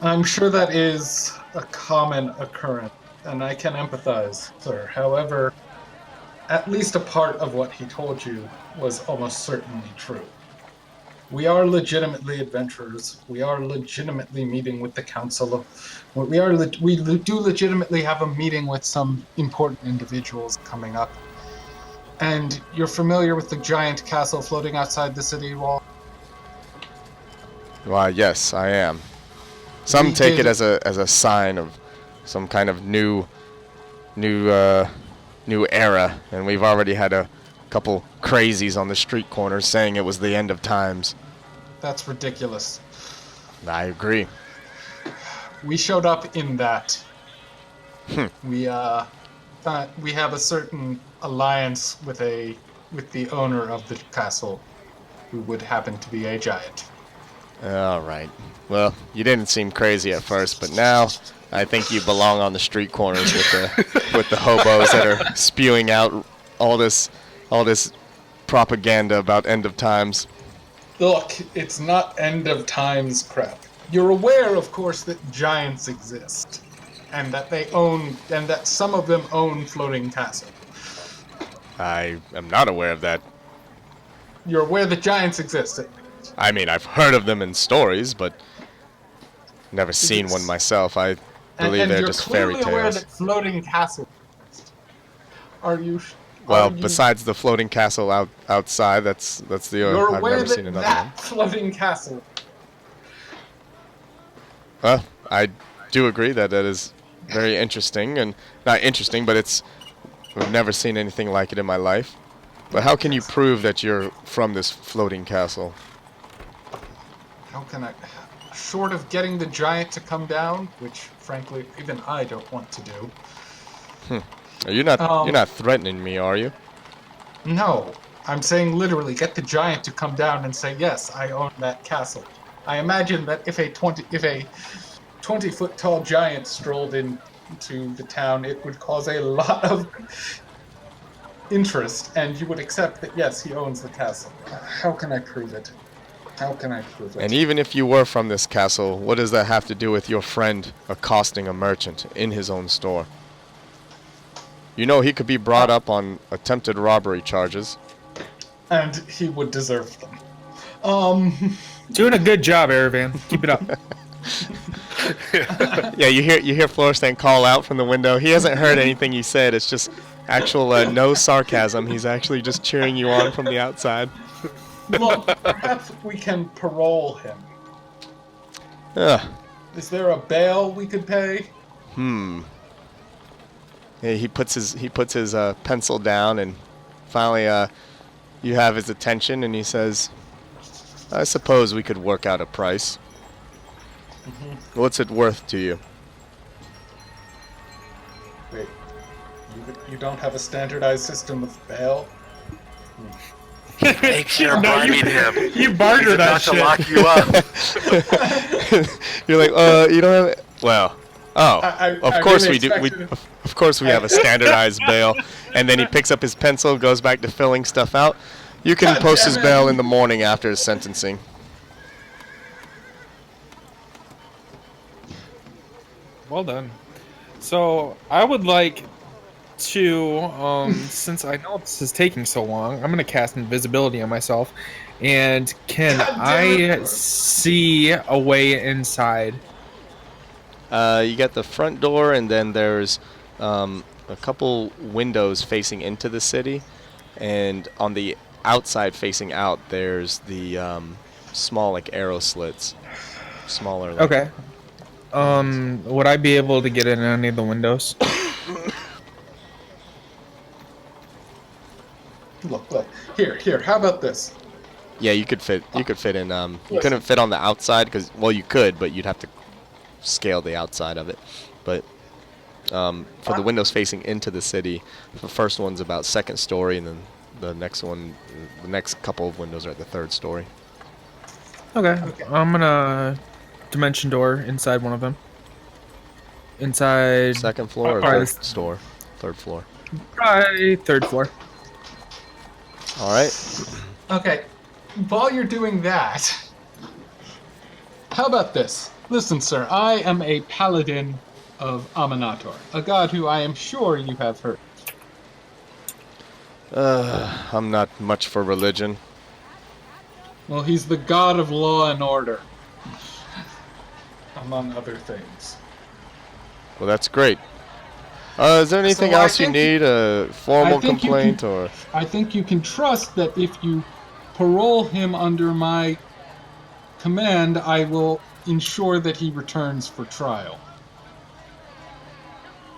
I'm sure that is a common occurrence, and I can empathize, sir. However, at least a part of what he told you was almost certainly true. We are legitimately adventurers. We are legitimately meeting with the council. We do legitimately have a meeting with some important individuals coming up. And you're familiar with the giant castle floating outside the city wall? Why, yes, I am. Some We take it did- as a sign of some kind of new era, and we've already had a couple crazies on the street corners saying it was the end of times. That's ridiculous. I agree. We showed up in that. Hmm. We thought we have a certain alliance with the owner of the castle, who would happen to be a giant. All right. Well, you didn't seem crazy at first, but now I think you belong on the street corners with the hobos that are spewing out all this propaganda about end of times. Look, it's not end of times crap. You're aware, of course, that giants exist, and that some of them own Floating Castle. I am not aware of that. You're aware that giants exist. I mean, I've heard of them in stories, but never seen one myself. I believe and they're you're just fairy clearly aware tales. that Floating Castle exists. Are you? Well, are you- besides the floating castle outside, that's the you're I've aware never that seen another that one. Floating Castle. Well, I do agree that is very interesting, and not interesting, but I've never seen anything like it in my life. But how can you prove that you're from this floating castle? How can I? Short of getting the giant to come down, which frankly even I don't want to do. You're not threatening me, are you? No, I'm saying literally get the giant to come down and say, yes, I own that castle. I imagine that if a 20-foot tall giant strolled into the town, it would cause a lot of interest, and you would accept that, yes, he owns the castle. How can I prove it? How can I prove it? And even if you were from this castle, what does that have to do with your friend accosting a merchant in his own store? You know he could be brought up on attempted robbery charges. And he would deserve them. Doing a good job, Aravan. Keep it up. Yeah, you hear Florestan call out from the window. He hasn't heard anything you said. It's just actual no sarcasm. He's actually just cheering you on from the outside. Look, perhaps we can parole him. Ugh. Is there a bail we could pay? Yeah, he puts his pencil down, and finally you have his attention, and he says, "I suppose we could work out a price. What's it worth to you?" Wait, you don't have a standardized system of bail? Make sure bribing him. You barter He's that about to shit. lock you up. You're like, you don't have. Well, I of course really we do. expected it. Of course we have a standardized bail, and then he picks up his pencil, goes back to filling stuff out. You can God post damn his it. bail in the morning after his sentencing. Well done. So I would like to, since I know this is taking so long, I'm gonna cast invisibility on myself. And can God damn I it. see a way inside? You got the front door, and then there's a couple windows facing into the city, and on the outside facing out, there's the small like arrow slits, smaller. Like, Okay. Would I be able to get in any of the windows? Look. Here. How about this? Yeah, you could fit. You could fit in. You Listen. couldn't fit on the outside because, well, you could, but you'd have to scale the outside of it. But for the windows facing into the city, the first one's about second story, and then the next couple of windows are at the third story. Okay. Okay. I'm gonna dimension door inside one of them. Inside Second floor or Probably third store? Third floor. probably third floor. All right. Okay, while you're doing that, how about this? Listen, sir, I am a paladin of Aminator, a god who I am sure you have heard. I'm not much for religion. Well, he's the god of law and order, among other things. Well, that's great. Is there anything So I else you think- need? A formal I think you complaint can- or? I think you can trust that if you parole him under my command, I will ensure that he returns for trial.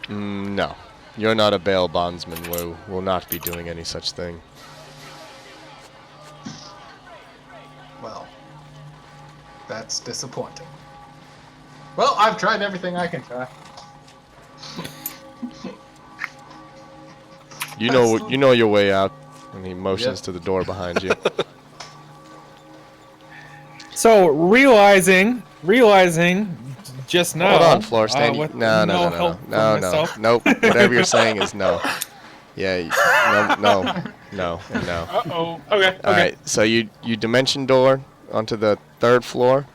No. You're not a bail bondsman. We'll not be doing any such thing. Well, that's disappointing. Well, I've tried everything I can try. You know your way out. And he motions Yep. to the door behind you. So realizing just now. Hold on, Florstan. with No. help from No. myself. Nope. Whatever you're saying is no. Yeah. No. Uh-oh. Okay. All right. So you dimension door onto the third floor,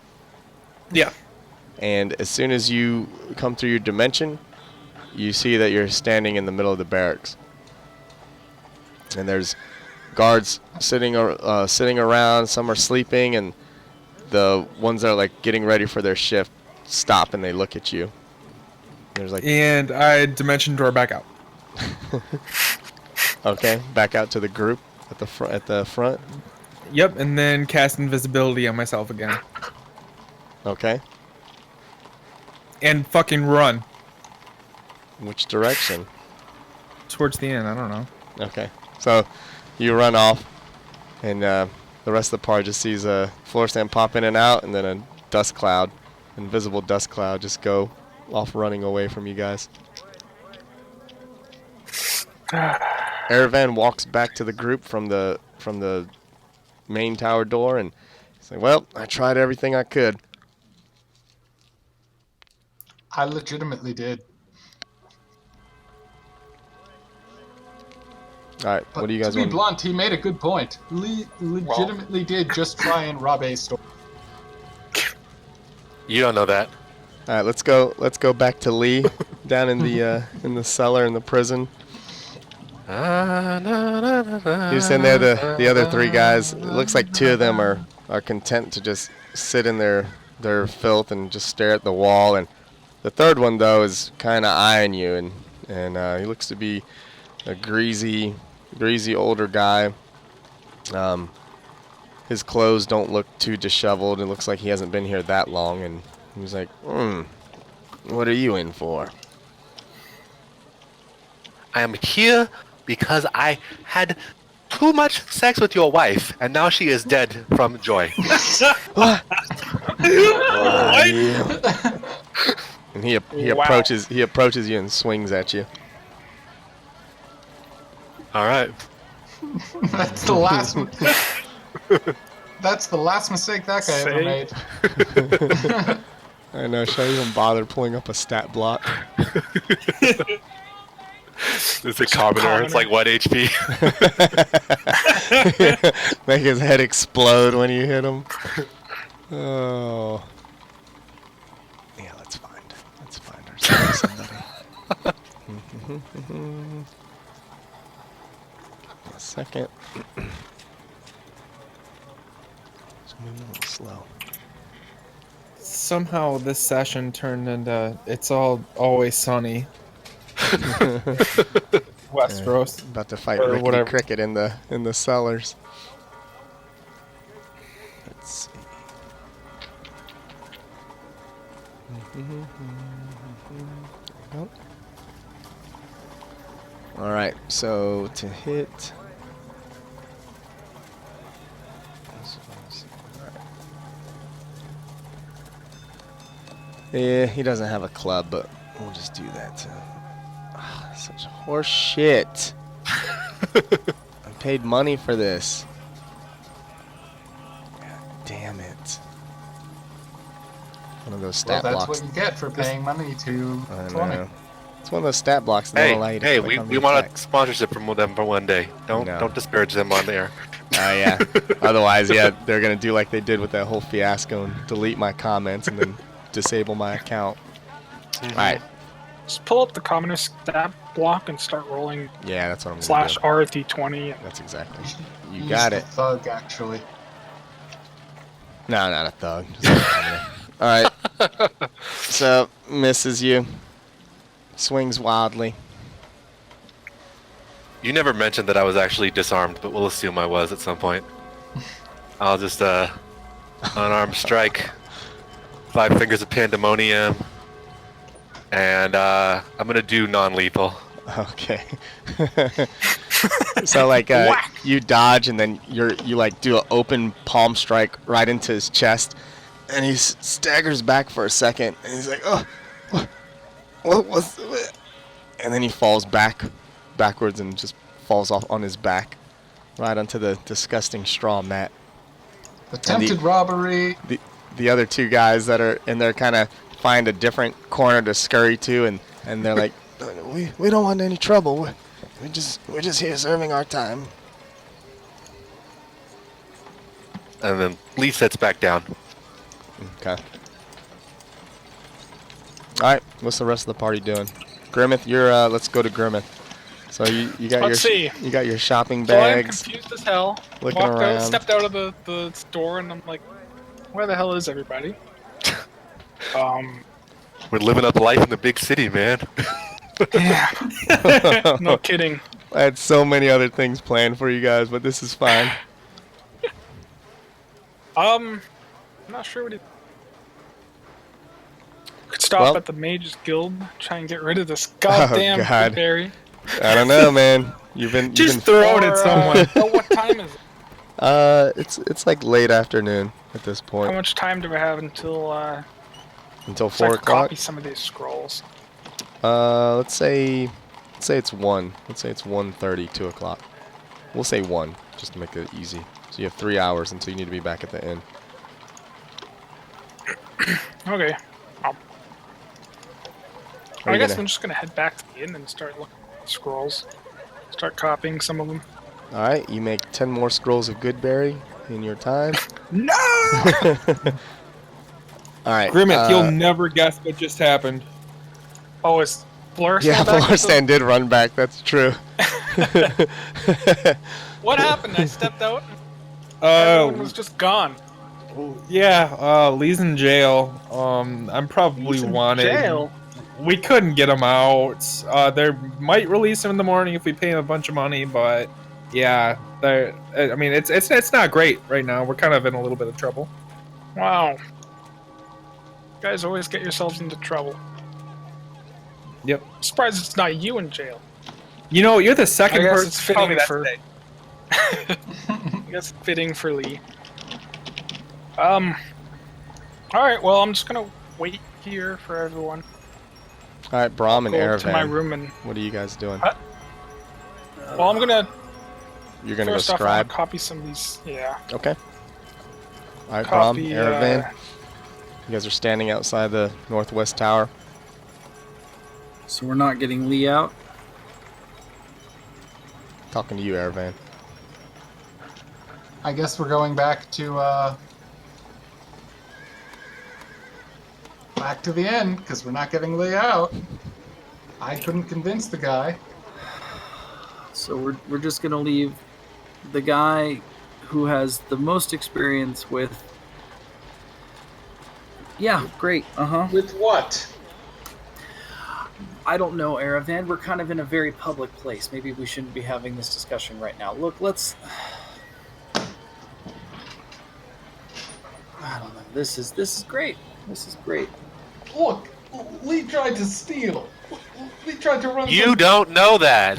Yeah. and as soon as you come through your dimension, you see that you're standing in the middle of the barracks, and there's guards sitting around. Some are sleeping, and the ones that are like getting ready for their shift stop and they look at you. There's like, And I dimension door back out. okay, back out to the group at the front. Yep, and then cast invisibility on myself again. Okay, And fucking run which direction? towards the end. I don't know. Okay, so you run off, and the rest of the party just sees a floor stand pop in and out, and then a dust cloud, invisible dust cloud, just go off running away from you guys. Aravan walks back to the group from the main tower door, and he's like, "Well, I tried everything I could." I legitimately did. All right, But what do you guys to be want? blunt, he made a good point. Lee legitimately did just try and rob a store. You don't know that. All right, let's go back to Lee down in the cellar in the prison. He was in there. The other three guys. It looks like two of them are content to just sit in their filth and just stare at the wall, and the third one though is kind of eyeing you, and he looks to be a greasy older guy. His clothes don't look too disheveled. It looks like he hasn't been here that long, and he's like, "What are you in for?" I am here because I had too much sex with your wife, and now she is dead from joy. And he Wow. approaches you and swings at you. All right. That's the last. That's the last mistake that guy ever made. I know. Should I even bother pulling up a stat block? It's a commoner. It's like 1 HP. Make his head explode when you hit him. Oh. Yeah, let's find ourselves somebody. A second. Just moving a little slow. Somehow this session turned into It's Always Sunny. Westeros. About to fight Or Rickety whatever. Cricket in the cellars. Let's see. There we go. All right, so to hit. Yeah, he doesn't have a club, but we'll just do that too. Such horse shit. I paid money for this. God damn it. One of those Well, stat that's blocks. what you get for paying money to I 20. know. It's one of those stat blocks that don't allow you to Hey, click we on the want a effects. sponsorship from them for one day. No. Don't disparage them on there. Oh yeah. Otherwise, yeah, they're gonna do like they did with that whole fiasco and delete my comments and then disable my account. All right. Just pull up the communist stat block and start rolling Yeah, that's what I'm gonna / do. RT20. That's exactly. You Use got the it. Thug, actually. No, not a thug. Just a commoner. All right. So misses you. Swings wildly. You never mentioned that I was actually disarmed, but we'll assume I was at some point. I'll just unarmed strike, 5 fingers of pandemonium, and I'm gonna do non-lethal. Okay. So like you dodge and then you like do an open palm strike right into his chest, and he staggers back for a second, and he's like, "Oh, what was?" And then he falls backwards and just falls off on his back, right onto the disgusting straw mat. Attempted robbery. The other 2 guys that are in there kind of find a different corner to scurry to, and they're like, we don't want any trouble. We're just here serving our time. And then Lee sits back down. Okay. All right. What's the rest of the party doing? Grimmeth, you're. Let's go to Grimmeth. So you got Let's see. you got your shopping So I'm bags. confused as hell. Looking Walked around. out, stepped out of the store, and I'm like, where the hell is everybody? We're living up life in the big city, man. Yeah. No kidding. I had so many other things planned for you guys, but this is fine. I'm not sure what he. Could stop Well- at the Mages Guild, try and get rid of this goddamn God. berry. I don't know, man. You've been. Just throw it Or, at someone. oh, what time is it? It's like late afternoon at this How point. much time do I have until Until so I 4 can o'clock. copy some of these scrolls? Let's say it's 1. Let's say it's 1:30, 2 o'clock. We'll say 1, just to make it easy. So you have 3 hours until you need to be back at the inn. Okay. Are I you guess gonna- I'm just gonna head back to the inn and start looking at the scrolls. Start copying some of them. All right, you make 10 more scrolls of Goodberry in your time. No! All right. Grimmett, you'll never guess what just happened. Oh, is Floristan Yeah, back? Floristan did run back. That's true. What happened? I stepped out. Everyone was just gone. Yeah, Lee's in jail. I'm probably He's in wanted. jail. We couldn't get him out. They might release him in the morning if we pay him a bunch of money, but yeah, I mean, it's not great right now. We're kind of in a little bit of trouble. Wow. You guys always get yourselves into trouble. Yep. I'm surprised it's not you in jail. You know, you're the second I guess person it's to tell me fitting that for- today. I guess fitting for Lee. Alright, well, I'm just gonna wait here for everyone. All right, Brahm and Go up to my Aravan. room and. What are you guys doing? Well, I'm gonna. You're gonna go First off, I'm gonna scribe. copy some of these. Yeah. Okay. All right, Brahm, Copy. Aravan. You guys are standing outside the northwest tower. So we're not getting Lee out. Talking to you, Aravan. I guess we're going back to the end because we're not getting Lee out. I couldn't convince the guy. So we're just gonna leave the guy who has the most experience with. Yeah, great. With what? I don't know, Aravan. We're kind of in a very public place. Maybe we shouldn't be having this discussion right now. Look, let's. I don't know. This is great. This is great. Look, Lee tried to steal. Lee tried to run. You don't know that.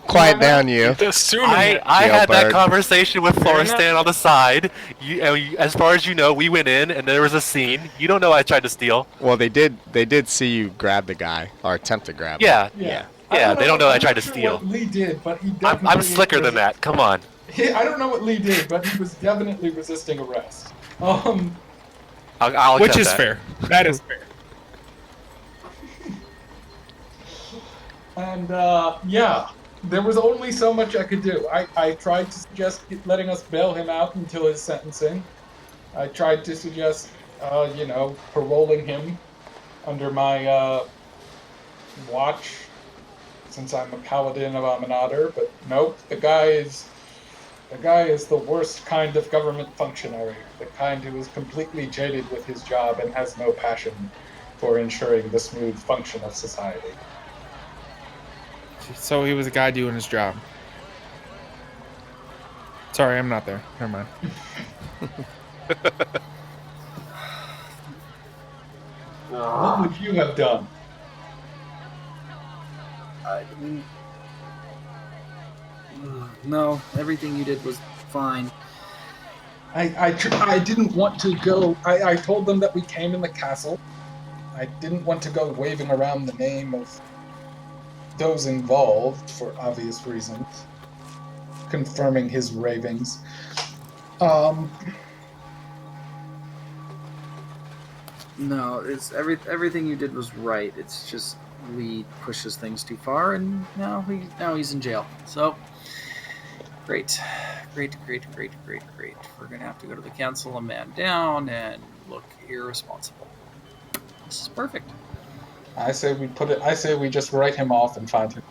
Quiet down, you. Assuming I had that Jailbird. conversation with Fair enough. Floristan on the side. As far as you know, we went in and there was a scene. You don't know I tried to steal. Well, they did see you grab the guy or attempt to grab him. Yeah. Yeah. Yeah, they don't know I I'm tried not to sure steal. What Lee did, but he I'm definitely slicker than that. Come on. I don't know what Lee did, but he was definitely resisting arrest. I'll Which accept is that. fair. That is fair. And yeah, there was only so much I could do. I tried to suggest letting us bail him out until his sentencing. I tried to suggest, paroling him under my watch, since I'm a paladin of Aminader. But nope, the guy is the worst kind of government functionary. The kind who is completely jaded with his job and has no passion for ensuring the smooth function of society. So he was a guy doing his job. Sorry, I'm not there. Never mind. What would you have done? No, everything you did was fine. I didn't want to go. I told them that we came in the castle. I didn't want to go waving around the name of those involved for obvious reasons, confirming his ravings. No, it's everything you did was right. It's just Lee pushes things too far, and now he's in jail. So great. We're gonna have to go to the council and man down and look irresponsible. This is perfect. I say we just write him off and find him.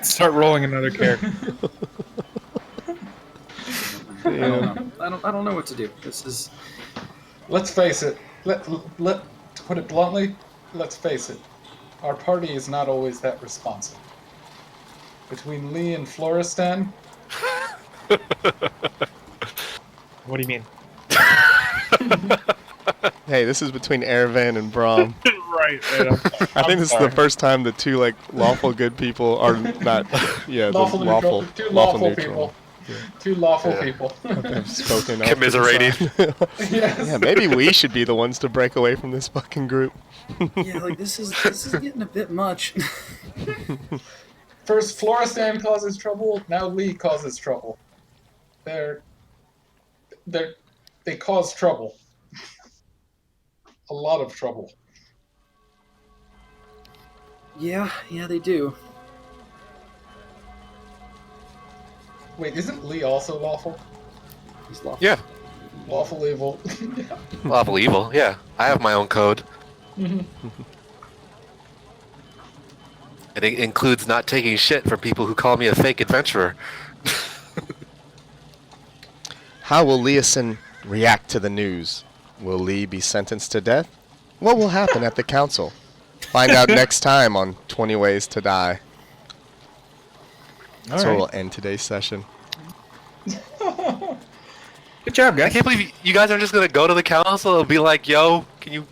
Start rolling another character. I don't know what to do. This is. Let's face it. To put it bluntly, let's face it. Our party is not always that responsive. Between Lee and Floristan, What do you mean? Hey, this is between Erevan and Braum. right. I think this is the first time the two lawful good people are not. Yeah, lawful the neutral. Two lawful neutral people. Two lawful people. have spoken. out to the Commiserating. side. Yes. Yeah, maybe we should be the ones to break away from this fucking group. Yeah, like this is getting a bit much. First, Floristan causes trouble. Now Lee causes trouble. They cause trouble. A lot of trouble. Yeah, they do. Wait, isn't Lee also lawful? He's lawful. Yeah, Lawful evil. lawful evil. Yeah, I have my own code. Mhm. It includes not taking shit from people who call me a fake adventurer. How will Leeson react to the news? Will Lee be sentenced to death? What will happen at the council? Find out next time on 20 Ways to Die. So right. we'll end today's session. Good job, I guys. can't believe you guys are just gonna go to the council and be like, "Yo, can you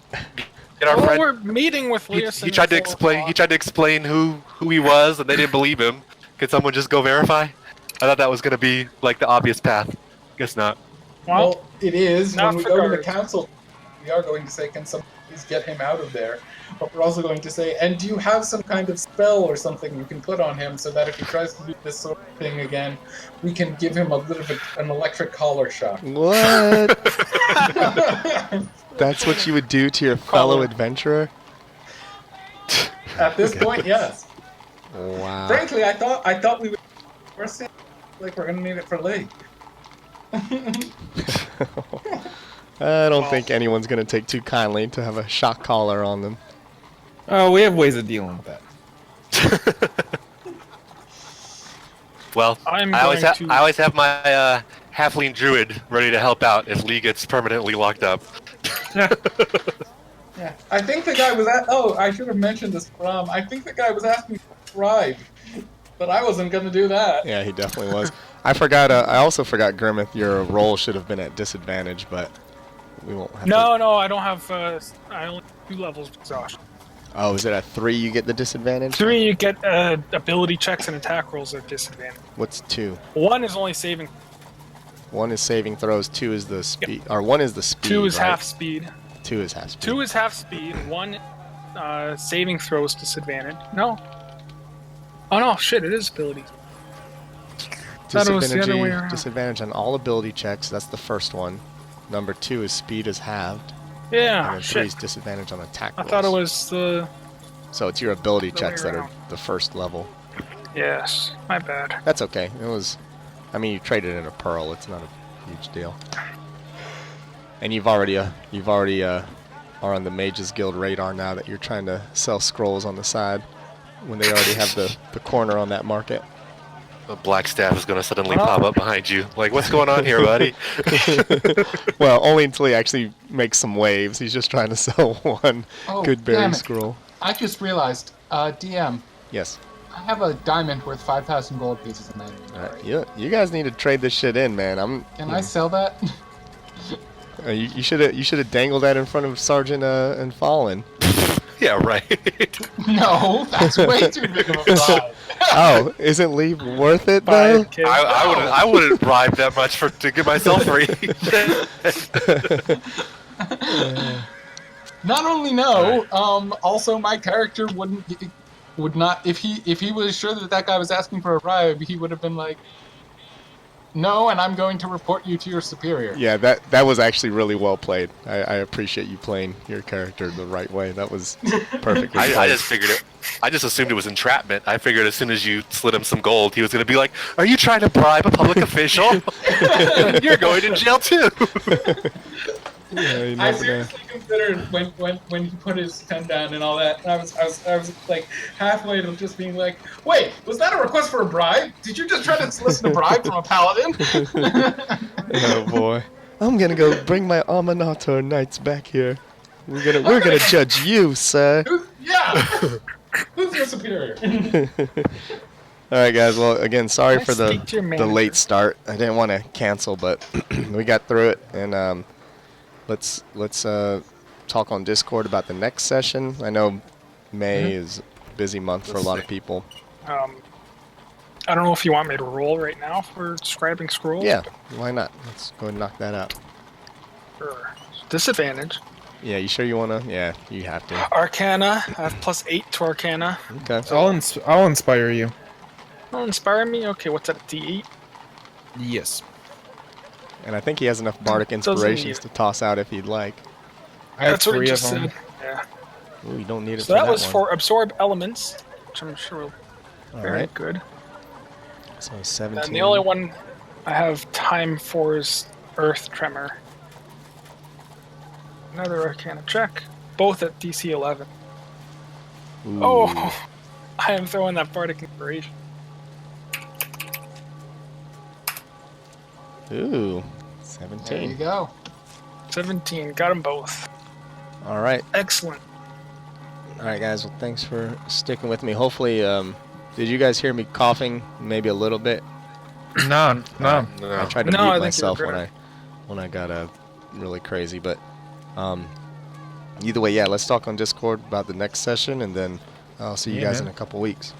get our Well, friend?" we're meeting with He, Leosin. he tried to explain. He tried to explain who he was, and they didn't believe him. Could someone just go verify? I thought that was gonna be like the obvious path. Guess not. Well, it is. not When we for go to the guards. council, we are going to say, can someone please get him out of there? But we're also going to say, and do you have some kind of spell or something you can put on him so that if he tries to do this sort of thing again, we can give him a bit of an electric collar shock? What? That's what you would do to your fellow Collar. adventurer? At this point, yes. Wow. Frankly, I thought we would. Like we're gonna need it for Lee. I don't think anyone's going to take too kindly to have a shock collar on them. Oh, we have ways of dealing with that. Well, I'm I always, going to- I always have my halfling druid ready to help out if Lee gets permanently locked up. Yeah, I think the guy was at. Oh, I should have mentioned this. I think the guy was asking for a bribe, but I wasn't gonna do that. Yeah, he definitely was. I forgot. I also forgot, Grimmeth, your roll should have been at disadvantage, but we won't have to. No, I don't have. I only have 2 levels of exhaustion. Oh, is it at 3 you get the disadvantage? 3, you get ability checks and attack rolls at disadvantage. What's 2? 1 is only saving. 1 is saving throws, 2 is the speed. Or 1 is the speed. 2 is right? half speed. 2 is half speed. 2 is half speed. 1 saving throws disadvantage. No. Oh no! Shit! It is ability. Thought it was the other way around. Disadvantage on all ability checks. That's the first one. Number 2 is speed is halved. Yeah, And then 3 is shit. disadvantage on attack I rolls. thought it was the... So it's your ability the way checks that are around. the first level. Yes, my bad. That's okay. It was... I mean, you traded in a pearl. It's not a huge deal. And you've already are on the Mages Guild radar now that you're trying to sell scrolls on the side when they already have the corner on that market. The black staff is going to suddenly pop up behind you. Like, what's going on here, buddy? Well, only until he actually makes some waves. He's just trying to sell one Oh, good berry damn it. scroll. I just realized, DM, Yes. I have a diamond worth 5,000 gold pieces in my inventory. You guys need to trade this shit in, man. Can I sell that? You should have dangled that in front of Sergeant and Fallen. Yeah, right. No, that's way too big of a bribe. Oh, isn't leave worth it Buy though? it, kid. I wouldn't bribe that much to get myself free. Not only no, also my character would not if he was sure that guy was asking for a bribe, he would have been like, no, and I'm going to report you to your superior. Yeah, that was actually really well played. I appreciate you playing your character the right way. That was perfectly I played. just figured it. I just assumed it was entrapment. I figured as soon as you slid him some gold, he was going to be like, "Are you trying to bribe a public official? You're going to jail too." Yeah, you I never know. seriously considered when he put his pen down and all that. I was like halfway to just being like, wait, was that a request for a bribe? Did you just try to solicit a bribe from a paladin? Oh boy. I'm gonna go bring my Aminator knights back here. We're gonna judge you, sir. Yeah. Who's your superior? All right, guys. Well, again, sorry Can I for speak to your the manager? late start. I didn't want to cancel, but we got through it. And let's talk on Discord about the next session. I know May is a busy month for a lot of people. I don't know if you want me to roll right now for scribing scrolls. Yeah, why not? Let's go and knock that out. Or disadvantage. Yeah, you sure you wanna? Yeah, you have to. Arcana. I have +8 to Arcana. Okay. I'll inspire you. Oh, inspire me? Okay, what's that, a D8? Yes. And I think he has enough bardic Doesn't inspirations need to toss out if he'd like. I have That's what it 3 of just them. said. Yeah. Ooh, you don't need it So for that was one. for absorb elements, which I'm sure will All very right. good. So 17. And the only one I have time for is Earth Tremor. Another Arcana check. Both at DC 11. Ooh. Oh! I am throwing that Bardic Inspiration. Ooh. There you 17. go. 17. Got them both. All right. Excellent. All right, guys. Well, thanks for sticking with me. Hopefully, did you guys hear me coughing maybe a little bit? No. I tried to No, I think mute you were myself when good. I got really crazy, but either way, yeah. Let's talk on Discord about the next session, and then I'll see you Yeah, guys man. in a couple weeks.